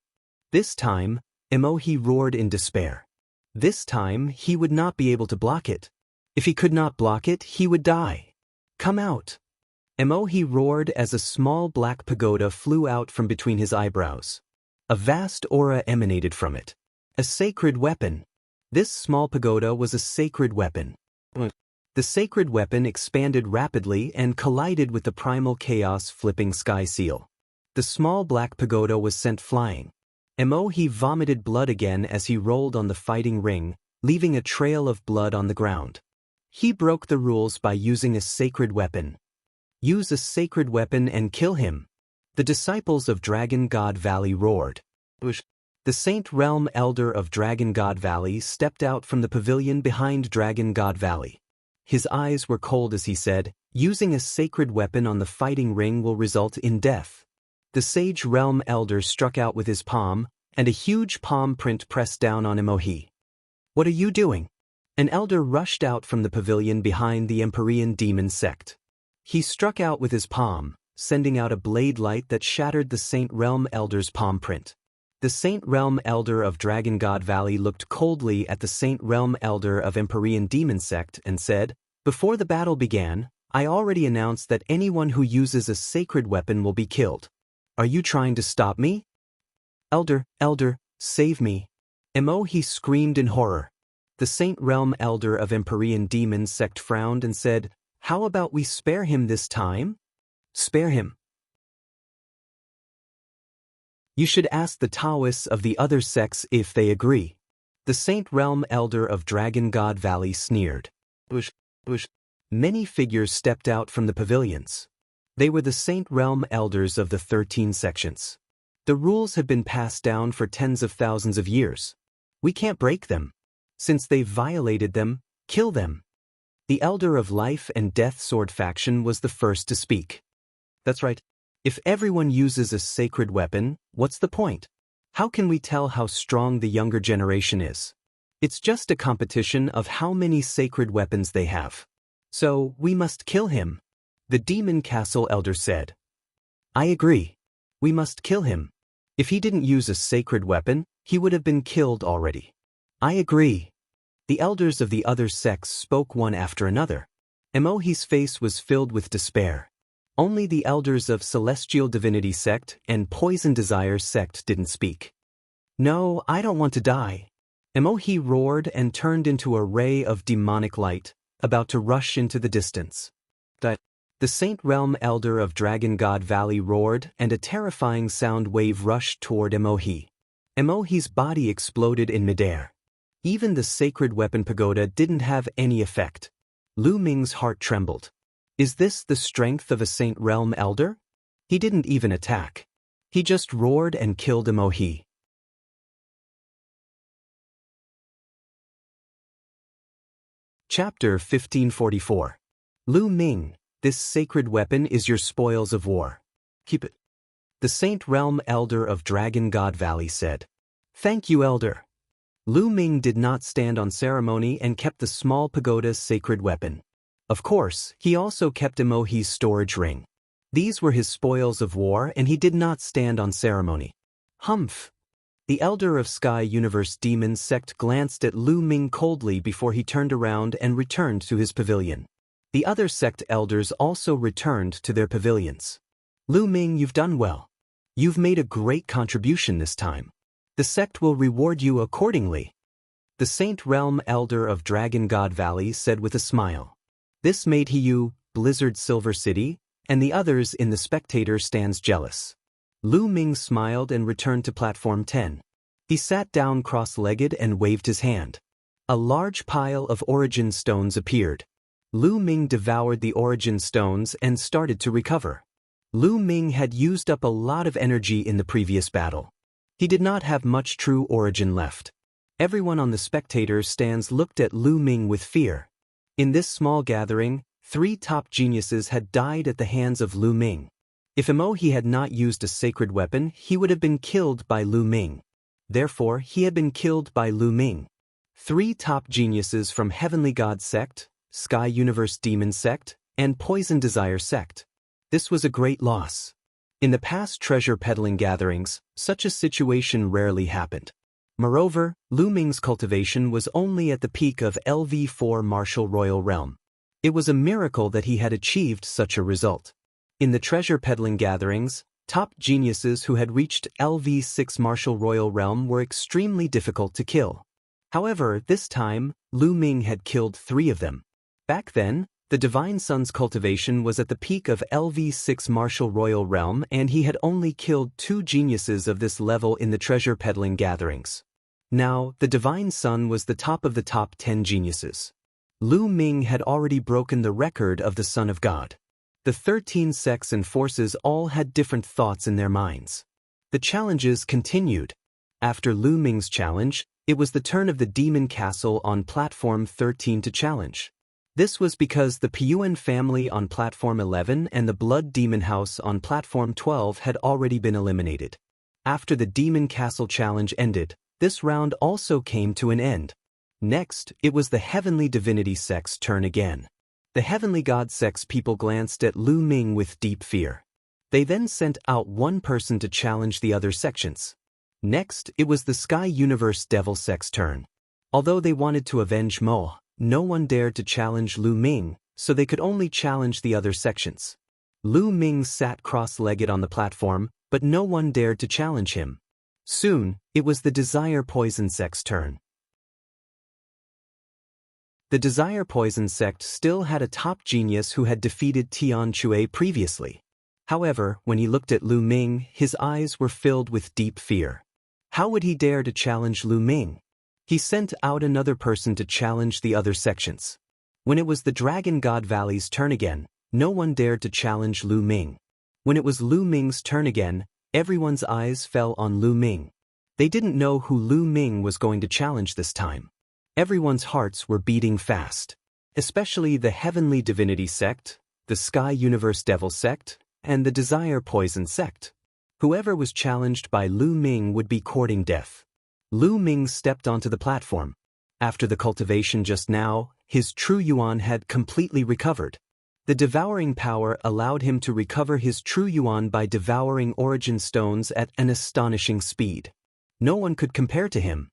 This time, Emohi roared in despair. This time, he would not be able to block it. If he could not block it, he would die. Come out! Emohi roared as a small black pagoda flew out from between his eyebrows. A vast aura emanated from it. A sacred weapon. This small pagoda was a sacred weapon. The sacred weapon expanded rapidly and collided with the Primal Chaos Flipping Sky Seal. The small black pagoda was sent flying. Emohi vomited blood again as he rolled on the fighting ring, leaving a trail of blood on the ground. He broke the rules by using a sacred weapon. Use a sacred weapon and kill him. The disciples of Dragon God Valley roared. The Saint Realm Elder of Dragon God Valley stepped out from the pavilion behind Dragon God Valley. His eyes were cold as he said, using a sacred weapon on the fighting ring will result in death. The Sage Realm Elder struck out with his palm, and a huge palm print pressed down on Emohi. What are you doing? An elder rushed out from the pavilion behind the Empyrean demon sect. He struck out with his palm, sending out a blade light that shattered the Saint Realm Elder's palm print. The Saint Realm Elder of Dragon God Valley looked coldly at the Saint Realm Elder of Empyrean demon sect and said, "Before the battle began, I already announced that anyone who uses a sacred weapon will be killed. Are you trying to stop me? Elder, save me." Emohi screamed in horror. The Saint Realm Elder of Empyrean demon sect frowned and said, How about we spare him this time? Spare him. You should ask the Taoists of the other sects if they agree. The Saint Realm Elder of Dragon God Valley sneered. Bush. Many figures stepped out from the pavilions. They were the Saint Realm Elders of the 13 sections. The rules have been passed down for tens of thousands of years. We can't break them. Since they've violated them, kill them. The Elder of Life and Death Sword faction was the first to speak. That's right. If everyone uses a sacred weapon, what's the point? How can we tell how strong the younger generation is? It's just a competition of how many sacred weapons they have. So, we must kill him. The Demon Castle Elder said. I agree. We must kill him. If he didn't use a sacred weapon, he would have been killed already. I agree. The elders of the other sects spoke one after another. Emohi's face was filled with despair. Only the elders of Celestial Divinity sect and Poison Desire sect didn't speak. No, I don't want to die. Emohi roared and turned into a ray of demonic light, about to rush into the distance. The Saint Realm Elder of Dragon God Valley roared, and a terrifying sound wave rushed toward Emohi. Emohi's body exploded in midair. Even the sacred weapon pagoda didn't have any effect. Lu Ming's heart trembled. Is this the strength of a Saint Realm Elder? He didn't even attack. He just roared and killed Emohi. Chapter 1544. Lu Ming, this sacred weapon is your spoils of war. Keep it. The Saint Realm Elder of Dragon God Valley said. Thank you, Elder. Lu Ming did not stand on ceremony and kept the small pagoda's sacred weapon. Of course, he also kept Emohi's storage ring. These were his spoils of war and he did not stand on ceremony. Humph. The Elder of Sky Universe Demon sect glanced at Lu Ming coldly before he turned around and returned to his pavilion. The other sect elders also returned to their pavilions. Lu Ming, you've done well. You've made a great contribution this time. The sect will reward you accordingly. The Saint Realm Elder of Dragon God Valley said with a smile. This made you, Blizzard Silver City, and the others in the spectator stands jealous. Lu Ming smiled and returned to platform 10. He sat down cross-legged and waved his hand. A large pile of origin stones appeared. Lu Ming devoured the origin stones and started to recover. Lu Ming had used up a lot of energy in the previous battle. He did not have much true origin left. Everyone on the spectator stands looked at Lu Ming with fear. In this small gathering, 3 top geniuses had died at the hands of Lu Ming. If Emohi had not used a sacred weapon, he would have been killed by Lu Ming. Therefore, he had been killed by Lu Ming. 3 top geniuses from Heavenly God sect, Sky Universe Demon sect, and Poison Desire sect. This was a great loss. In the past treasure peddling gatherings, such a situation rarely happened. Moreover, Lu Ming's cultivation was only at the peak of LV4 Martial Royal Realm. It was a miracle that he had achieved such a result. In the treasure peddling gatherings, top geniuses who had reached LV6 Martial Royal Realm were extremely difficult to kill. However, this time, Lu Ming had killed 3 of them. Back then, the Divine Sun's cultivation was at the peak of LV6 Martial Royal Realm and he had only killed 2 geniuses of this level in the treasure peddling gatherings. Now, the Divine Sun was the top of the top 10 geniuses. Lu Ming had already broken the record of the Son of God. The 13 sects and forces all had different thoughts in their minds. The challenges continued. After Lu Ming's challenge, it was the turn of the Demon Castle on Platform 13 to challenge. This was because the Piyuan family on Platform 11 and the Blood Demon House on Platform 12 had already been eliminated. After the Demon Castle challenge ended, this round also came to an end. Next, it was the Heavenly Divinity sect's turn again. The Heavenly God sect's people glanced at Lu Ming with deep fear. They then sent out one person to challenge the other sections. Next, it was the Sky Universe Devil sect's turn. Although they wanted to avenge Mo, no one dared to challenge Lu Ming, so they could only challenge the other sections. Lu Ming sat cross-legged on the platform, but no one dared to challenge him. Soon, it was the Desire Poison sect's turn. The Desire Poison sect still had a top genius who had defeated Tian Chui previously. However, when he looked at Lu Ming, his eyes were filled with deep fear. How would he dare to challenge Lu Ming? He sent out another person to challenge the other sections. When it was the Dragon God Valley's turn again, no one dared to challenge Lu Ming. When it was Lu Ming's turn again, everyone's eyes fell on Lu Ming. They didn't know who Lu Ming was going to challenge this time. Everyone's hearts were beating fast. Especially the Heavenly Divinity sect, the Sky Universe Devil sect, and the Desire Poison sect. Whoever was challenged by Lu Ming would be courting death. Lu Ming stepped onto the platform. After the cultivation just now, his true yuan had completely recovered. The devouring power allowed him to recover his true yuan by devouring origin stones at an astonishing speed. No one could compare to him.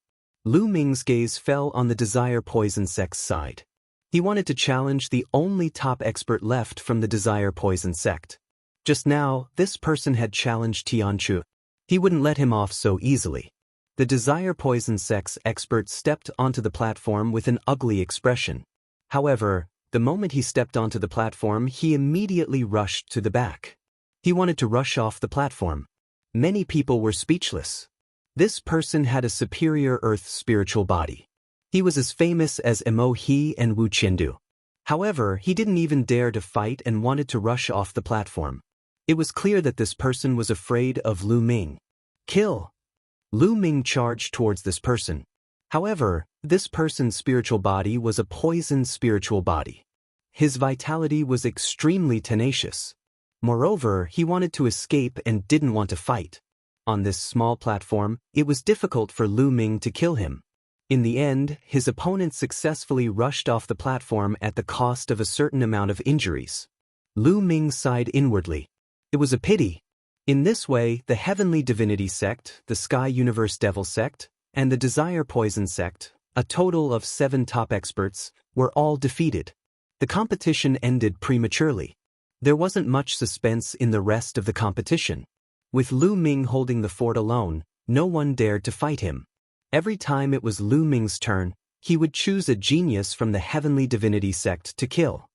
Lu Ming's gaze fell on the Desire Poison sect's side. He wanted to challenge the only top expert left from the Desire Poison sect. Just now, this person had challenged Tianchu. He wouldn't let him off so easily. The Desire Poison sect's expert stepped onto the platform with an ugly expression. However, the moment he stepped onto the platform, he immediately rushed to the back. He wanted to rush off the platform. Many people were speechless. This person had a superior earth spiritual body. He was as famous as Emo He and Wu Qiandu. However, he didn't even dare to fight and wanted to rush off the platform. It was clear that this person was afraid of Lu Ming. Kill! Lu Ming charged towards this person. However, this person's spiritual body was a poisoned spiritual body. His vitality was extremely tenacious. Moreover, he wanted to escape and didn't want to fight. On this small platform, it was difficult for Lu Ming to kill him. In the end, his opponent successfully rushed off the platform at the cost of a certain amount of injuries. Lu Ming sighed inwardly. It was a pity. In this way, the Heavenly Divinity sect, the Sky Universe Devil sect, and the Desire Poison sect, a total of 7 top experts, were all defeated. The competition ended prematurely. There wasn't much suspense in the rest of the competition. With Lu Ming holding the fort alone, no one dared to fight him. Every time it was Lu Ming's turn, he would choose a genius from the Heavenly Divinity sect to kill.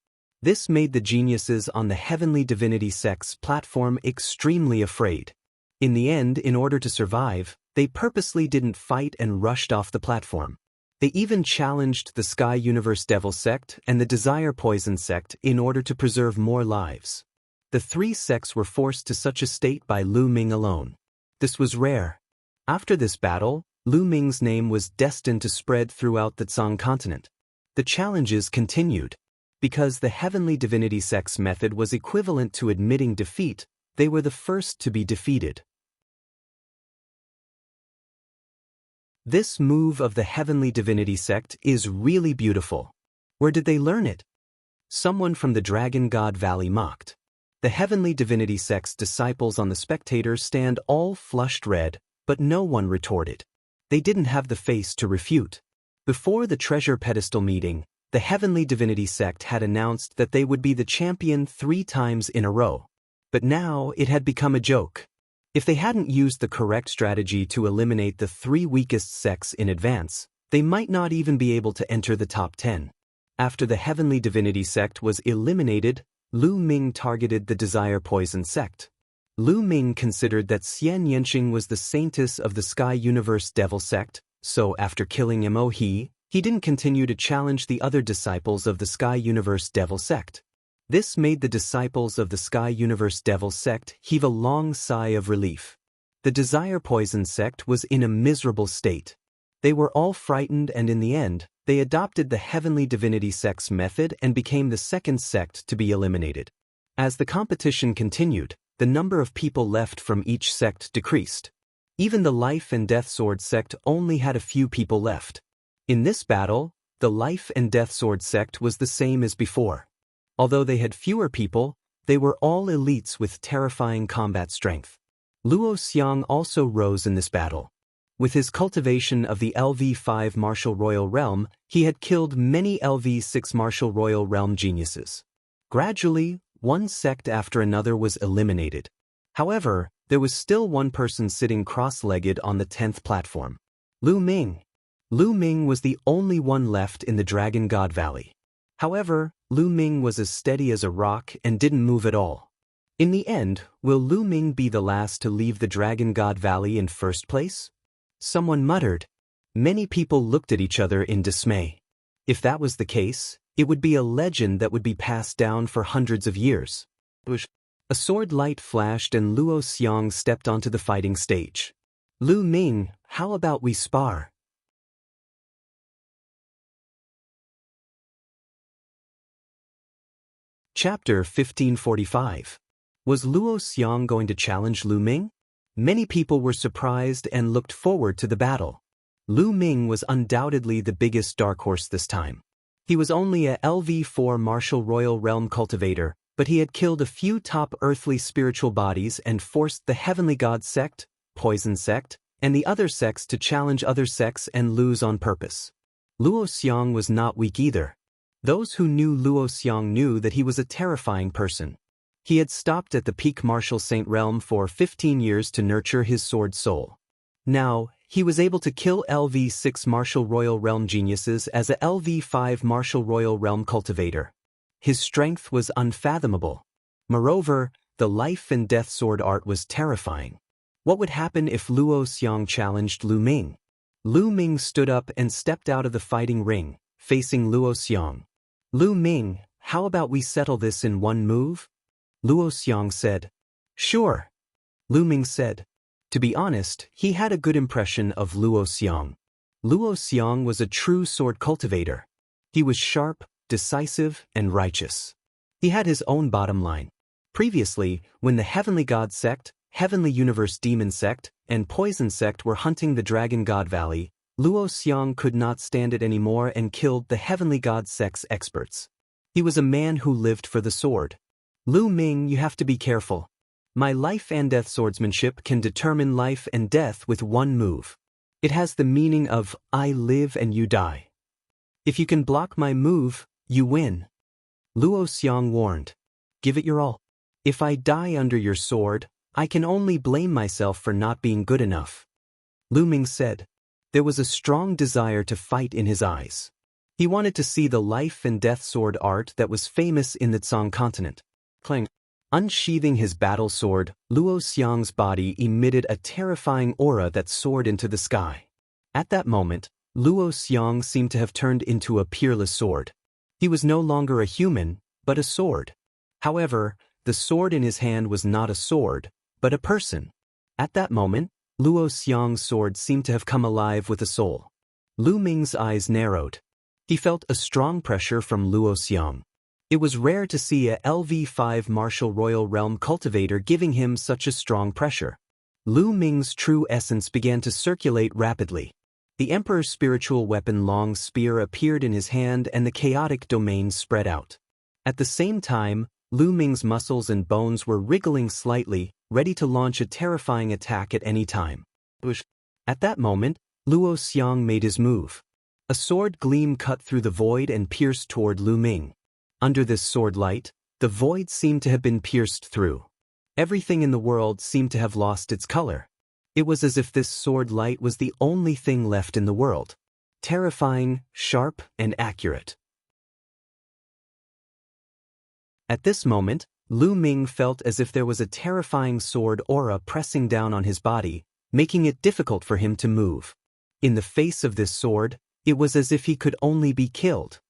This made the geniuses on the Heavenly Divinity sect's platform extremely afraid. In the end, in order to survive, they purposely didn't fight and rushed off the platform. They even challenged the Sky Universe Devil sect and the Desire Poison sect in order to preserve more lives. The 3 sects were forced to such a state by Lu Ming alone. This was rare. After this battle, Lu Ming's name was destined to spread throughout the Tsang continent. The challenges continued. Because the Heavenly Divinity sect's method was equivalent to admitting defeat, they were the first to be defeated. This move of the Heavenly Divinity sect is really beautiful. Where did they learn it? Someone from the Dragon God Valley mocked. The Heavenly Divinity sect's disciples on the spectators stand all flushed red, but no one retorted. They didn't have the face to refute. Before the treasure pedestal meeting, the Heavenly Divinity sect had announced that they would be the champion 3 times in a row. But now it had become a joke. If they hadn't used the correct strategy to eliminate the 3 weakest sects in advance, they might not even be able to enter the top 10. After the Heavenly Divinity sect was eliminated, Lu Ming targeted the Desire Poison sect. Lu Ming considered that Xian Yanqing was the saintess of the Sky Universe Devil sect, so after killing Mo He didn't continue to challenge the other disciples of the Sky Universe Devil sect. This made the disciples of the Sky Universe Devil sect heave a long sigh of relief. The Desire Poison sect was in a miserable state. They were all frightened, and in the end, they adopted the Heavenly Divinity sect's method and became the second sect to be eliminated. As the competition continued, the number of people left from each sect decreased. Even the Life and Death Sword sect only had a few people left. In this battle, the Life and Death Sword sect was the same as before. Although they had fewer people, they were all elites with terrifying combat strength. Luo Xiang also rose in this battle. With his cultivation of the LV5 Martial Royal Realm, he had killed many LV6 Martial Royal Realm geniuses. Gradually, one sect after another was eliminated. However, there was still one person sitting cross-legged on the 10th platform. Lu Ming. Lu Ming was the only one left in the Dragon God Valley. However, Lu Ming was as steady as a rock and didn't move at all. In the end, will Lu Ming be the last to leave the Dragon God Valley in first place? Someone muttered. Many people looked at each other in dismay. If that was the case, it would be a legend that would be passed down for hundreds of years. A sword light flashed and Luo Xiang stepped onto the fighting stage. Lu Ming, how about we spar? Chapter 1545. Was Luo Xiang going to challenge Lu Ming? Many people were surprised and looked forward to the battle. Lu Ming was undoubtedly the biggest dark horse this time. He was only a LV4 martial royal realm cultivator, but he had killed a few top earthly spiritual bodies and forced the Heavenly God sect, Poison sect, and the other sects to challenge other sects and lose on purpose. Luo Xiang was not weak either. Those who knew Luo Xiang knew that he was a terrifying person. He had stopped at the peak martial saint realm for 15 years to nurture his sword soul. Now, he was able to kill LV6 martial royal realm geniuses as a LV5 martial royal realm cultivator. His strength was unfathomable. Moreover, the life and death sword art was terrifying. What would happen if Luo Xiang challenged Lu Ming? Lu Ming stood up and stepped out of the fighting ring, facing Luo Xiang. Lu Ming, how about we settle this in one move? Luo Xiang said. Sure. Lu Ming said. To be honest, he had a good impression of Luo Xiang. Luo Xiang was a true sword cultivator. He was sharp, decisive, and righteous. He had his own bottom line. Previously, when the Heavenly God sect, Heavenly Universe Demon sect, and Poison sect were hunting the Dragon God Valley, Luo Xiang could not stand it anymore and killed the Heavenly God sect's experts. He was a man who lived for the sword. Lu Ming, you have to be careful. My life and death swordsmanship can determine life and death with one move. It has the meaning of, I live and you die. If you can block my move, you win. Luo Xiang warned. Give it your all. If I die under your sword, I can only blame myself for not being good enough. Lu Ming said. There was a strong desire to fight in his eyes. He wanted to see the life and death sword art that was famous in the Tsang continent. Clang. Unsheathing his battle sword, Luo Xiang's body emitted a terrifying aura that soared into the sky. At that moment, Luo Xiang seemed to have turned into a peerless sword. He was no longer a human, but a sword. However, the sword in his hand was not a sword, but a person. At that moment, Luo Xiang's sword seemed to have come alive with a soul. Lu Ming's eyes narrowed. He felt a strong pressure from Luo Xiang. It was rare to see a LV5 martial royal realm cultivator giving him such a strong pressure. Lu Ming's true essence began to circulate rapidly. The Emperor's spiritual weapon long spear appeared in his hand and the chaotic domain spread out. At the same time, Lu Ming's muscles and bones were wriggling slightly, ready to launch a terrifying attack at any time. At that moment, Luo Xiang made his move. A sword gleam cut through the void and pierced toward Lu Ming. Under this sword light, the void seemed to have been pierced through. Everything in the world seemed to have lost its color. It was as if this sword light was the only thing left in the world. Terrifying, sharp, and accurate. At this moment, Lu Ming felt as if there was a terrifying sword aura pressing down on his body, making it difficult for him to move. In the face of this sword, it was as if he could only be killed.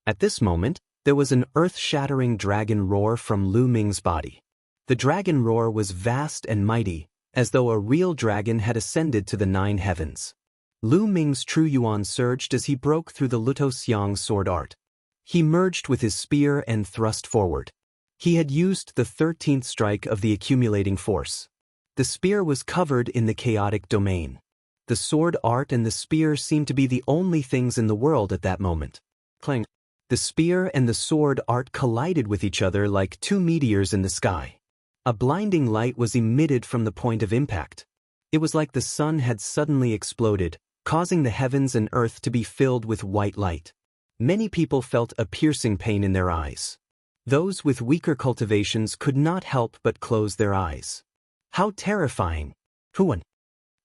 At this moment, there was an earth-shattering dragon roar from Lu Ming's body. The dragon roar was vast and mighty, as though a real dragon had ascended to the 9 heavens. Lu Ming's true yuan surged as he broke through the Luo Xiang's sword art. He merged with his spear and thrust forward. He had used the 13th strike of the accumulating force. The spear was covered in the chaotic domain. The sword art and the spear seemed to be the only things in the world at that moment. Clang. The spear and the sword art collided with each other like 2 meteors in the sky. A blinding light was emitted from the point of impact. It was like the sun had suddenly exploded, causing the heavens and earth to be filled with white light. Many people felt a piercing pain in their eyes. Those with weaker cultivations could not help but close their eyes. How terrifying! Huan.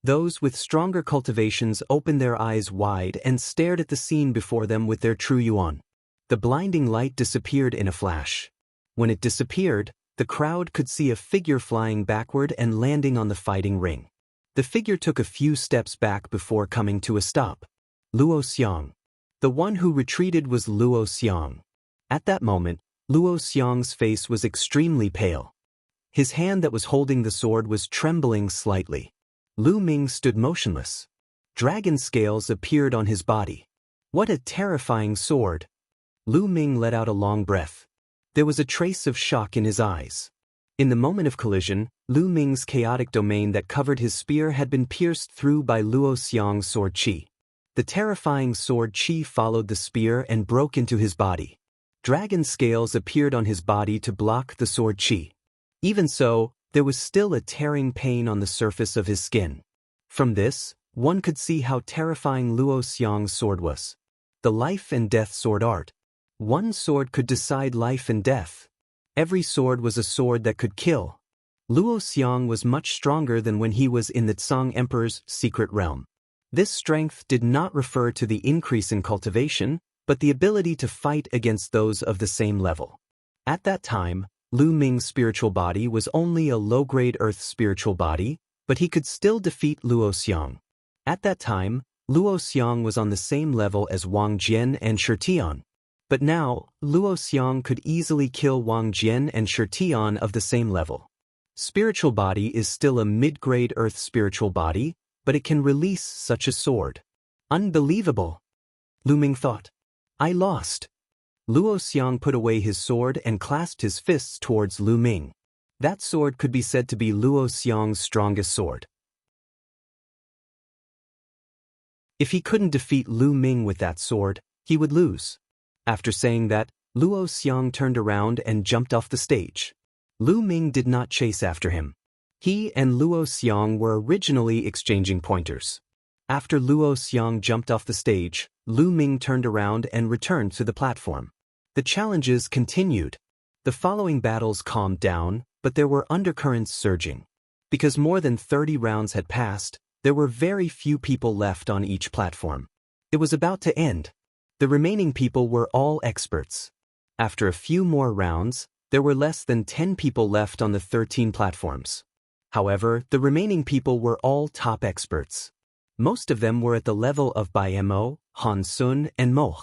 Those with stronger cultivations opened their eyes wide and stared at the scene before them with their true yuan. The blinding light disappeared in a flash. When it disappeared, the crowd could see a figure flying backward and landing on the fighting ring. The figure took a few steps back before coming to a stop. Luo Xiang. The one who retreated was Luo Xiang. At that moment, Luo Xiang's face was extremely pale. His hand that was holding the sword was trembling slightly. Lu Ming stood motionless. Dragon scales appeared on his body. What a terrifying sword! Lu Ming let out a long breath. There was a trace of shock in his eyes. In the moment of collision, Lu Ming's chaotic domain that covered his spear had been pierced through by Luo Xiang's sword qi. The terrifying sword qi followed the spear and broke into his body. Dragon scales appeared on his body to block the sword qi. Even so, there was still a tearing pain on the surface of his skin. From this, one could see how terrifying Luo Xiang's sword was. The life and death sword art. One sword could decide life and death. Every sword was a sword that could kill. Luo Xiang was much stronger than when he was in the Tsang Emperor's secret realm. This strength did not refer to the increase in cultivation, but the ability to fight against those of the same level. At that time, Lu Ming's spiritual body was only a low-grade earth spiritual body, but he could still defeat Luo Xiang. At that time, Luo Xiang was on the same level as Wang Jian and Shi Tian. But now, Luo Xiang could easily kill Wang Jian and Shi Tian of the same level. Spiritual body is still a mid-grade earth spiritual body, but it can release such a sword. Unbelievable! Lu Ming thought. I lost. Luo Xiang put away his sword and clasped his fists towards Lu Ming. That sword could be said to be Luo Xiang's strongest sword. If he couldn't defeat Lu Ming with that sword, he would lose. After saying that, Luo Xiang turned around and jumped off the stage. Lu Ming did not chase after him. He and Luo Xiang were originally exchanging pointers. After Luo Xiang jumped off the stage, Lu Ming turned around and returned to the platform. The challenges continued. The following battles calmed down, but there were undercurrents surging. Because more than 30 rounds had passed, there were very few people left on each platform. It was about to end. The remaining people were all experts. After a few more rounds, there were less than 10 people left on the 13 platforms. However, the remaining people were all top experts. Most of them were at the level of Bai Mo, Han Sun, and Mo.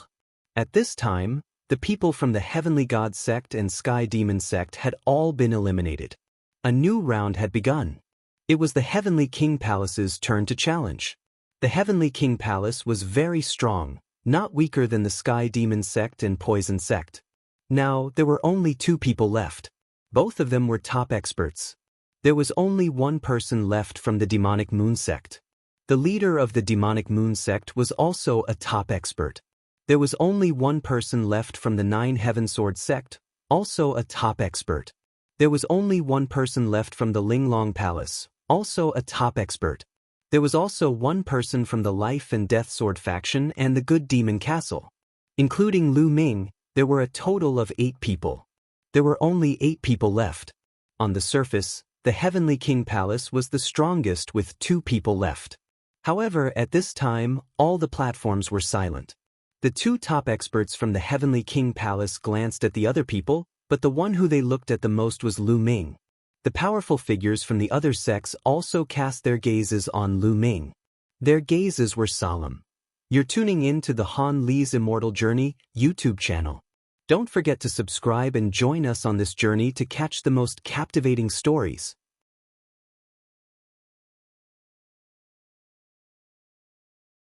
At this time, the people from the Heavenly God sect and Sky Demon sect had all been eliminated. A new round had begun. It was the Heavenly King Palace's turn to challenge. The Heavenly King Palace was very strong, not weaker than the Sky Demon sect and Poison sect. Now, there were only 2 people left. Both of them were top experts. There was only one person left from the Demonic Moon sect. The leader of the Demonic Moon sect was also a top expert. There was only one person left from the 9 Heaven Sword sect, also a top expert. There was only one person left from the Linglong Palace, also a top expert. There was also one person from the Life and Death Sword faction and the Good Demon Castle. Including Lu Ming, there were a total of 8 people. There were only 8 people left. On the surface, the Heavenly King Palace was the strongest with 2 people left. However, at this time, all the platforms were silent. The 2 top experts from the Heavenly King Palace glanced at the other people, but the one who they looked at the most was Lu Ming. The powerful figures from the other sects also cast their gazes on Lu Ming. Their gazes were solemn. You're tuning in to the Han Li's Immortal Journey YouTube channel. Don't forget to subscribe and join us on this journey to catch the most captivating stories.